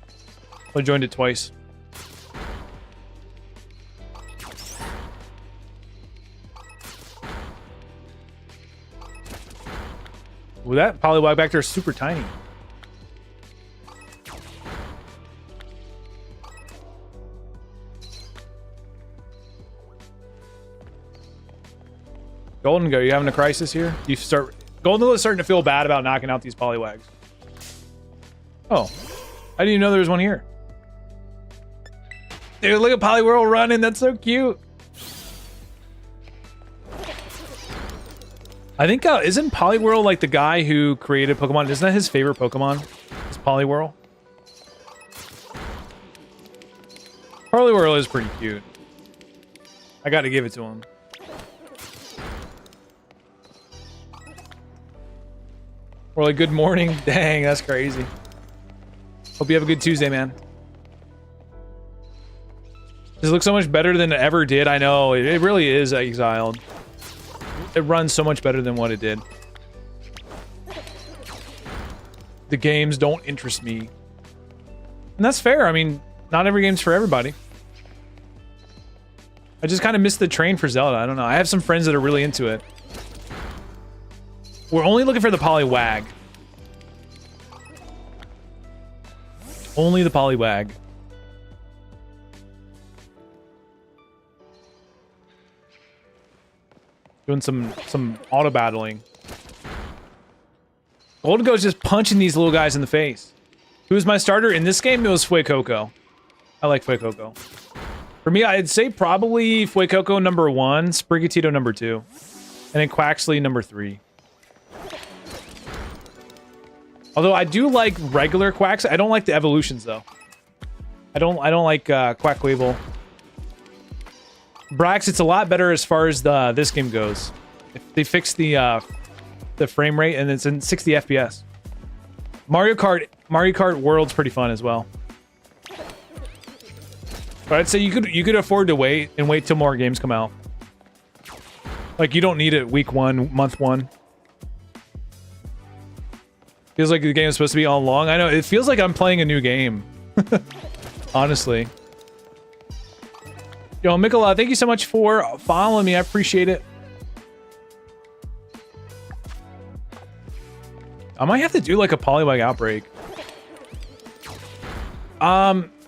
I joined it twice. Well, that Poliwag back there is super tiny. Golden, go. You having a crisis here? You start. Golden is starting to feel bad about knocking out these Poliwags. Oh, I didn't even know there was one here. Dude, look at Poliwhirl running. That's so cute. I think, isn't Poliwhirl like the guy who created Pokemon? Isn't that his favorite Pokemon? Is Poliwhirl? Poliwhirl is pretty cute. I got to give it to him. We're like, good morning. Dang, that's crazy. Hope you have a good Tuesday, man. This looks so much better than it ever did. I know. It really is Exiled. It runs so much better than what it did. The games don't interest me. And that's fair. I mean, not every game's for everybody. I just kind of missed the train for Zelda. I don't know. I have some friends that are really into it. We're only looking for the Poliwag. Only the Poliwag. Doing some auto battling. Golden Go's just punching these little guys in the face. Who was my starter in this game? It was Fuecoco. I like Fuecoco. For me, I'd say probably Fuecoco number 1, Sprigatito number 2, and then Quaxley number 3. Although I do like regular Quacks. I don't like the evolutions though. I don't like Quackweevil. Brax, it's a lot better as far as this game goes. If they fix the frame rate and it's in 60 FPS. Mario Kart World's pretty fun as well. But I'd say you could afford to wait till more games come out. Like you don't need it week 1, month 1. Feels like the game is supposed to be all long. I know, it feels like I'm playing a new game. Honestly. Yo, Mikola, thank you so much for following me. I appreciate it. I might have to do like a Poliwag outbreak.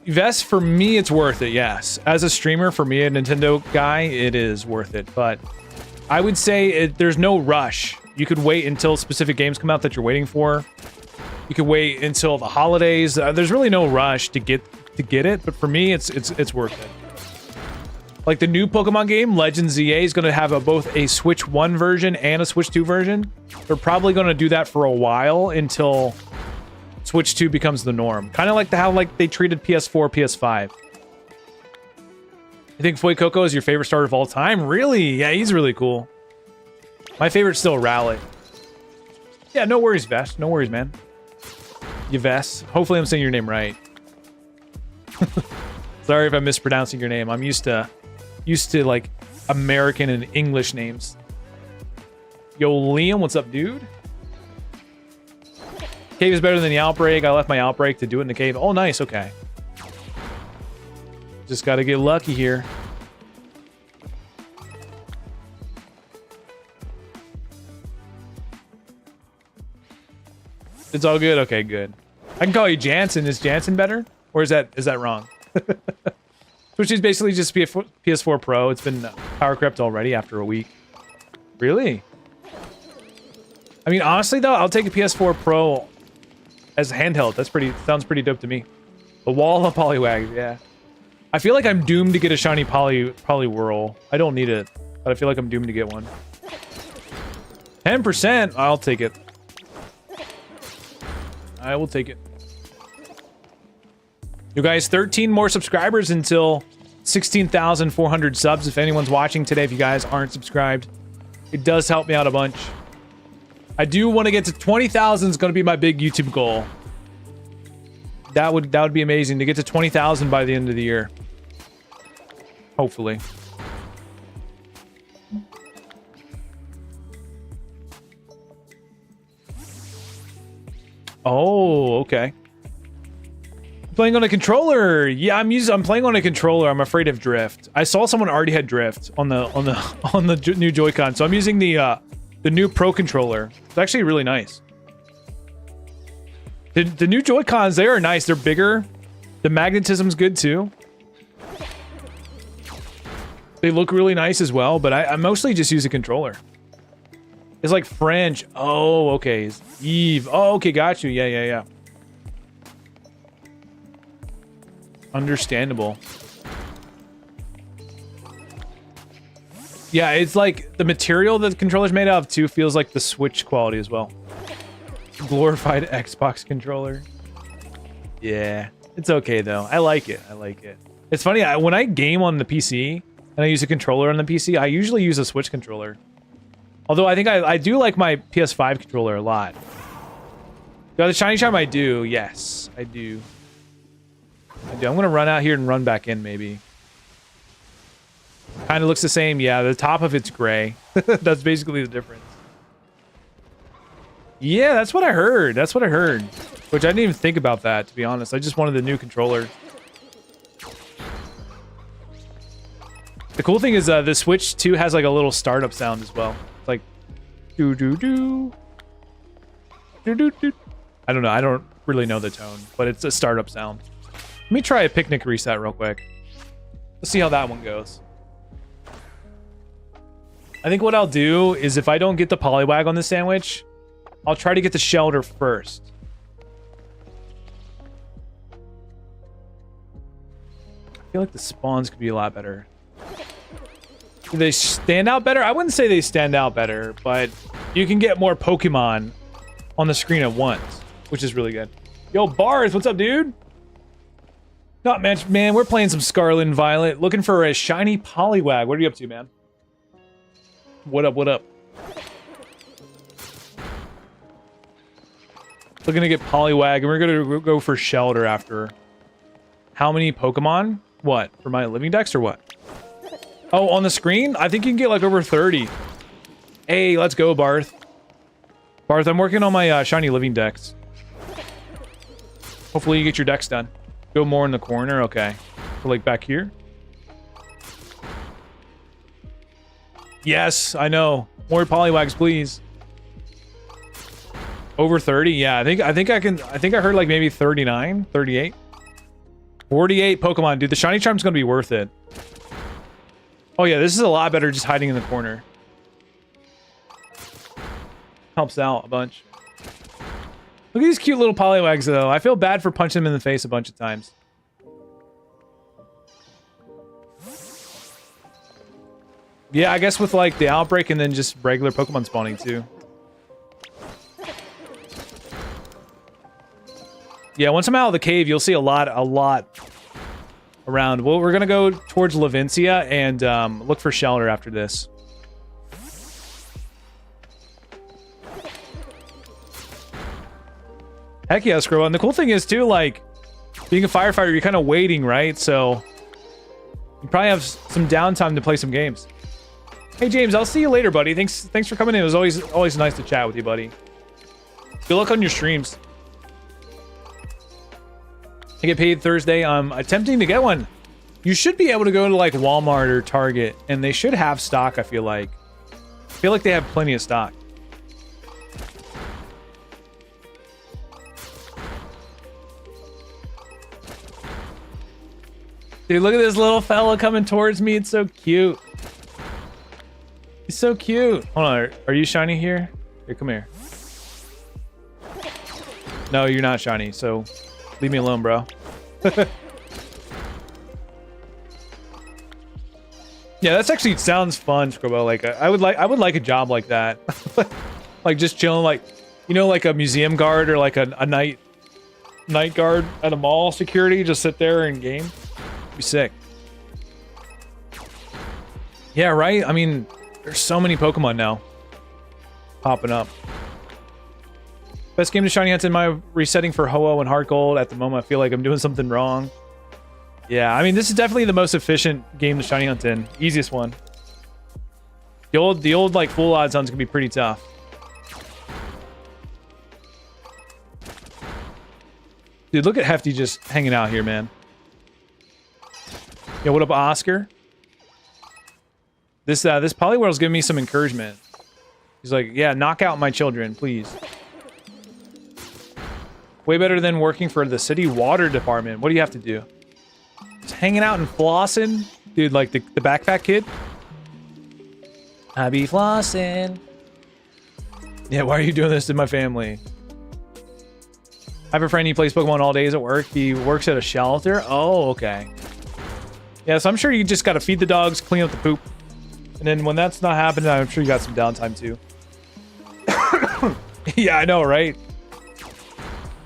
Vest, for me, it's worth it, yes. As a streamer, for me, a Nintendo guy, it is worth it. But I would say there's no rush. You could wait until specific games come out that you're waiting for. You could wait until the holidays. There's really no rush to get it, but for me, it's worth it. Like the new Pokemon game, Legends ZA, is going to have both a Switch 1 version and a Switch 2 version. They're probably going to do that for a while until Switch 2 becomes the norm. Kind of like how they treated PS4, PS5. I think Fuecoco is your favorite starter of all time? Really? Yeah, he's really cool. My favorite's still Rowlet. Yeah, no worries, Vest. No worries, man. You Vest. Hopefully I'm saying your name right. Sorry if I'm mispronouncing your name. I'm used to like American and English names. Yo, Liam, what's up, dude? Cave is better than the outbreak. I left my outbreak to do it in the cave. Oh, nice. Okay. Just got to get lucky here. It's all good. Okay, good. I can call you Jansen. Is Jansen better? Or is that wrong? Which is basically just PS4 Pro. It's been power crept already after a week. Really? I mean, honestly though, I'll take a PS4 Pro as a handheld. Sounds pretty dope to me. The wall of Poliwag, yeah. I feel like I'm doomed to get a shiny Poliwhirl. I don't need it, but I feel like I'm doomed to get one. 10%, I'll take it. I will take it. You guys, 13 more subscribers until 16,400 subs. If anyone's watching today, if you guys aren't subscribed, it does help me out a bunch. I do want to get to 20,000 is going to be my big YouTube goal. That would be amazing to get to 20,000 by the end of the year. Hopefully. Oh, okay. Playing on a controller. Yeah, I'm playing on a controller. I'm afraid of drift. I saw someone already had drift on the new Joy-Con, so I'm using the new Pro controller. It's actually really nice. The new Joy-Cons, they are nice. They're bigger. The magnetism's good too. They look really nice as well, but I mostly just use a controller. It's like French. Oh, okay. Eve. Oh, okay. Got you. Yeah. Understandable. Yeah, it's like the material that the controller's made out of too feels like the Switch quality as well. Glorified Xbox controller. Yeah, it's okay though. I like it. I like it. It's funny, when I game on the PC and I use a controller on the PC, I usually use a Switch controller. Although I think I do like my PS5 controller a lot. Do I have the shiny charm? I do. Yes, I do. I do. I'm gonna run out here and run back in maybe. Kind of looks the same. Yeah, the top of it's gray. That's basically the difference. Yeah, that's what I heard. That's what I heard. Which I didn't even think about that, to be honest. I just wanted the new controller. The cool thing is the Switch 2 has like a little startup sound as well. It's like do-do-do. Do-do-do. I don't know. I don't really know the tone, but it's a startup sound. Let me try a picnic reset real quick. Let's see how that one goes. I think what I'll do is if I don't get the Poliwag on the sandwich, I'll try to get the Shelder first. I feel like the spawns could be a lot better. Do they stand out better? I wouldn't say they stand out better, but you can get more Pokemon on the screen at once, which is really good. Yo, Barth, what's up, dude? Not much, man. We're playing some Scarlet and Violet, looking for a shiny Poliwag. What are you up to, man? What up, what up? Looking to get Poliwag, and we're gonna go for Shelder after. How many Pokemon? What? For my living dex or what? Oh, on the screen? I think you can get like over 30. Hey, let's go, Barth. Barth, I'm working on my shiny living dex. Hopefully you get your dex done. Go more in the corner, okay. So like back here. Yes, I know. More Poliwags, please. Over 30? Yeah, I think I heard like maybe 39, 38. 48 Pokemon. Dude, the shiny charm's gonna be worth it. Oh yeah, this is a lot better just hiding in the corner. Helps out a bunch. Look at these cute little Poliwags though. I feel bad for punching them in the face a bunch of times. Yeah, I guess with like the outbreak and then just regular Pokemon spawning too. Yeah, once I'm out of the cave, you'll see a lot around. Well, we're gonna go towards Levincia and look for Shelder after this. Heck yeah, Scrubbo. And the cool thing is too, like, being a firefighter, you're kind of waiting, right? So you probably have some downtime to play some games. Hey James, I'll see you later, buddy. Thanks for coming in. It was always nice to chat with you, buddy. Good luck on your streams. I get paid Thursday. I'm attempting to get one. You should be able to go to like Walmart or Target, and they should have stock. I feel like they have plenty of stock. Dude, look at this little fella coming towards me. It's so cute. He's so cute. Hold on. Are you shiny here? Here, come here. No, you're not shiny, so leave me alone, bro. Yeah, that's actually sounds fun, Scrubbo. Like I would like a job like that. Like just chilling, like, you know, like a museum guard or like a night guard at a mall security. Just sit there and game. Be sick. Yeah, right? I mean, there's so many Pokemon now popping up. Best game to shiny hunt in my resetting for Ho-Oh and Heart Gold. At the moment, I feel like I'm doing something wrong. Yeah, I mean, this is definitely the most efficient game to shiny hunt in. Easiest one. The old like full odds hunts can be pretty tough. Dude, look at Hefty just hanging out here, man. Yo, what up, Oscar? This Poliwhirl's giving me some encouragement. He's like, yeah, knock out my children, please. Way better than working for the city water department. What do you have to do? Just hanging out and flossing? Dude, like the backpack kid? I be flossing. Yeah, why are you doing this to my family? I have a friend, he plays Pokemon all days at work. He works at a shelter. Oh, okay. Yeah, so I'm sure you just gotta feed the dogs, clean up the poop. And then when that's not happening, I'm sure you got some downtime too. Yeah, I know, right?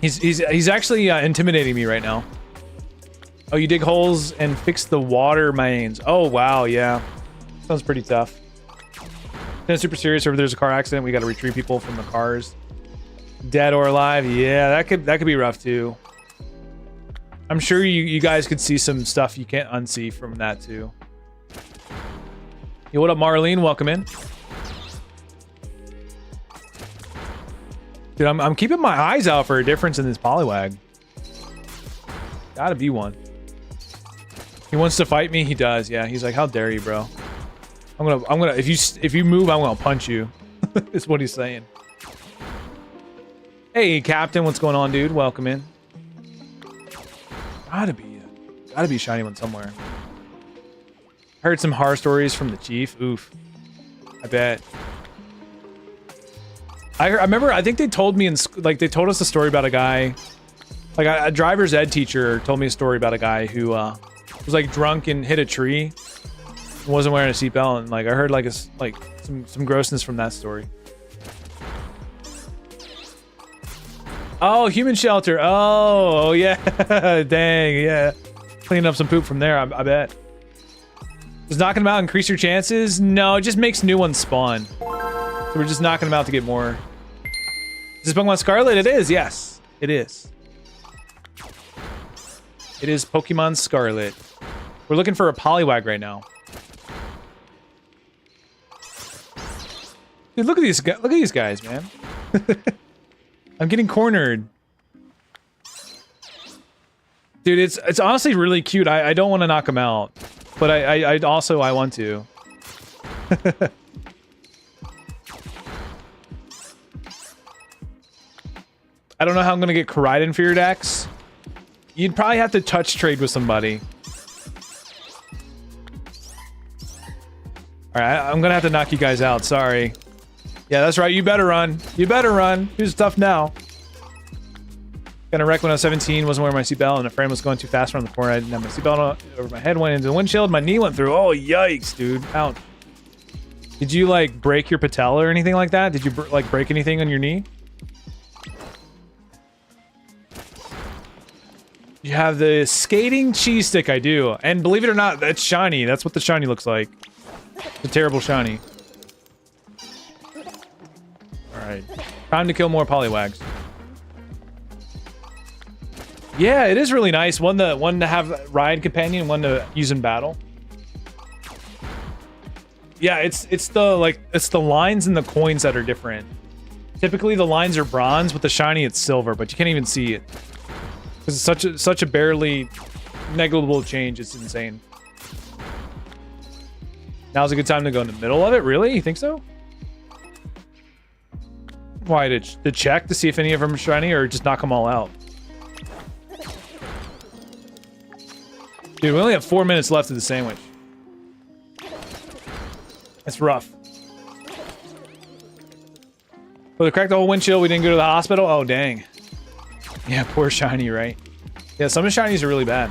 He's actually intimidating me right now. Oh, you dig holes and fix the water mains. Oh, wow, yeah. Sounds pretty tough. Then super serious. If there's a car accident, we got to retrieve people from the cars. Dead or alive. Yeah, that could be rough too. I'm sure you guys could see some stuff you can't unsee from that too. Yo, what up, Marlene? Welcome in. Dude, I'm keeping my eyes out for a difference in this Poliwag. Gotta be one. He wants to fight me. He does. Yeah. He's like, how dare you, bro? I'm gonna. If you move, I'm gonna punch you. Is what he's saying. Hey, Captain. What's going on, dude? Welcome in. Gotta be shiny one somewhere. Heard some horror stories from the chief. Oof. I bet. I remember. I think they told me they told us a story about a guy, like a driver's ed teacher told me a story about a guy who was like drunk and hit a tree, and wasn't wearing a seatbelt, and like I heard like some grossness from that story. Oh, human shelter. Oh yeah. Dang, yeah. Cleaning up some poop from there, I bet. Does knocking them out increase your chances? No, it just makes new ones spawn. So we're just knocking them out to get more. Is this Pokemon Scarlet? It is, yes. It is. It is Pokemon Scarlet. We're looking for a Poliwag right now. Dude, look at these guys, man. I'm getting cornered. Dude, it's honestly really cute. I don't want to knock him out, but I also want to. I don't know how I'm gonna get Koraidon for your decks. You'd probably have to touch trade with somebody. All right, I'm gonna have to knock you guys out. Sorry. Yeah, that's right. You better run. You better run. Who's tough now? Got a wreck when I was 17. Wasn't wearing my seatbelt, and a friend was going too fast around the corner. I didn't have my seatbelt over my head. Went into the windshield. My knee went through. Oh, yikes, dude. Ouch. Did you like break your patella or anything like that? Did you like break anything on your knee? You have the skating cheese stick. I do, and believe it or not, that's shiny. That's what the shiny looks like. The terrible shiny. Alright. Time to kill more Poliwags. Yeah, it is really nice. One to have ride companion, one to use in battle. Yeah, it's the lines and the coins that are different. Typically the lines are bronze, with the shiny it's silver, but you can't even see it. Because it's such a barely negligible change, it's insane. Now's a good time to go in the middle of it, really? You think so? Why, to check to see if any of them are shiny, or just knock them all out? Dude, we only have 4 minutes left of the sandwich. That's rough. Well, they cracked the whole windshield, we didn't go to the hospital? Oh, dang. Yeah, poor shiny, right? Yeah, some of the shinies are really bad.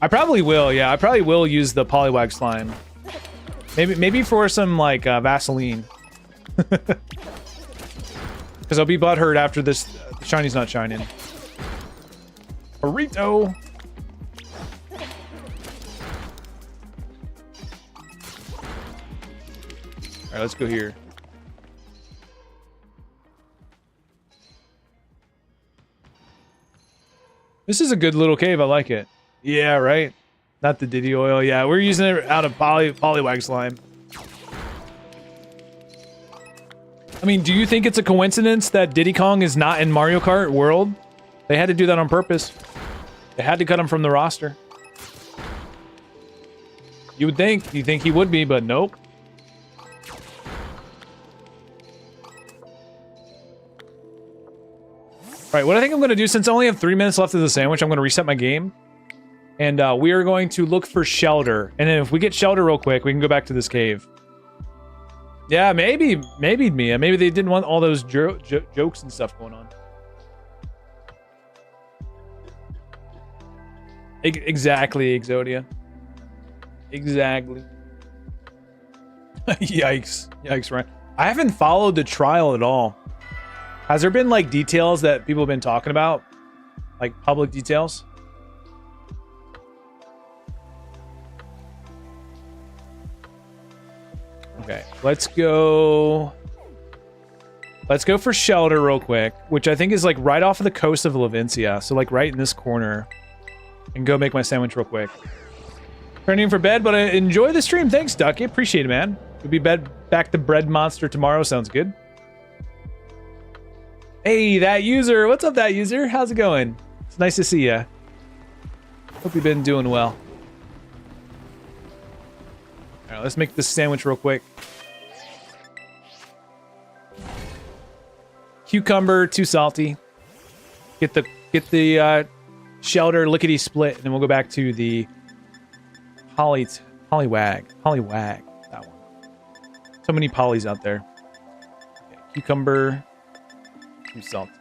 I probably will, yeah. I probably will use the Poliwag slime. Maybe for some, like, Vaseline. Because I'll be butthurt after this. The shiny's not shining. Burrito. Alright, let's go here. This is a good little cave. I like it. Yeah, right? Not the Diddy oil. Yeah, we're using it out of Poliwag slime. I mean, do you think it's a coincidence that Diddy Kong is not in Mario Kart World? They had to do that on purpose. They had to cut him from the roster. You would think. You think he would be, but nope. Right, what I think I'm going to do, since I only have 3 minutes left of the sandwich, I'm going to reset my game. And we are going to look for Shelder. And then if we get Shelder real quick, we can go back to this cave. Yeah, maybe Mia. Maybe they didn't want all those jokes and stuff going on. Exactly, Exodia. Exactly. Yikes. Yikes, right? I haven't followed the trial at all. Has there been like details that people have been talking about? Like public details? Okay, let's go for Shelder real quick, which I think is like right off of the coast of Levincia. So like right in this corner. And go make my sandwich real quick. Turning for bed, but I enjoy the stream. Thanks, Ducky. Appreciate it, man. We'll be back to Bread Monster tomorrow. Sounds good. Hey, that user. What's up, that user? How's it going? It's nice to see ya. Hope you've been doing well. All right, let's make this sandwich real quick. Cucumber, too salty. Get the Shelder lickety split, and then we'll go back to the Poliwag. That one. So many polys out there. Okay, cucumber, too salty.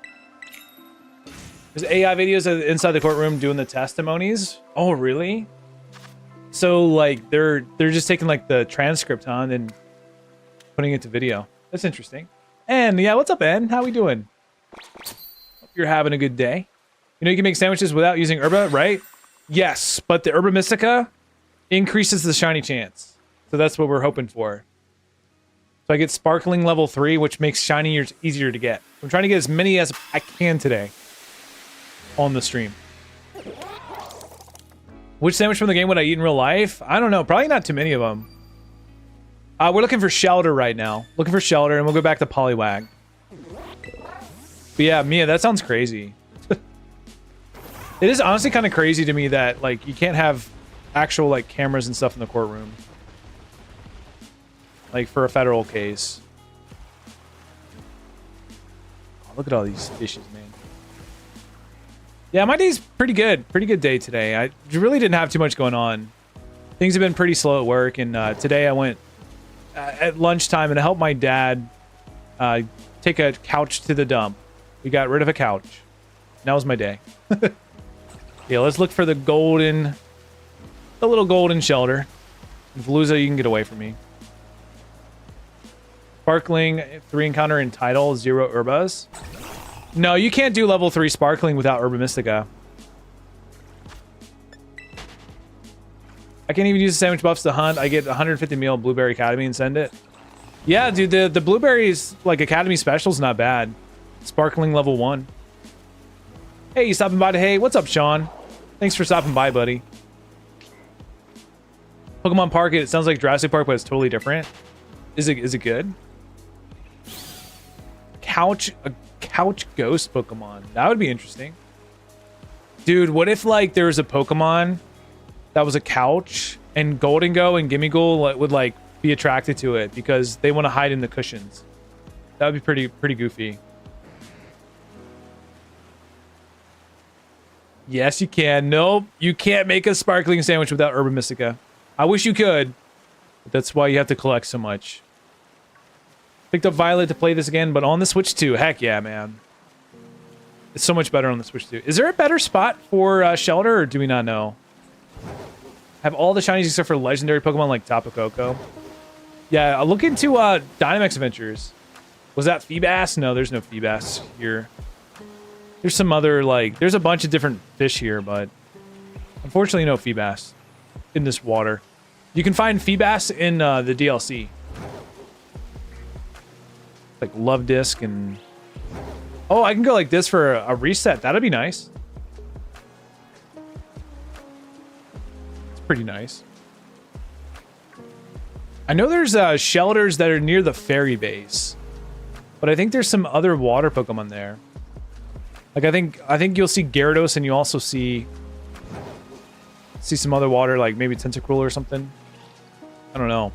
There's AI videos inside the courtroom doing the testimonies. Oh, really? So like they're just taking like the transcript on and putting it to video. That's interesting. And yeah, what's up, En? How we doing? Hope you're having a good day. You know you can make sandwiches without using herba, right? Yes, but the herba mystica increases the shiny chance. So that's what we're hoping for. So I get sparkling level 3, which makes shiny easier to get. I'm trying to get as many as I can today on the stream. Which sandwich from the game would I eat in real life? I don't know. Probably not too many of them. We're looking for Shelder right now. Looking for Shelder, and we'll go back to Poliwag. But yeah, Mia, that sounds crazy. It is honestly kind of crazy to me that like you can't have actual like cameras and stuff in the courtroom. Like for a federal case. Oh, look at all these dishes, man. Yeah, my day's pretty good. Pretty good day today. I really didn't have too much going on. Things have been pretty slow at work, and today I went at lunchtime and helped my dad take a couch to the dump. We got rid of a couch. That was my day. Yeah, let's look for the little golden Shelder. Veluza, you can get away from me. Sparkling 3 encounter in title, 0 herbas. No, you can't do level 3 sparkling without Herba Mystica. I can't even use the sandwich buffs to hunt. I get 150 meal Blueberry Academy and send it. Yeah, dude, the Blueberries, like, Academy Special's not bad. Sparkling level 1. Hey, you stopping by to hey? What's up, Sean? Thanks for stopping by, buddy. Pokemon Park, it sounds like Jurassic Park, but it's totally different. Is it good? A couch ghost Pokemon. That would be interesting. Dude, what if, like, there was a Pokemon that was a couch and Golden Go and Gimmighoul would, like, be attracted to it because they want to hide in the cushions? That would be pretty goofy. Yes, you can. Nope, you can't make a sparkling sandwich without Herba Mystica. I wish you could, but that's why you have to collect so much. Picked up Violet to play this again, but on the Switch 2. Heck yeah, man. It's so much better on the Switch 2. Is there a better spot for Shelder, or do we not know? Have all the shinies except for legendary Pokemon like Tapu Koko. Yeah, I'll look into Dynamax Adventures. Was that Feebas? No, there's no Feebas here. There's some other, like, there's a bunch of different fish here, but unfortunately no Feebas in this water. You can find Feebas in the DLC. Like Love Disc and... Oh, I can go like this for a reset. That'd be nice. It's pretty nice. I know there's Shelders that are near the ferry base, but I think there's some other water Pokemon there. Like I think you'll see Gyarados, and you also see some other water, like maybe Tentacruel or something. I don't know.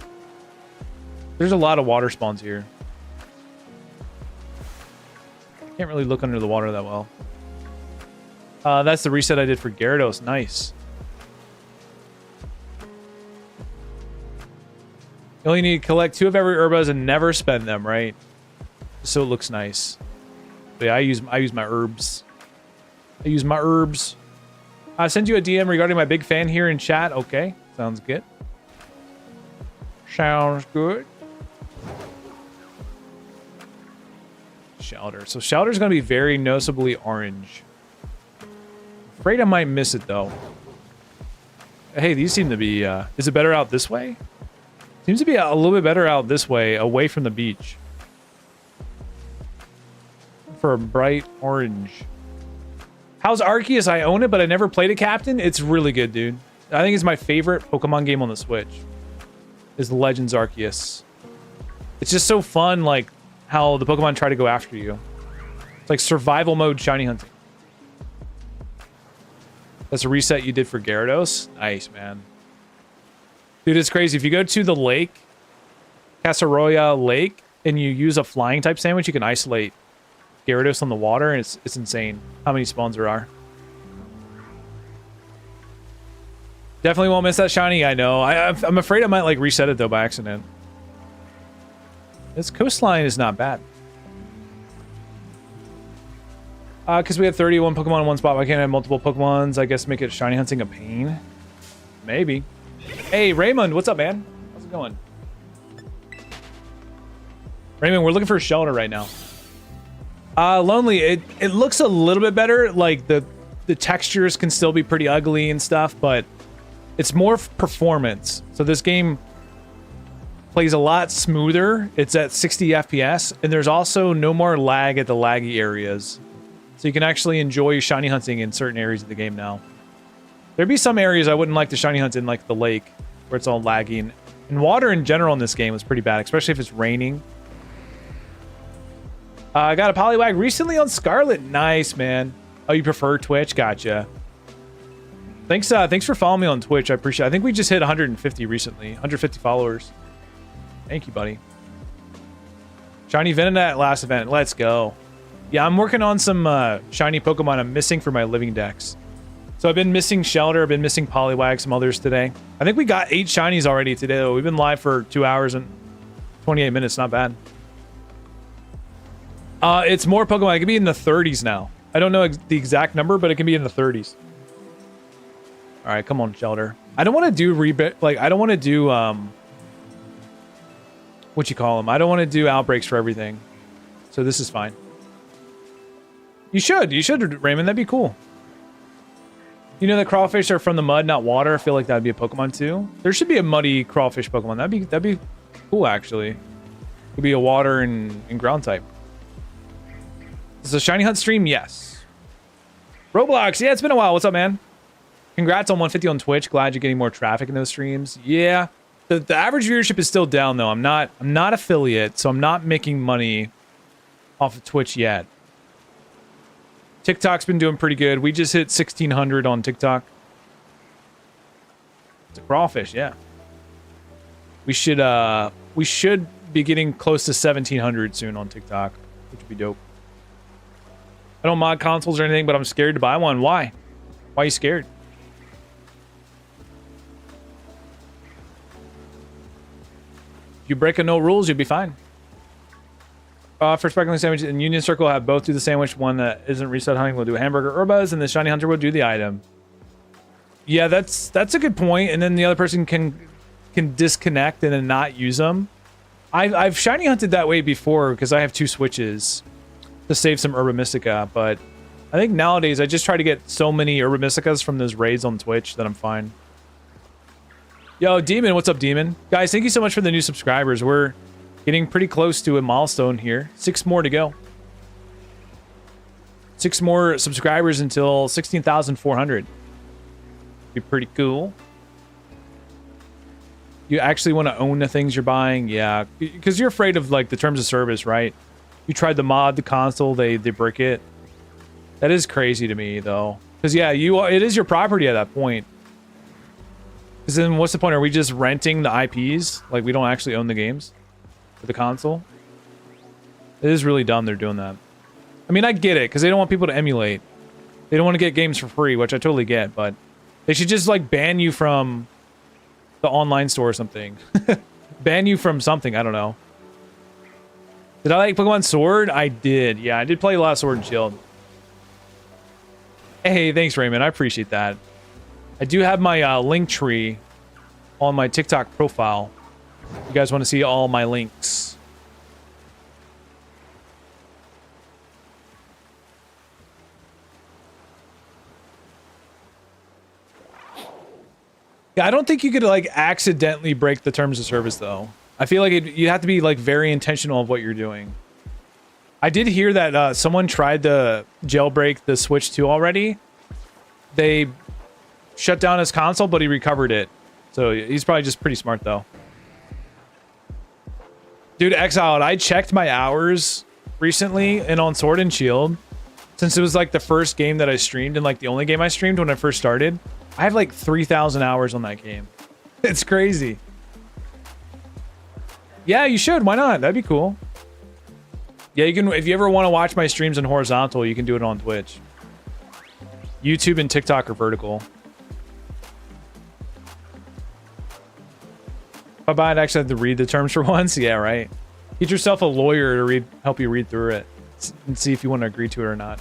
There's a lot of water spawns here. Can't really look under the water that well. That's the reset I did for Gyarados. Nice. You only need to collect 2 of every herbas and never spend them, right? So it looks nice. But yeah, I use my herbs. I use my herbs. I'll send you a DM regarding my big fan here in chat. Okay, sounds good. Sounds good. Shelder. So Shelder's going to be very noticeably orange. Afraid I might miss it, though. Hey, these seem to be... is it better out this way? Seems to be a little bit better out this way, away from the beach. For a bright orange. How's Arceus? I own it, but I never played a captain. It's really good, dude. I think it's my favorite Pokemon game on the Switch. Is Legends Arceus. It's just so fun, like, how the Pokemon try to go after you. It's like survival mode shiny hunting. That's a reset you did for Gyarados? Nice, man. Dude, it's crazy. If you go to the lake, Casaroya Lake, and you use a flying type sandwich, you can isolate Gyarados on the water, and it's insane how many spawns there are. Definitely won't miss that shiny, I know. I'm afraid I might, like, reset it, though, by accident. This coastline is not bad. Because we have 31 Pokemon in one spot, why can't I have multiple Pokemons? I guess make it shiny hunting a pain? Maybe. Hey, Raymond, what's up, man? How's it going? Raymond, we're looking for a Shelder right now. Lonely, it looks a little bit better. Like, the textures can still be pretty ugly and stuff, but it's more performance. So this game plays a lot smoother. It's at 60 FPS, and there's also no more lag at the laggy areas. So you can actually enjoy shiny hunting in certain areas of the game now. There'd be some areas I wouldn't like to shiny hunt in, like the lake, where it's all lagging. And water in general in this game is pretty bad, especially if it's raining. I got a Poliwag recently on Scarlet. Nice, man. Oh, you prefer Twitch? Gotcha. Thanks for following me on Twitch. I appreciate it. I think we just hit 150 recently. 150 followers. Thank you, buddy. Shiny Venonat last event. Let's go. Yeah, I'm working on some shiny Pokemon I'm missing for my living decks. So I've been missing Shelder, I've been missing Poliwag, some others today. I think we got 8 shinies already today, though. We've been live for 2 hours and 28 minutes. Not bad. It's more Pokemon. It can be in the 30s now. I don't know the exact number, but it can be in the 30s. All right, come on, Shelder. I don't want to do I don't want to do what you call them. I don't want to do outbreaks for everything. So this is fine. You should, Raymond. That'd be cool. You know that crawfish are from the mud, not water. I feel like that'd be a Pokemon too. There should be a muddy crawfish Pokemon. That'd be cool, actually. Could be a water and ground type. Is this a shiny hunt stream? Yes. Roblox. Yeah, it's been a while. What's up, man? Congrats on 150 on Twitch. Glad you're getting more traffic in those streams. Yeah. The average viewership is still down though. I'm not affiliate, so I'm not making money off of Twitch yet. TikTok's been doing pretty good. We just hit 1,600 on TikTok. It's a crawfish, yeah. We should be getting close to 1,700 soon on TikTok, which would be dope. I don't mod consoles or anything, but I'm scared to buy one. Why? Why are you scared? If you break no rules, you'll be fine. For sparkling sandwich and Union Circle have both do the sandwich. One that isn't reset hunting will do a hamburger Urbas, and the shiny hunter will do the item. Yeah, that's a good point. And then the other person can disconnect and then not use them. I've shiny hunted that way before because I have 2 switches to save some Urba Mystica, but I think nowadays I just try to get so many Urba Mysticas from those raids on Twitch that I'm fine. Yo, Demon, what's up, Demon? Guys, thank you so much for the new subscribers. We're getting pretty close to a milestone here. 6 more to go. 6 more subscribers until 16,400. Be pretty cool. You actually want to own the things you're buying? Yeah, because you're afraid of like the terms of service, right? You tried to mod the console, they brick it. That is crazy to me, though. Because yeah, it is your property at that point. Because then what's the point? Are we just renting the IPs? Like we don't actually own the games for the console? It is really dumb they're doing that. I mean, I get it, because they don't want people to emulate. They don't want to get games for free, which I totally get, but they should just like ban you from the online store or something. Ban you from something, I don't know. Did I like Pokemon Sword? I did. Yeah, I did play a lot of Sword and Shield. Hey, thanks, Raymond. I appreciate that. I do have my link tree on my TikTok profile. You guys want to see all my links. Yeah, I don't think you could like accidentally break the terms of service though. I feel like you have to be like very intentional of what you're doing. I did hear that someone tried to jailbreak the Switch 2 already. They shut down his console, but he recovered it. So he's probably just pretty smart though. Dude, Exiled, I checked my hours recently and on Sword and Shield, since it was like the first game that I streamed and like the only game I streamed when I first started. I have like 3,000 hours on that game. It's crazy. Yeah, you should. Why not? That'd be cool. Yeah, you can. If you ever want to watch my streams in horizontal, you can do it on Twitch. YouTube and TikTok are vertical. If I'd actually have to read the terms for once, yeah, right. Get yourself a lawyer to help you read through it and see if you want to agree to it or not.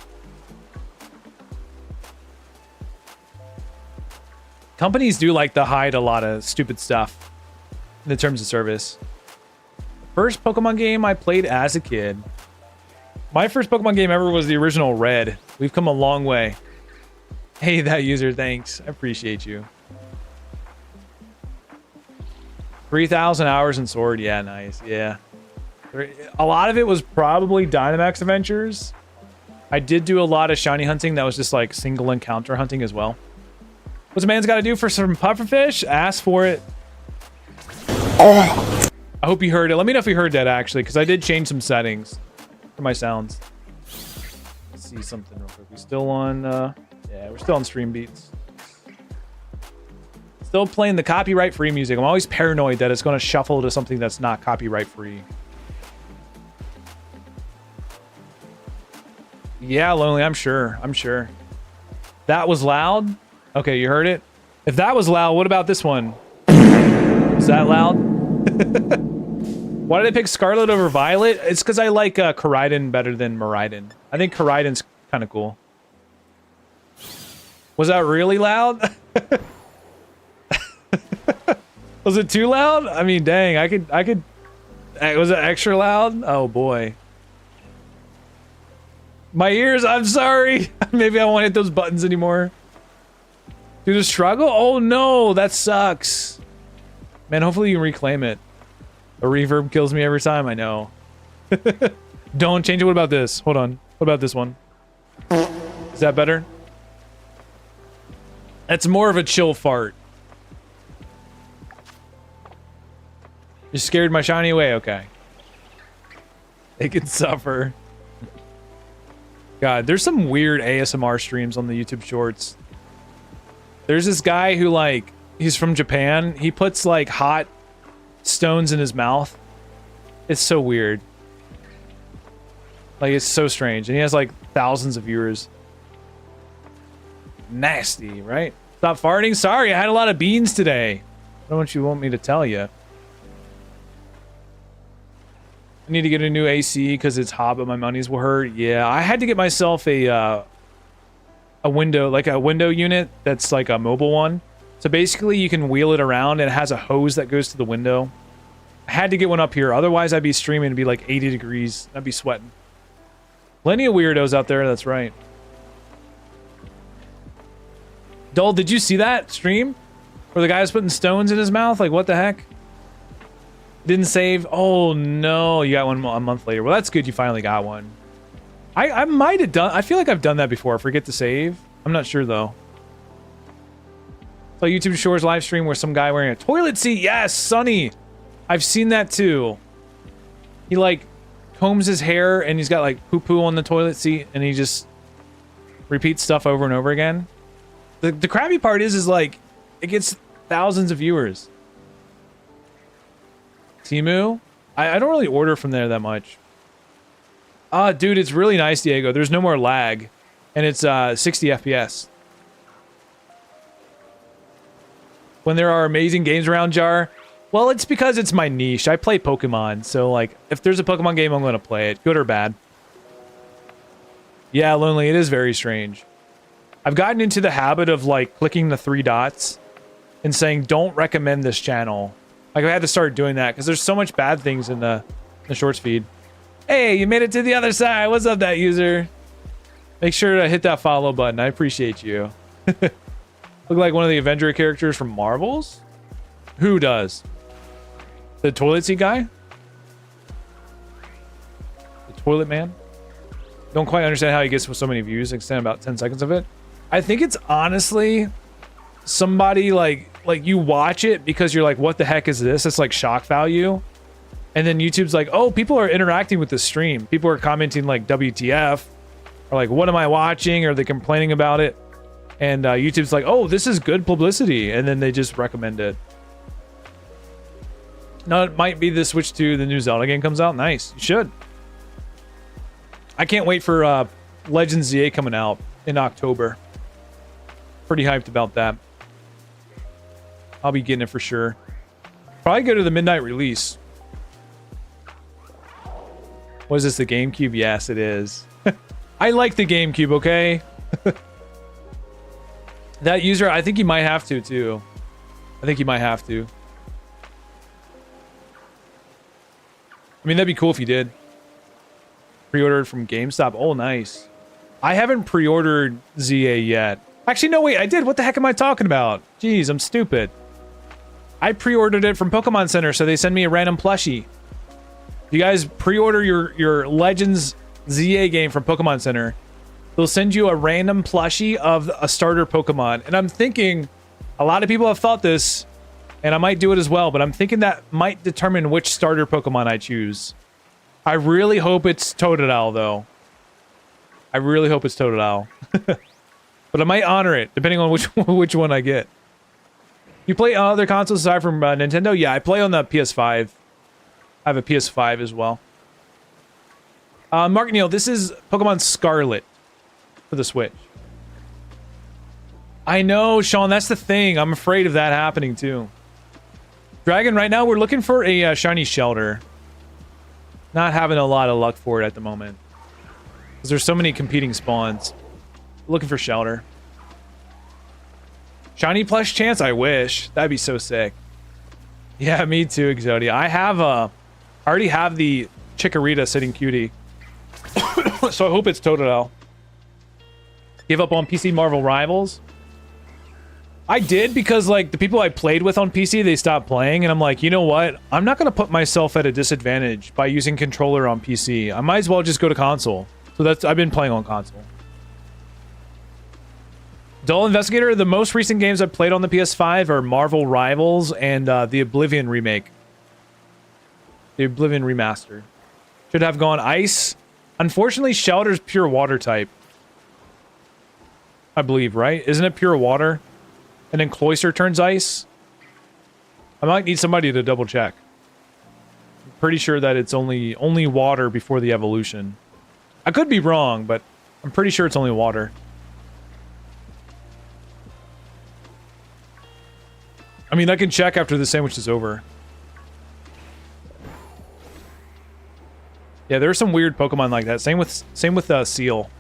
Companies do like to hide a lot of stupid stuff in the terms of service. First Pokemon game I played as a kid. My first Pokemon game ever was the original Red. We've come a long way. Hey, that user, thanks. I appreciate you. 3,000 hours in Sword. Yeah, nice. Yeah. A lot of it was probably Dynamax Adventures. I did do a lot of shiny hunting that was just like single encounter hunting as well. What's a man's got to do for some pufferfish? Ask for it. Oh. I hope you heard it. Let me know if you heard that actually, because I did change some settings for my sounds. Let's see something real quick. We still on, yeah, we're still on Stream Beats. Still playing the copyright-free music. I'm always paranoid that it's going to shuffle to something that's not copyright-free. Yeah, Lonely, I'm sure. I'm sure. That was loud? Okay, you heard it? If that was loud, what about this one? Is that loud? Why did I pick Scarlet over Violet? It's because I like Koraidon better than Miraidon. I think Koraidon's kind of cool. Was that really loud? Was it too loud? I mean, dang, I could. Was it extra loud? Oh boy. My ears, I'm sorry. Maybe I won't hit those buttons anymore. Do the struggle? Oh no, that sucks. Man, hopefully you can reclaim it. A reverb kills me every time, I know. Don't change it. What about this? Hold on. What about this one? Is that better? That's more of a chill fart. You scared my shiny away? Okay. They can suffer. God, there's some weird ASMR streams on the YouTube shorts. There's this guy who, like, he's from Japan. He puts, like, hot stones in his mouth. It's so weird. Like, it's so strange. And he has, like, thousands of viewers. Nasty, right? Stop farting. Sorry, I had a lot of beans today. I don't know what you want me to tell you. I need to get a new AC because it's hot, but my money's will hurt. Yeah, I had to get myself a window, like a window unit that's like a mobile one. So basically you can wheel it around and it has a hose that goes to the window. I had to get one up here. Otherwise I'd be streaming and be like 80 degrees. I'd be sweating. Plenty of weirdos out there. That's right. Dull, did you see that stream? Where the guy was putting stones in his mouth? Like, what the heck? Didn't save. Oh, no. You got one a month later. Well, that's good. You finally got one. I might have done... I feel like I've done that before. Forget to save. I'm not sure, though. So YouTube Shores live stream where some guy wearing a toilet seat. Yes, Sunny. I've seen that, too. He, like, combs his hair, and he's got, like, poo-poo on the toilet seat, and he just repeats stuff over and over again. The crappy part is like, it gets thousands of viewers. Temu? I don't really order from there that much. Dude, it's really nice, Diego. There's no more lag. And it's 60 FPS. When there are amazing games around, Jar, well, it's because it's my niche. I play Pokemon. So, like, if there's a Pokemon game, I'm going to play it. Good or bad. Yeah, Lonely, it is very strange. I've gotten into the habit of, like, clicking the 3 dots and saying, don't recommend this channel. Like, I had to start doing that because there's so much bad things in the shorts feed. Hey, you made it to the other side. What's up, that user? Make sure to hit that follow button. I appreciate you. Look like one of the Avenger characters from Marvels? Who does? The toilet seat guy? The toilet man? Don't quite understand how he gets so many views. Extend about 10 seconds of it. I think it's honestly somebody like you watch it because you're like, what the heck is this? It's like shock value. And then YouTube's like, oh, people are interacting with the stream. People are commenting like WTF or like, what am I watching? Or they complaining about it. And YouTube's like, oh, this is good publicity. And then they just recommend it. Now it might be the switch to the new Zelda game comes out. Nice. You should. I can't wait for Legends ZA coming out in October. Pretty hyped about that. I'll be getting it for sure. Probably go to the midnight release. What is this, the GameCube? Yes, it is. I like the GameCube, okay? That user, I think you might have to, too. I think you might have to. I mean, that'd be cool if you did. Pre-ordered from GameStop. Oh, nice. I haven't pre-ordered ZA yet. Actually, no, wait, I did. What the heck am I talking about? Jeez, I'm stupid. I pre-ordered it from Pokemon Center, so they send me a random plushie. If you guys pre-order your Legends ZA game from Pokemon Center, they'll send you a random plushie of a starter Pokemon. And I'm thinking, a lot of people have thought this, and I might do it as well, but I'm thinking that might determine which starter Pokemon I choose. I really hope it's Totodile, though. I really hope it's Totodile. But I might honor it, depending on which one I get. You play on other consoles aside from Nintendo? Yeah, I play on the PS5. I have a PS5 as well. Mark Neal, this is Pokemon Scarlet for the Switch. I know, Sean, that's the thing. I'm afraid of that happening, too. Dragon, right now, we're looking for a shiny Shelder. Not having a lot of luck for it at the moment. Because there's so many competing spawns. Looking for Shelder. Shiny plush chance? I wish. That'd be so sick. Yeah, me too, Exodia. I already have the Chikorita sitting cutie. So I hope it's Totodile. Give up on PC Marvel Rivals? I did because, like, the people I played with on PC, they stopped playing, and I'm like, you know what? I'm not going to put myself at a disadvantage by using controller on PC. I might as well just go to console. So I've been playing on console. Dull Investigator, the most recent games I've played on the PS5 are Marvel Rivals and the Oblivion remake. The Oblivion remaster. Should have gone Ice. Unfortunately, Shelder's pure water type. I believe, right? Isn't it pure water? And then Cloyster turns ice? I might need somebody to double check. I'm pretty sure that it's only water before the evolution. I could be wrong, but I'm pretty sure it's only water. I mean, I can check after the sandwich is over. Yeah, there are some weird Pokemon like that. Same with Seal.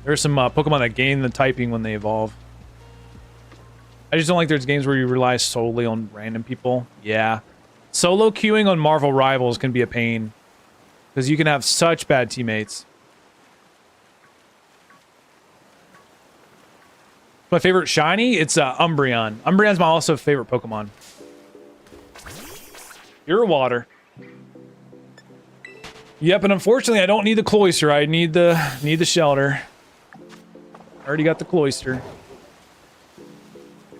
There are some Pokemon that gain the typing when they evolve. I just don't like there's games where you rely solely on random people. Yeah. Solo queuing on Marvel Rivals can be a pain. Because you can have such bad teammates. My favorite shiny? It's Umbreon. Umbreon's my also favorite Pokemon. Pure water. Yep, and unfortunately I don't need the Cloyster. I need the Shelder. I already got the Cloyster.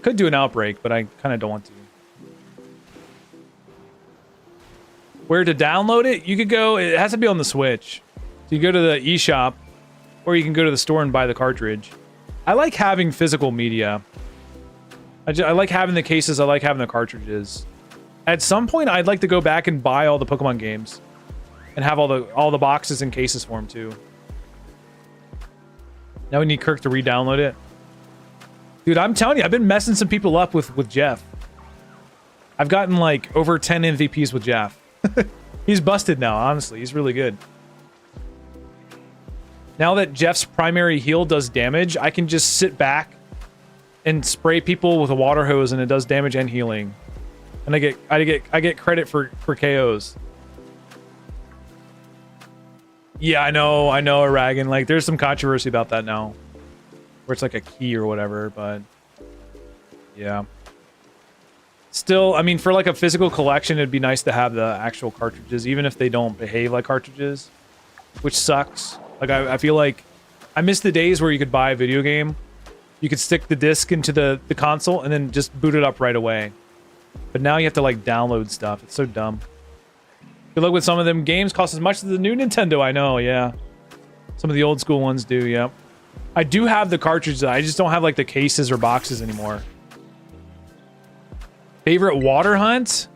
Could do an Outbreak, but I kind of don't want to. Where to download it? You could go... It has to be on the Switch. So you go to the eShop, or you can go to the store and buy the cartridge. I like having physical media. I like having the cases. I like having the cartridges. At some point, I'd like to go back and buy all the Pokemon games. And have all the boxes and cases for them, too. Now we need Kirk to re-download it. Dude, I'm telling you, I've been messing some people up with Jeff. I've gotten, like, over 10 MVPs with Jeff. He's busted now, honestly. He's really good. Now that Jeff's primary heal does damage, I can just sit back and spray people with a water hose, and it does damage and healing. And I get credit for KOs. Yeah, I know, Aragon. Like, there's some controversy about that now, where it's like a key or whatever. But yeah, still, I mean, for like a physical collection, it'd be nice to have the actual cartridges, even if they don't behave like cartridges, which sucks. Like, I feel like I miss the days where you could buy a video game, you could stick the disc into the console and then just boot it up right away. But now you have to like download stuff. It's so dumb. Good luck with some of them. Games cost as much as the new Nintendo. I know, yeah. Some of the old school ones do, yep. I do have the cartridges. I just don't have like the cases or boxes anymore. Favorite water hunt?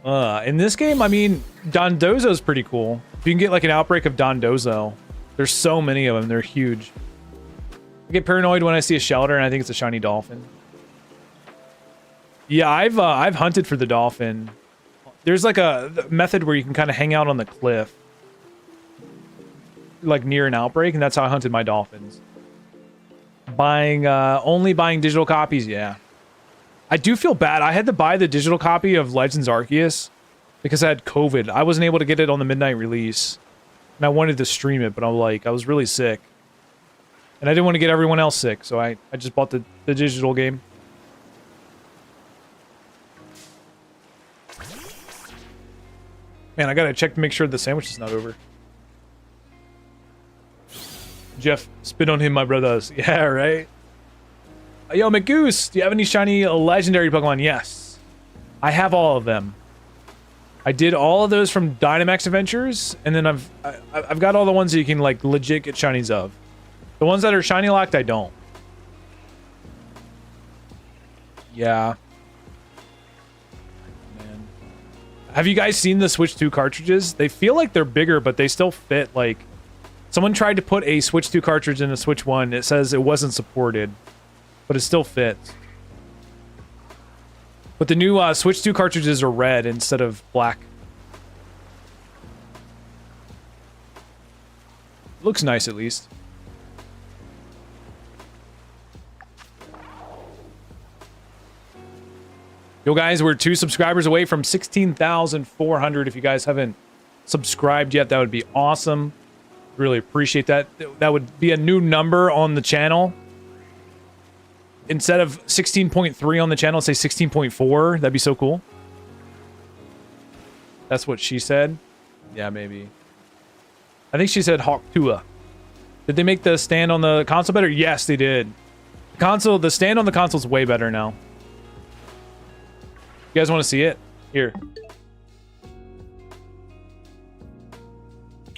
In this game, I mean, Dondozo's pretty cool. If you can get like an outbreak of Dondozo. There's so many of them. They're huge. I get paranoid when I see a Shelder and I think it's a shiny dolphin. Yeah, I've hunted for the dolphin. There's like a method where you can kind of hang out on the cliff, like near an outbreak, and that's how I hunted my dolphins. Only buying digital copies, yeah. I do feel bad. I had to buy the digital copy of Legends Arceus because I had COVID. I wasn't able to get it on the midnight release, and I wanted to stream it, but I was really sick, and I didn't want to get everyone else sick, so I just bought the digital game. Man, I gotta check to make sure the sandwich is not over. Jeff, spit on him, my brothers. Yeah, right? Yo, McGoose, do you have any shiny legendary Pokemon? Yes. I have all of them. I did all of those from Dynamax Adventures, and then I've got all the ones that you can like legit get shinies of. The ones that are shiny locked, I don't. Yeah. Have you guys seen the Switch 2 cartridges? They feel like they're bigger, but they still fit. Like, someone tried to put a Switch 2 cartridge in a Switch 1. It says it wasn't supported, but it still fits. But the new Switch 2 cartridges are red instead of black. Looks nice, at least. Yo, guys, we're 2 subscribers away from 16,400. If you guys haven't subscribed yet, that would be awesome. Really appreciate that. That would be a new number on the channel. Instead of 16.3 on the channel, say 16.4. That'd be so cool. That's what she said. Yeah, maybe. I think she said Hawk Tua. Did they make the stand on the console better? Yes, they did. The stand on the console is way better now. You guys want to see it? Here.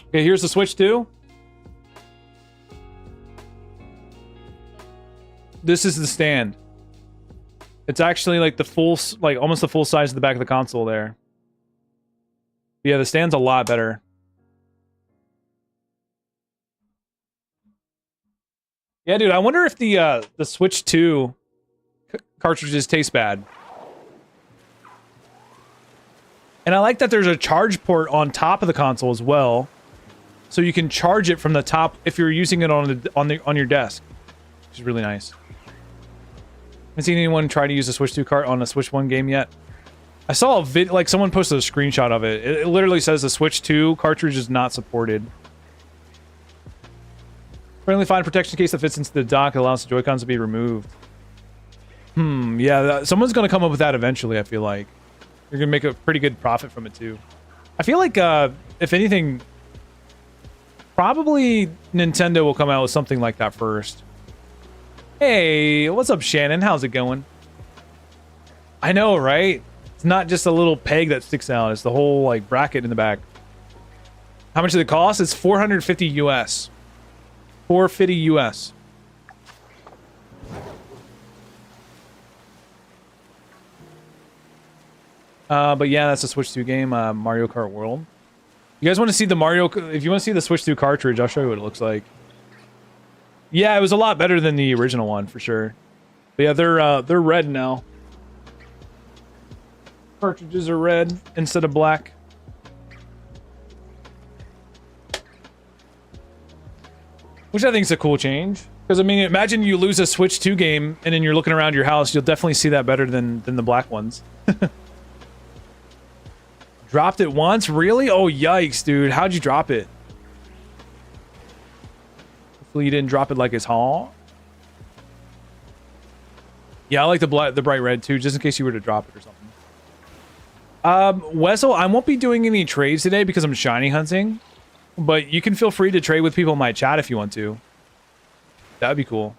Okay, here's the Switch 2. This is the stand. It's actually like the full, like almost the full size of the back of the console there. But yeah, the stand's a lot better. Yeah, dude, I wonder if the Switch 2 cartridges taste bad. And I like that there's a charge port on top of the console as well, so you can charge it from the top if you're using it on your desk, which is really nice. Haven't seen anyone try to use a Switch 2 cart on a Switch 1 game yet. I saw a vid, like someone posted a screenshot of it. It literally says the Switch 2 cartridge is not supported. Friendly fine protection case that fits into the dock that allows the Joy-Cons to be removed. Yeah, someone's gonna come up with that eventually. I feel like. You're gonna make a pretty good profit from it too. I feel like, if anything, probably Nintendo will come out with something like that first. Hey, what's up, Shannon? How's it going? I know, right? It's not just a little peg that sticks out. It's the whole like bracket in the back. How much did it cost? It's 450 US. 450 US. But yeah, that's a Switch 2 game, Mario Kart World. You guys want to see the Mario... If you want to see the Switch 2 cartridge, I'll show you what it looks like. Yeah, it was a lot better than the original one, for sure. But yeah, they're red now. Cartridges are red instead of black. Which I think is a cool change. Because, I mean, imagine you lose a Switch 2 game, and then you're looking around your house, you'll definitely see that better than the black ones. Dropped it once? Really? Oh, yikes, dude. How'd you drop it? Hopefully you didn't drop it like it's hot. Yeah, I like the bright red too, just in case you were to drop it or something. Wessel, I won't be doing any trades today because I'm shiny hunting, but you can feel free to trade with people in my chat if you want to. That'd be cool.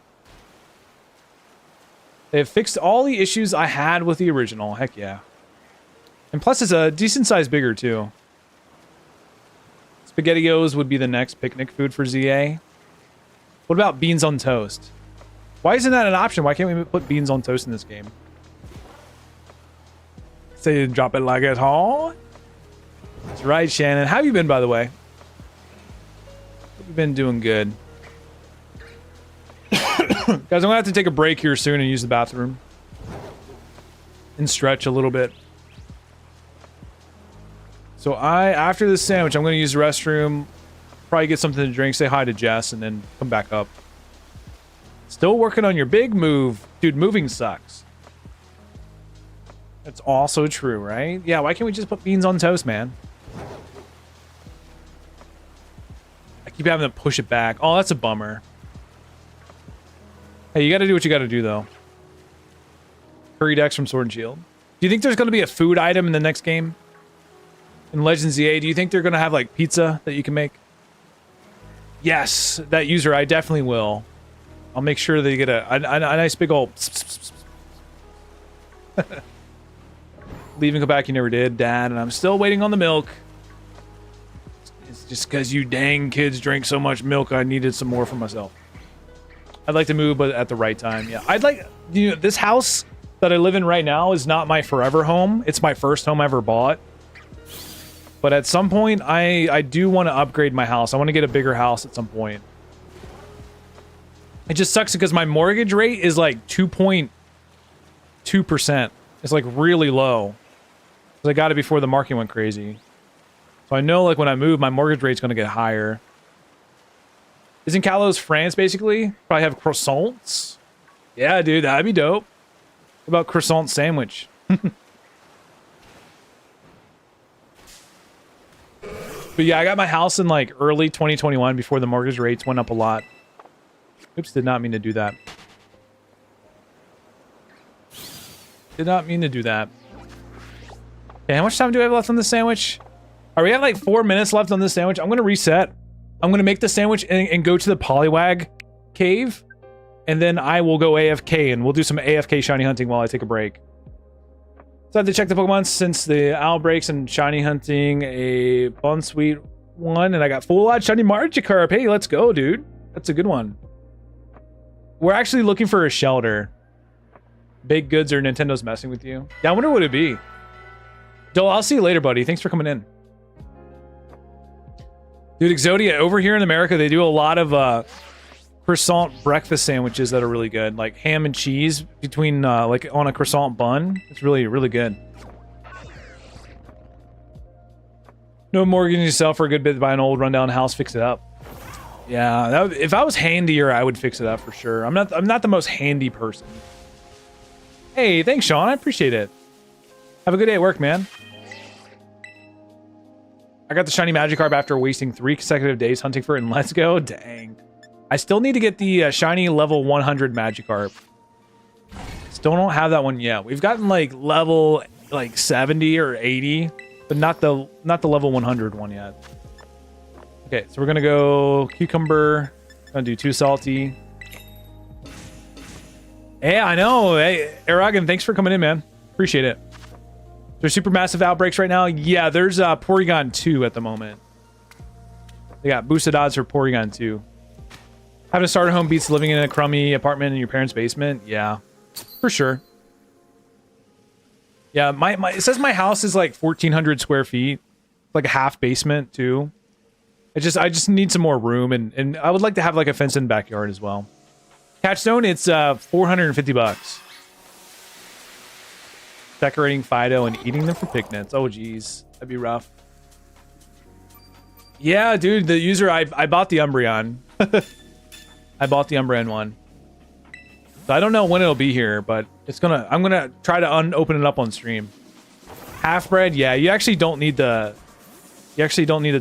They've fixed all the issues I had with the original. Heck yeah. And plus it's a decent size bigger too. SpaghettiOs would be the next picnic food for ZA. What about beans on toast? Why isn't that an option? Why can't we put beans on toast in this game? Say drop it like it's hot. That's right, Shannon. How have you been, by the way? You've been doing good. Guys, I'm gonna have to take a break here soon and use the bathroom. And stretch a little bit. So after this sandwich, I'm gonna use the restroom, probably get something to drink, say hi to Jess, and then come back up. Still working on your big move. Dude, moving sucks. That's also true, right? Yeah, why can't we just put beans on toast, man? I keep having to push it back. Oh, that's a bummer. Hey, you gotta do what you gotta do, though. Curry Dex from Sword and Shield. Do you think there's gonna be a food item in the next game? In Legends EA, do you think they're gonna have, like, pizza that you can make? Yes, that user, I definitely will. I'll make sure that you get a nice big old... Leaving go back, you never did, Dad, and I'm still waiting on the milk. It's just because you dang kids drink so much milk, I needed some more for myself. I'd like to move, but at the right time, yeah. I'd like... You know, this house that I live in right now is not my forever home. It's my first home I ever bought. But at some point, I do want to upgrade my house. I want to get a bigger house at some point. It just sucks because my mortgage rate is like 2.2%. It's like really low. Because I got it before the market went crazy. So I know like when I move, my mortgage rate's going to get higher. Isn't Kalos France basically? Probably have croissants. Yeah, dude, that'd be dope. What about croissant sandwich? But yeah, I got my house in like early 2021 before the mortgage rates went up a lot. Oops, did not mean to do that. Did not mean to do that. Okay, how much time do we have left on this sandwich? All right, we have like 4 minutes left on this sandwich. I'm going to reset. I'm going to make the sandwich and go to the Poliwag cave. And then I will go AFK and we'll do some AFK shiny hunting while I take a break. So I have to check the Pokemon since the outbreaks and shiny hunting a fun, sweet one. And I got full out shiny Magikarp. Hey, let's go, dude. That's a good one. We're actually looking for a Shelder. Baked goods or Nintendo's messing with you? Yeah, I wonder what it'd be. Dole, I'll see you later, buddy. Thanks for coming in. Dude, Exodia, over here in America, they do a lot of croissant breakfast sandwiches that are really good. Like ham and cheese between, like on a croissant bun. It's really, really good. No mortgage yourself for a good bit to buy an old rundown house, fix it up. Yeah, if I was handier, I would fix it up for sure. I'm not the most handy person. Hey, thanks, Sean. I appreciate it. Have a good day at work, man. I got the shiny Magikarp after wasting 3 consecutive days hunting for it, and let's go. Dang. I still need to get the shiny level 100 Magikarp. Still don't have that one yet. We've gotten like level like 70 or 80, but not the level 100 one yet. Okay, so we're gonna go cucumber. Gonna do 2 salty. Yeah, I know. Hey, Aragon, thanks for coming in, man. Appreciate it. There's super massive outbreaks right now. Yeah, there's Porygon 2 at the moment. They got boosted odds for Porygon 2. Having a starter home beats living in a crummy apartment in your parents' basement. Yeah, for sure. Yeah, it says my house is like 1,400 square feet, like a half basement too. I just need some more room, and I would like to have like a fenced-in backyard as well. Catchstone, it's $450. Decorating Fido and eating them for picnics. Oh geez, that'd be rough. Yeah, dude, the user I bought the Umbreon. I bought the Umbreon one. So I don't know when it'll be here, but I'm gonna try to open it up on stream. Half bred, yeah, you actually don't need the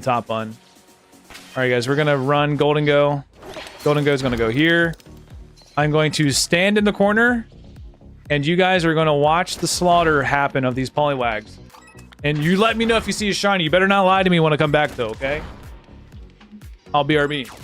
top bun. All right, guys, we're gonna run Golden Go. Golden Go's gonna go here. I'm going to stand in the corner, and you guys are gonna watch the slaughter happen of these Poliwags. And you let me know if you see a shiny. You better not lie to me when I come back, though, okay? I'll BRB.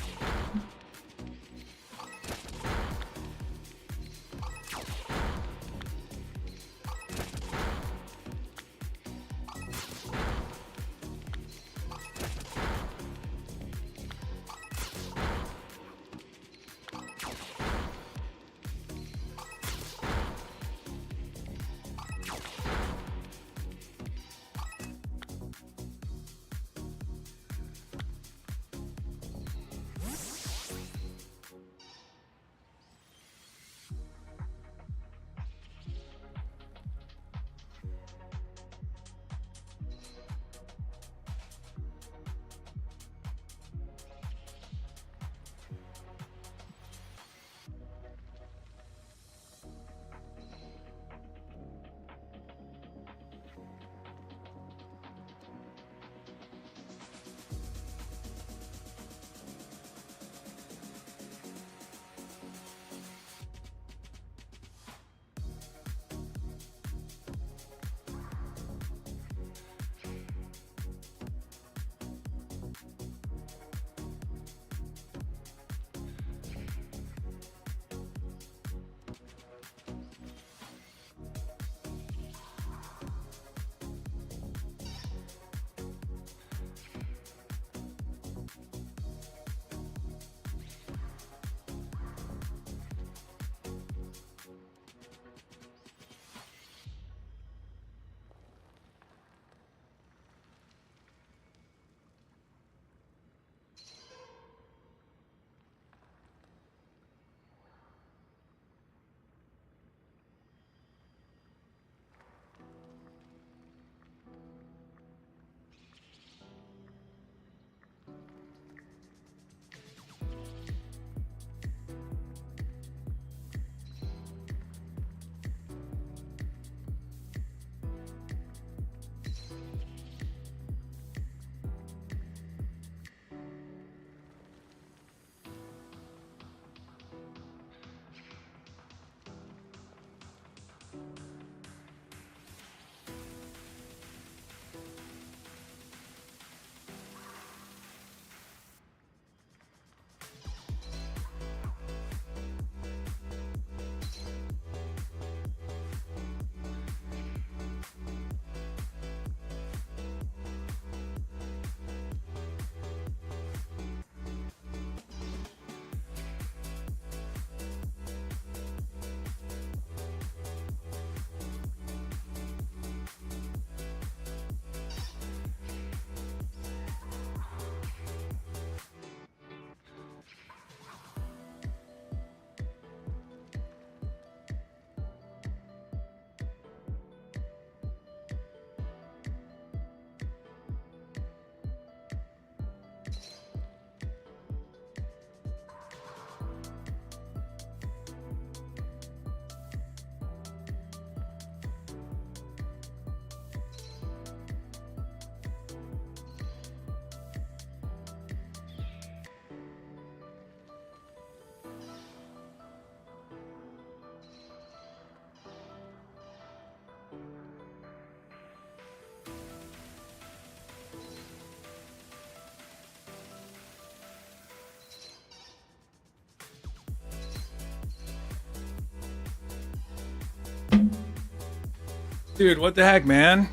Dude, what the heck, man?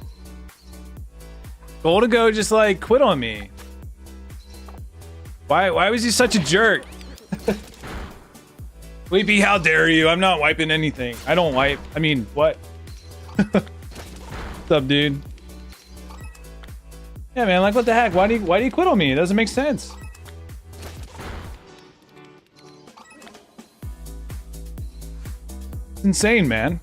Golden Go just like quit on me. Why was he such a jerk? Weepy, how dare you? I'm not wiping anything. I don't wipe. I mean, what? What's up, dude? Yeah, man, like what the heck? Why do you quit on me? It doesn't make sense. It's insane, man.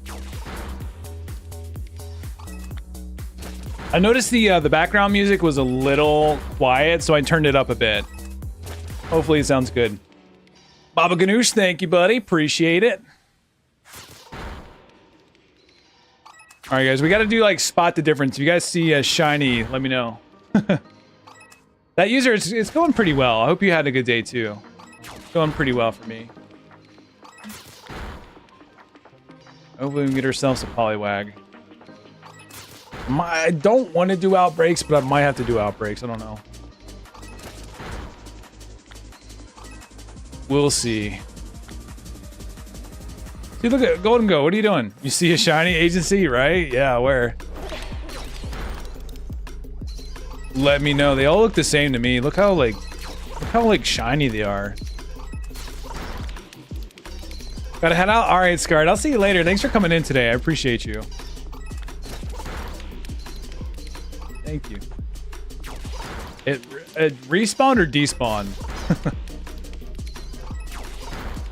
I noticed the background music was a little quiet, so I turned it up a bit. Hopefully it sounds good. Baba Ganoush, thank you, buddy. Appreciate it. All right, guys, we got to do like spot the difference. If you guys see a shiny, let me know. That user, it's going pretty well. I hope you had a good day too. Going pretty well for me. Hopefully we can get ourselves a Poliwag. I don't want to do outbreaks, but I might have to do outbreaks. I don't know. We'll see. See, look at Golden Go. What are you doing? You see a shiny agency, right? Yeah, where? Let me know. They all look the same to me. Look how shiny they are. Gotta head out. All right, Scarlet. I'll see you later. Thanks for coming in today. I appreciate you. Thank you. It respawned or despawned?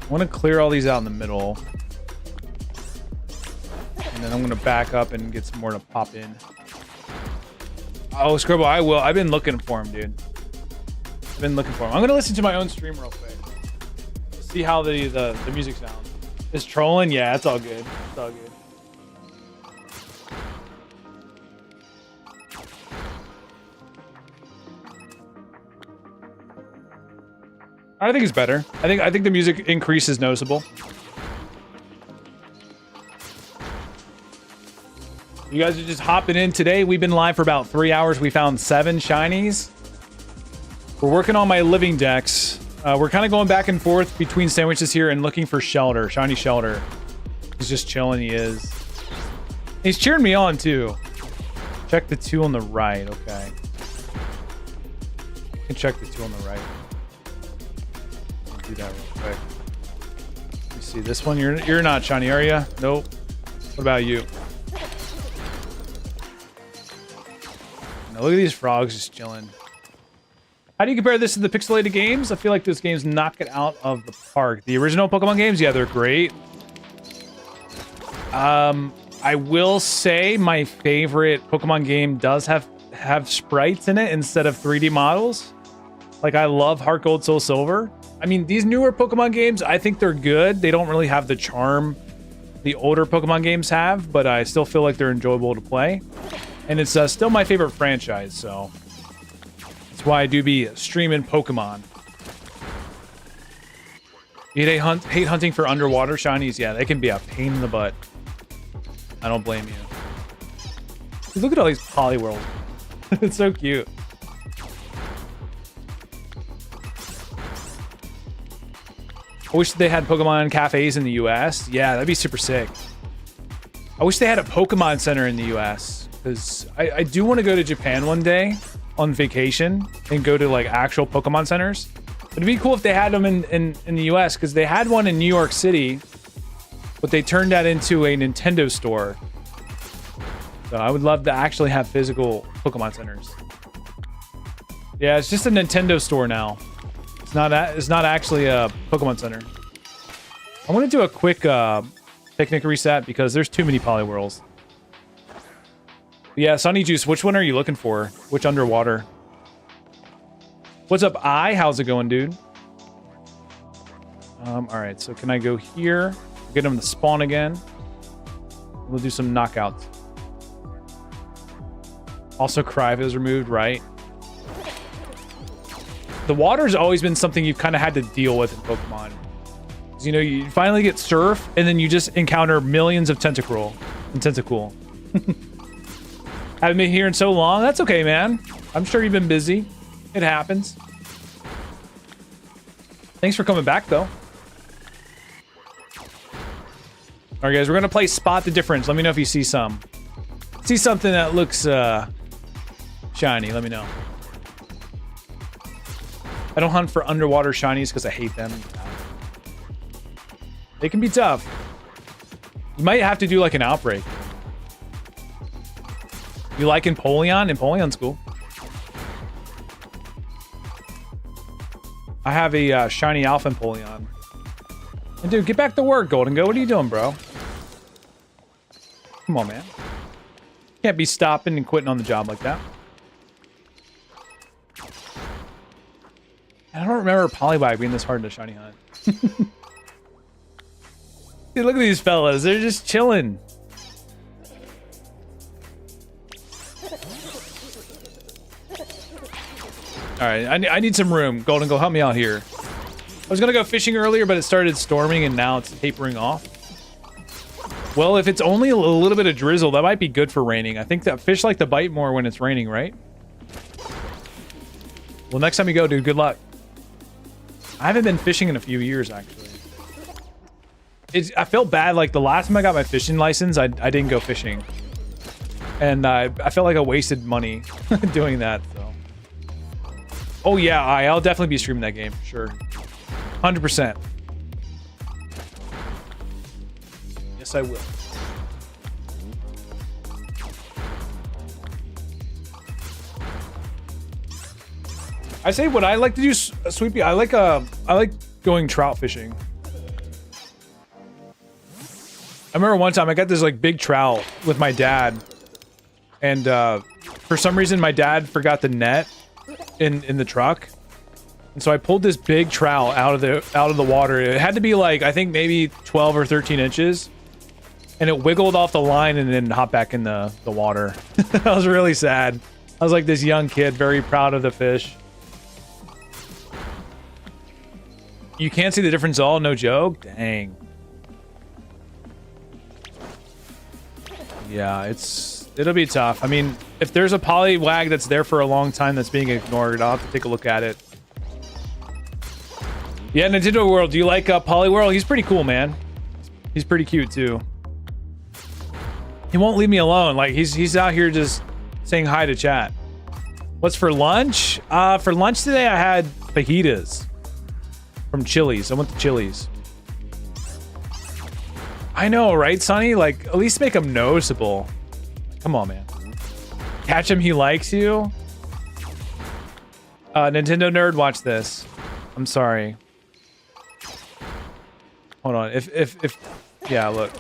I want to clear all these out in the middle. And then I'm going to back up and get some more to pop in. Oh, Scribble, I will. I've been looking for him, dude. I've been looking for him. I'm going to listen to my own stream real quick. See how the music sounds. Is trolling? Yeah, it's all good. It's all good. I think it's better. I think the music increase is noticeable. You guys are just hopping in today. We've been live for about 3 hours. We found 7 shinies. We're working on my living decks. We're kind of going back and forth between sandwiches here and looking for Shelder, shiny Shelder. He's just chilling, he is. He's cheering me on too. Check the 2 on the right, okay. You can check the 2 on the right. Do that real quick. Let me see, this one, you're not shiny, are you? Nope. What about you? Now look at these frogs just chilling. How do you compare this to the pixelated games? I feel like those games knock it out of the park. The original Pokemon games, yeah, they're great. I will say my favorite Pokemon game does have sprites in it instead of 3D models. Like, I love Heart Gold, Soul Silver. I mean, these newer Pokemon games, I think they're good. They don't really have the charm the older Pokemon games have, but I still feel like they're enjoyable to play. And it's still my favorite franchise, so that's why I do be streaming Pokemon. You hate hunting for underwater shinies? Yeah, they can be a pain in the butt. I don't blame you. Look at all these Poliwhirls. It's so cute. I wish they had Pokemon cafes in the US. Yeah, that'd be super sick. I wish they had a Pokemon Center in the US. Because I do want to go to Japan one day on vacation and go to like actual Pokemon centers. But it'd be cool if they had them in the US, because they had one in New York City, but they turned that into a Nintendo store. So I would love to actually have physical Pokemon centers. Yeah, it's just a Nintendo store now. It's not actually a Pokemon center. I want to do a quick picnic reset because there's too many Poliwhirls. Yeah, Sunny Juice, which one are you looking for? Which underwater? What's up, I? How's it going, dude? All right, so can I go here? Get him to spawn again. We'll do some knockouts. Also, Cry is removed, right? The water's always been something you've kind of had to deal with in Pokemon. You know, you finally get Surf, and then you just encounter millions of Tentacool. Haven't been here in so long. That's okay, man. I'm sure you've been busy. It happens. Thanks for coming back, though. All right, guys, we're going to play Spot the Difference. Let me know if you see some. See something that looks shiny. Let me know. I don't hunt for underwater shinies because I hate them. They can be tough. You might have to do like an outbreak. You like Empoleon? Empoleon's cool. I have a shiny Alpha Empoleon. And dude, get back to work, Golden Go. What are you doing, bro? Come on, man. Can't be stopping and quitting on the job like that. I don't remember Poliwag being this hard to shiny hunt. Dude, look at these fellas. They're just chilling. All right, I need some room. Golden, go help me out here. was gonna go fishing earlier, but it started storming and now it's tapering off. Well, if it's only a little bit of drizzle, that might be good for raining. I think that fish like to bite more when it's raining, right? Well, next time you go, dude, good luck. I haven't been fishing in a few years, actually. I felt bad, like the last time I got my fishing license, I didn't go fishing. And I felt like I wasted money doing that, so. Oh yeah, I'll definitely be streaming that game, for sure. 100%. Yes, I will. I say what I like to do, Sweepy. I like going trout fishing. I remember one time I got this like big trout with my dad, and for some reason my dad forgot the net in the truck, and so I pulled this big trout out of the water. It had to be like, I think maybe 12 or 13 inches, and it wiggled off the line and then hopped back in the water. I was really sad. I was like this young kid, very proud of the fish. You can't see the difference at all, no joke? Dang. Yeah, it'll be tough. I mean, if there's a Poliwag that's there for a long time that's being ignored, I'll have to take a look at it. Yeah, Nintendo World, do you like Poliwag? He's pretty cool, man. He's pretty cute too. He won't leave me alone. Like he's out here just saying hi to chat. What's for lunch? For lunch today I had fajitas from Chili's. I went to Chili's. I know, right, Sonny? Like, at least make him noticeable. Come on, man. Catch him, he likes you. Nintendo nerd, watch this. I'm sorry. Hold on. If yeah, look.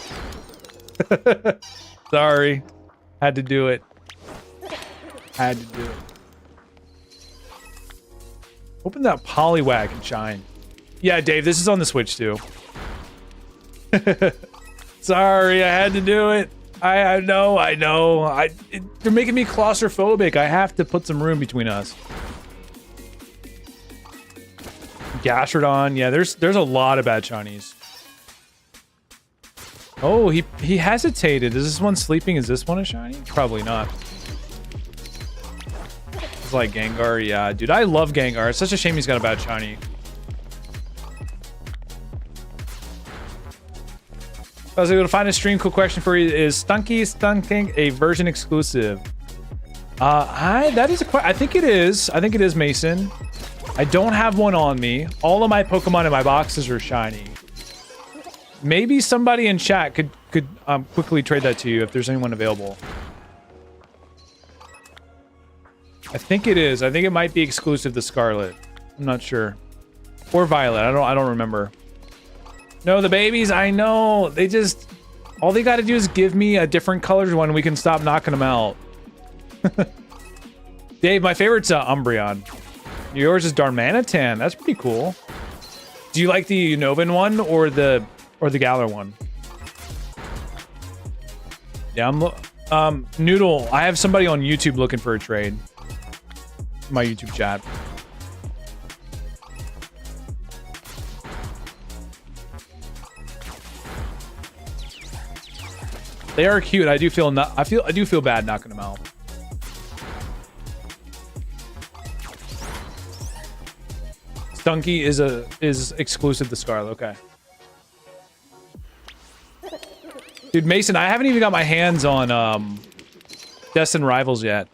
Sorry. Had to do it. Had to do it. Open that Poliwag and shine. Yeah, Dave, this is on the Switch too. Sorry, I had to do it. I know. They're making me claustrophobic. I have to put some room between us. Gastrodon. Yeah, there's a lot of bad shinies. Oh, he hesitated. Is this one sleeping? Is this one a shiny? Probably not. It's like Gengar. Yeah, dude, I love Gengar. It's such a shame he's got a bad shiny. I was able to find a stream. Cool question for you: is Stunking a version exclusive? That is a question. I think it is. I think it is, Mason. I don't have one on me. All of my Pokemon in my boxes are shiny. Maybe somebody in chat could quickly trade that to you if there's anyone available. I think it is. I think it might be exclusive to Scarlet. I'm not sure. Or Violet. I don't remember. No, the babies, I know. They just... all they gotta do is give me a different colored one and we can stop knocking them out. Dave, my favorite's Umbreon. Yours is Darmanitan. That's pretty cool. Do you like the Unovan one or the Galar one? Yeah, Noodle, I have somebody on YouTube looking for a trade. My YouTube chat. They are cute. I do feel bad knocking them out. Stunky is exclusive to Scarlet. Okay. Dude, Mason, I haven't even got my hands on Destined Rivals yet.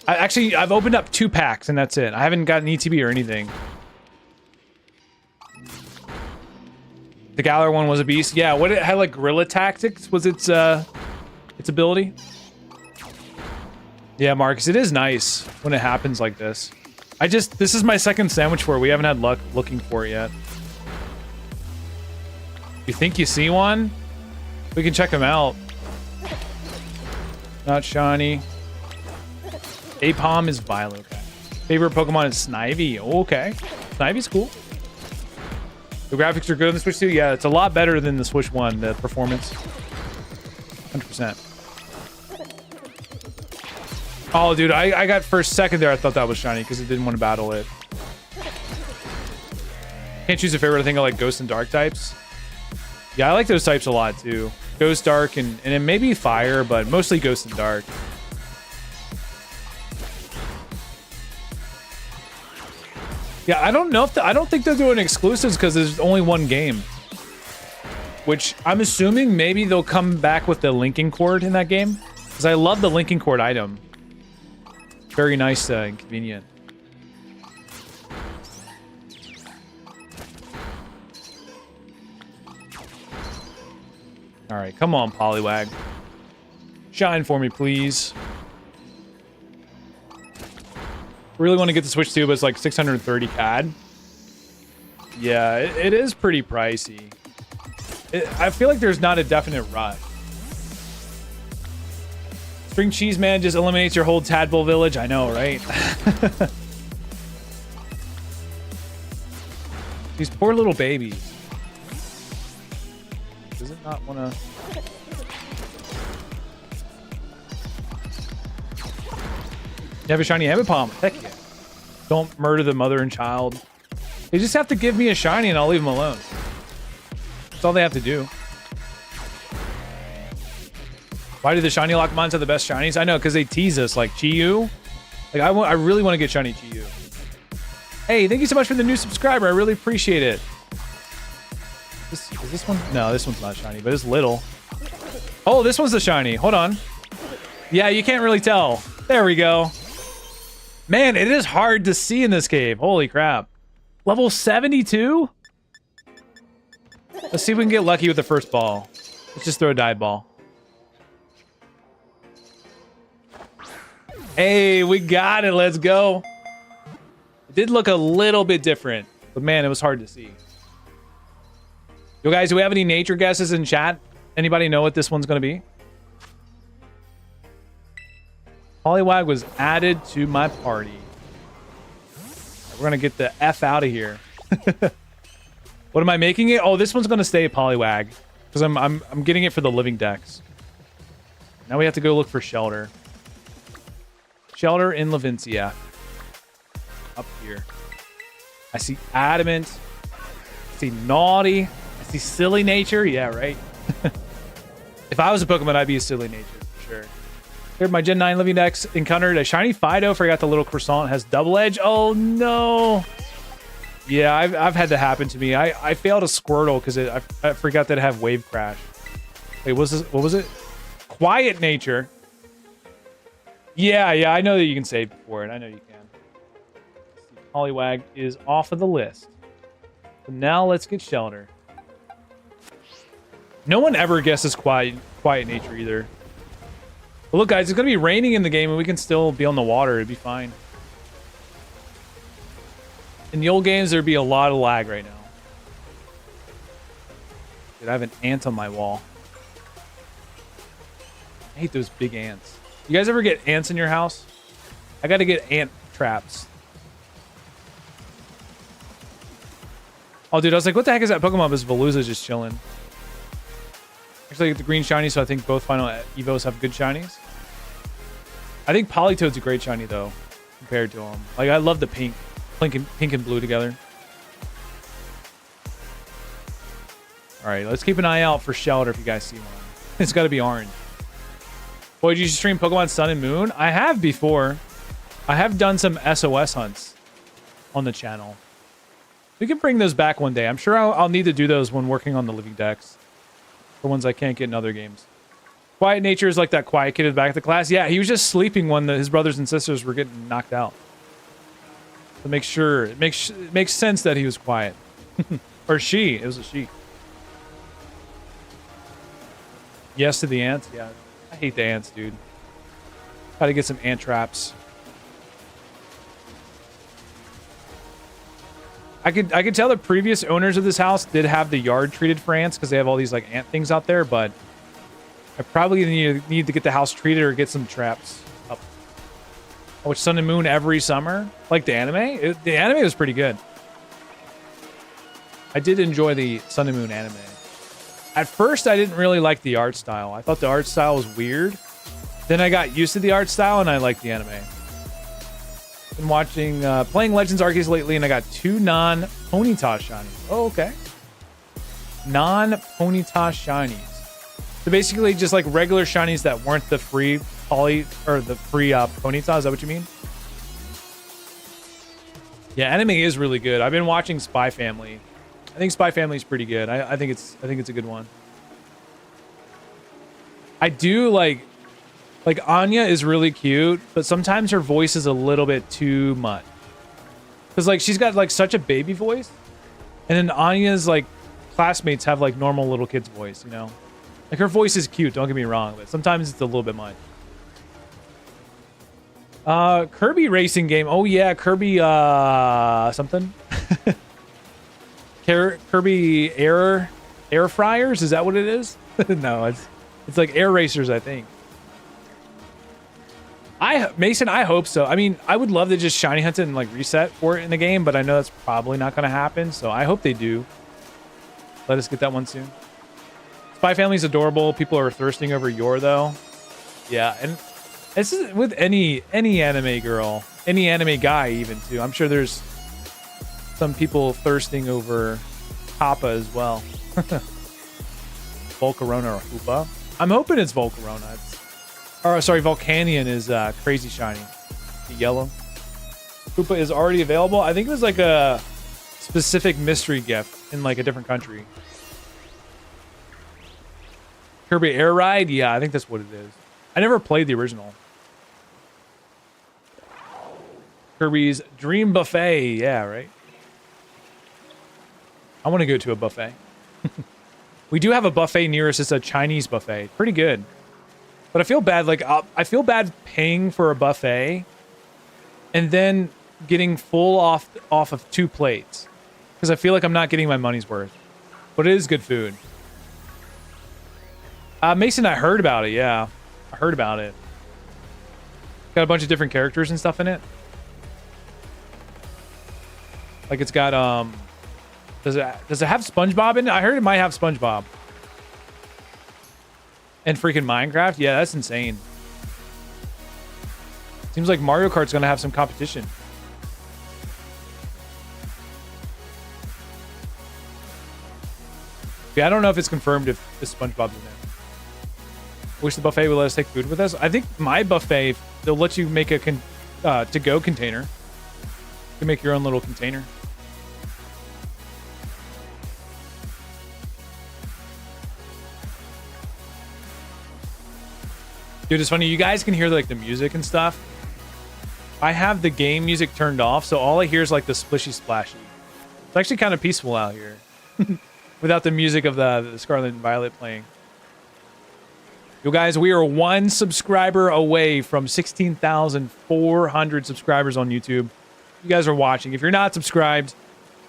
I've opened up 2 packs and that's it. I haven't gotten ETB or anything. The Galar one was a beast. Yeah, what it had like Gorilla Tactics was its ability. Yeah, Marcus, it is nice when it happens like this. This is my second sandwich for it. We haven't had luck looking for it yet. You think you see one? We can check them out. Not shiny. Apom is Violet. Okay. Favorite Pokemon is Snivy. Oh, okay. Snivy's cool. The graphics are good on the Switch 2. Yeah, it's a lot better than the Switch 1, the performance. 100%. Oh, dude, I got for a second there, I thought that was shiny because it didn't want to battle it. Can't choose a favorite. I think I like Ghost and Dark types. Yeah, I like those types a lot too. Ghost, Dark, and it may be Fire, but mostly Ghost and Dark. Yeah, I don't know if I don't think they're doing exclusives because there's only one game. Which I'm assuming maybe they'll come back with the linking cord in that game. Because I love the linking cord item. Very nice and convenient. All right, come on, Poliwag. Shine for me, please. Really want to get the Switch too, but it's like 630 CAD. Yeah, it is pretty pricey. I feel like there's not a definite rush. String Cheese Man just eliminates your whole Tadpole village. I know, right? These poor little babies. Does it not want to... You have a shiny Ambipom. Heck yeah. Don't murder the mother and child. They just have to give me a shiny and I'll leave them alone. That's all they have to do. Why do the shiny Lockmons have the best shinies? I know, because they tease us, like Chi-Yu. Like, I really want to get shiny Chi-Yu. Hey, thank you so much for the new subscriber. I really appreciate it. Is this one? No, this one's not shiny, but it's little. Oh, this one's the shiny. Hold on. Yeah, you can't really tell. There we go. Man, it is hard to see in this cave. Holy crap. Level 72? Let's see if we can get lucky with the first ball. Let's just throw a dive ball. Hey, we got it. Let's go. It did look a little bit different, but man, it was hard to see. Yo, guys, do we have any nature guesses in chat? Anybody know what this one's going to be? Poliwag was added to my party. We're going to get the F out of here. What am I making it? Oh, this one's going to stay Poliwag because I'm getting it for the living decks. Now we have to go look for Shelder. Shelder in Levincia. Up here. I see Adamant. I see Naughty. I see Silly Nature. Yeah, right. If I was a Pokemon, I'd be a Silly Nature for sure. Here, my Gen 9 living decks encountered a shiny Fido. Forgot the little croissant has double edge. Oh no. Yeah, I've had that happen to me. I failed a Squirtle because I forgot that it had Wave Crash. Wait, what was it? Quiet Nature. Yeah, I know that you can save for it. I know you can. Poliwag is off of the list. So now let's get Shelder. No one ever guesses Quiet Nature either. But look, guys, it's going to be raining in the game and we can still be on the water. It'd be fine. In the old games, there'd be a lot of lag right now. Dude, I have an ant on my wall. I hate those big ants. You guys ever get ants in your house? I got to get ant traps. Oh, dude, I was like, what the heck is that Pokemon? This Veluza's just chilling. Actually, I get the green shiny, so I think both final Evos have good shinies. I think Politoed's a great shiny, though, compared to them. Like, I love the pink and blue together. All right, let's keep an eye out for Shelder if you guys see one. It's got to be orange. Boy, did you stream Pokemon Sun and Moon? I have before. I have done some SOS hunts on the channel. We can bring those back one day. I'm sure I'll need to do those when working on the living decks. The ones I can't get in other games. Quiet Nature is like that quiet kid at the back of the class. Yeah, he was just sleeping when his brothers and sisters were getting knocked out. To make sure, it makes sense that he was quiet. Or she. It was a she. Yes to the ants. Yeah, I hate the ants, dude. Gotta get some ant traps. I could tell the previous owners of this house did have the yard treated for ants because they have all these like ant things out there, but I probably need to get the house treated or get some traps up. Oh, it's Sun and Moon every summer, like the anime. The anime was pretty good. I did enjoy the Sun and Moon anime. At first, I didn't really like the art style. I thought the art style was weird. Then I got used to the art style and I liked the anime. Been watching, playing Legends Arceus lately, and I got 2 non-Ponyta shinies. Oh, okay. Non-Ponyta shinies. So basically just like regular shinies that weren't the free Ponyta. Is that what you mean? Yeah, anime is really good. I've been watching Spy Family. I think Spy Family is pretty good. I think it's a good one. I do like Anya is really cute, but sometimes her voice is a little bit too much. Cause like she's got like such a baby voice, and then Anya's like classmates have like normal little kids' voice, you know? Like her voice is cute, don't get me wrong, but sometimes it's a little bit much. Kirby racing game. Oh yeah, Kirby something. Kirby air fryers, is that what it is? No, it's like air racers, I think. Mason, I hope so. I mean, I would love to just shiny hunt it and like reset for it in the game, but I know that's probably not going to happen, so I hope they do. Let us get that one soon. Spy Family's adorable. People are thirsting over Yor, though. Yeah, and this is with any anime girl, any anime guy even, too. I'm sure there's some people thirsting over Kappa as well. Volcarona or Hoopa. I'm hoping it's Volcarona. Sorry, Volcanion is crazy shiny. The yellow. Hoopa is already available. I think it was like a specific mystery gift in like a different country. Kirby Air Ride? Yeah, I think that's what it is. I never played the original. Kirby's Dream Buffet. Yeah, right? I want to go to a buffet. We do have a buffet near us. It's a Chinese buffet. Pretty good. But I feel bad. Like, I feel bad paying for a buffet and then getting full off of 2 plates. Because I feel like I'm not getting my money's worth. But it is good food. Mason, I heard about it. Yeah, I heard about it. Got a bunch of different characters and stuff in it. Like it's got does it have SpongeBob in it? I heard it might have SpongeBob. And freaking Minecraft? Yeah, that's insane. Seems like Mario Kart's gonna have some competition. Yeah, I don't know if it's confirmed if SpongeBob's in there. Wish the buffet would let us take food with us. I think my buffet, they'll let you make a to-go container. You can make your own little container. Dude, it's funny. You guys can hear like the music and stuff. I have the game music turned off, so all I hear is like the splishy splashy. It's actually kind of peaceful out here. Without the music of the Scarlet and Violet playing. Yo guys, we are 1 subscriber away from 16,400 subscribers on YouTube. You guys are watching. If you're not subscribed,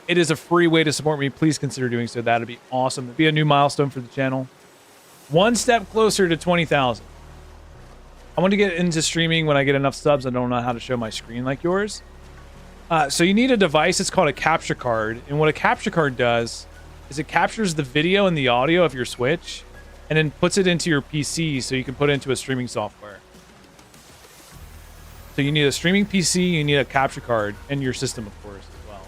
it is a free way to support me. Please consider doing so. That'd be awesome. It'd be a new milestone for the channel. 1 step closer to 20,000. I want to get into streaming when I get enough subs. I don't know how to show my screen like yours. So you need a device. It's called a capture card. And what a capture card does is it captures the video and the audio of your Switch and then puts it into your PC so you can put it into a streaming software. So you need a streaming PC, you need a capture card, and your system, of course, as well.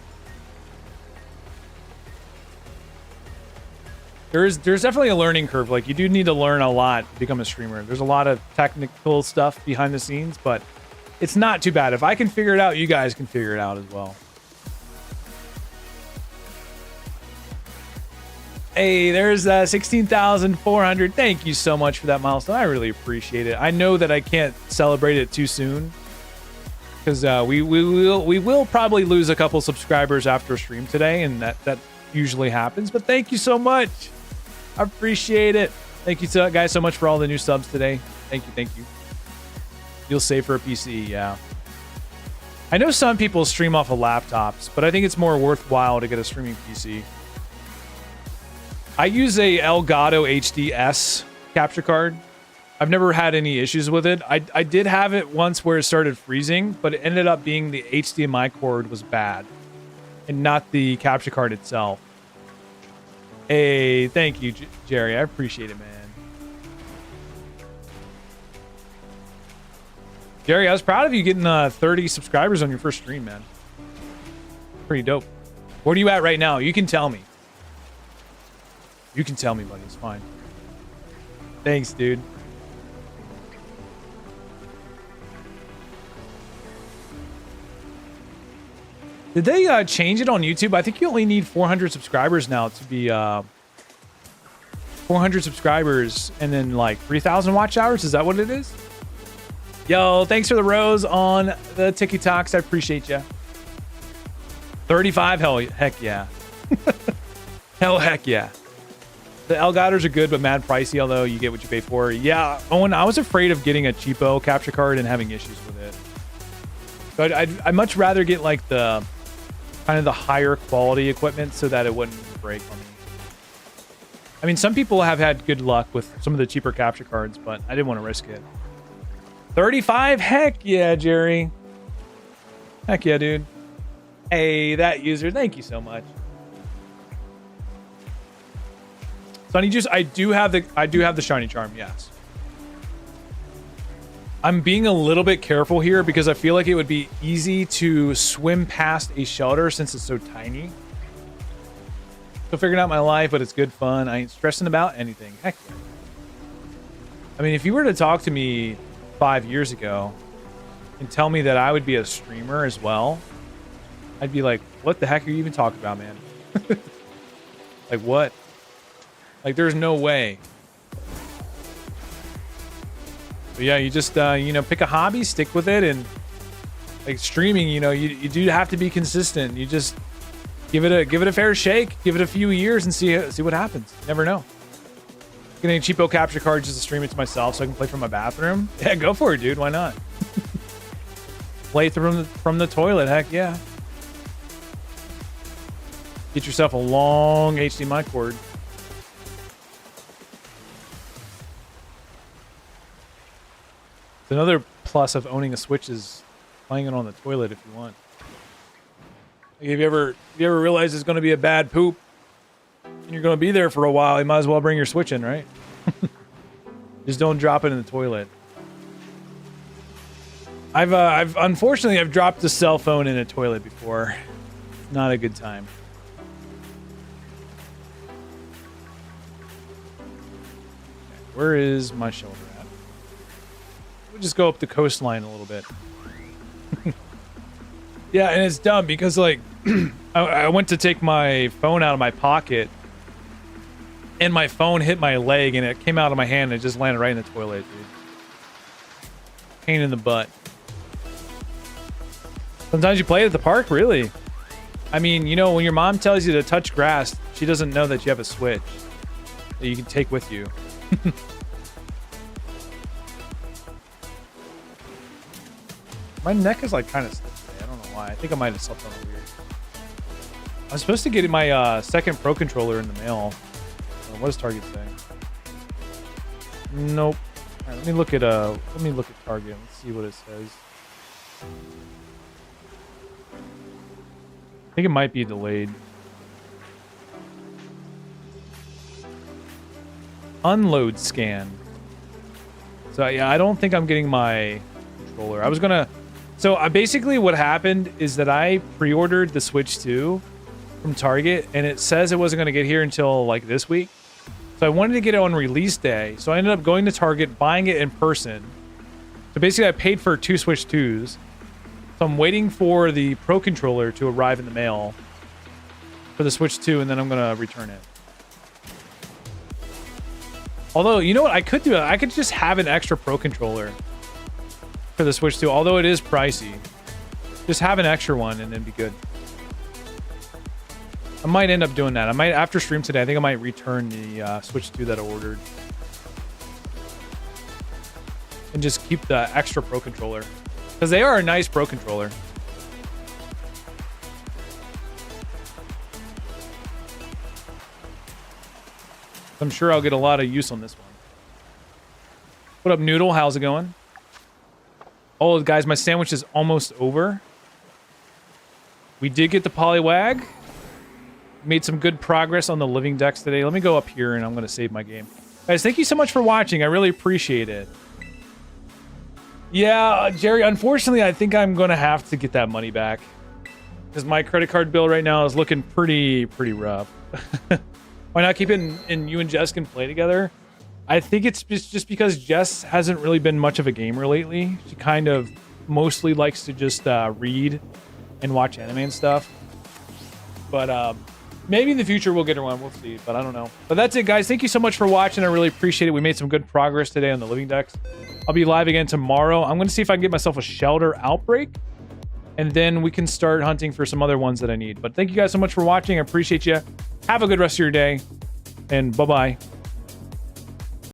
There's definitely a learning curve. Like, you do need to learn a lot to become a streamer. There's a lot of technical stuff behind the scenes, but it's not too bad. If I can figure it out, you guys can figure it out as well. Hey, there's 16,400. Thank you so much for that milestone. I really appreciate it. I know that I can't celebrate it too soon because we will probably lose a couple subscribers after stream today, and that usually happens. But thank you so much. I appreciate it. Thank you guys so much for all the new subs today. Thank you. You'll save for a PC, yeah. I know some people stream off of laptops, but I think it's more worthwhile to get a streaming PC. I use a Elgato HDS capture card. I've never had any issues with it. I did have it once where it started freezing, but it ended up being the HDMI cord was bad and not the capture card itself. Hey, thank you, Jerry. I appreciate it, man. Jerry, I was proud of you getting 30 subscribers on your first stream, man. Pretty dope. Where are you at right now? You can tell me. You can tell me, buddy. It's fine. Thanks, dude. Did they change it on YouTube? I think you only need 400 subscribers now to be 400 subscribers and then like 3,000 watch hours. Is that what it is? Yo, thanks for the rose on the TikToks. I appreciate you. 35, heck yeah. Heck yeah. The Elgators are good, but mad pricey, although you get what you pay for. Yeah, Owen, I was afraid of getting a cheapo capture card and having issues with it. But I'd much rather get like the kind of the higher quality equipment so that it wouldn't break on me. I mean, some people have had good luck with some of the cheaper capture cards, but I didn't want to risk it. 35? Heck yeah, Jerry. Heck yeah, dude. Hey, that user, thank you so much. Sunny Juice, I do have the shiny charm, yes. I'm being a little bit careful here because I feel like it would be easy to swim past a Shelder since it's so tiny. So figuring out my life, but it's good fun. I ain't stressing about anything. Heck yeah. I mean, if you were to talk to me 5 years ago and tell me that I would be a streamer as well, I'd be like, what the heck are you even talking about, man? Like, what? Like, there's no way. But yeah, you just, you know, pick a hobby, stick with it, and like streaming, you know, you do have to be consistent. You just give it a fair shake, give it a few years, and see what happens. You never know. Getting a cheapo capture card just to stream it to myself so I can play from my bathroom. Yeah, go for it, dude. Why not? Play from the toilet. Heck yeah. Get yourself a long HDMI cord. Another plus of owning a Switch is playing it on the toilet if you want. Like if you ever realize it's going to be a bad poop and you're going to be there for a while, you might as well bring your Switch in, right? Just don't drop it in the toilet. I've unfortunately dropped a cell phone in a toilet before. Not a good time. Where is my shoulder at? We'll just go up the coastline a little bit. Yeah, and it's dumb because like I went to take my phone out of my pocket and my phone hit my leg and it came out of my hand and it just landed right in the toilet, dude. Pain in the butt. Sometimes you play at the park, really? I mean, you know, when your mom tells you to touch grass, she doesn't know that you have a Switch that you can take with you. My neck is like kind of stiff today. I don't know why. I think I might have slept on it weird. I was supposed to get my second Pro controller in the mail. What does Target say? Nope. All right, let me look at Target. Let's see what it says. I think it might be delayed. Unload scan. So yeah, I don't think I'm getting my controller. I was gonna. So basically, what happened is that I pre-ordered the Switch 2 from Target, and it says it wasn't gonna get here until like this week. So I wanted to get it on release day. So I ended up going to Target, buying it in person. So basically, I paid for 2 Switch 2s. So I'm waiting for the Pro controller to arrive in the mail for the Switch 2, and then I'm gonna return it. Although, you know what I could do? I could just have an extra Pro controller for the Switch 2, although it is pricey. Just have an extra one and then be good. I might end up doing that. I might, after stream today, I think I might return the Switch 2 that I ordered. And just keep the extra Pro controller. Because they are a nice Pro controller. I'm sure I'll get a lot of use on this one. What up, Noodle? How's it going? Oh, guys, my sandwich is almost over. We did get the Poliwag. Made some good progress on the living decks today. Let me go up here and I'm going to save my game. Guys, thank you so much for watching. I really appreciate it. Yeah, Jerry, unfortunately, I think I'm going to have to get that money back. Because my credit card bill right now is looking pretty rough. Why not keep it and you and Jess can play together? I think it's just because Jess hasn't really been much of a gamer lately. She kind of mostly likes to just read and watch anime and stuff. But maybe in the future we'll get her one. We'll see, but I don't know. But that's it, guys. Thank you so much for watching. I really appreciate it. We made some good progress today on the living decks. I'll be live again tomorrow. I'm going to see if I can get myself a Shelder outbreak. And then we can start hunting for some other ones that I need. But thank you guys so much for watching. I appreciate you. Have a good rest of your day. And bye-bye.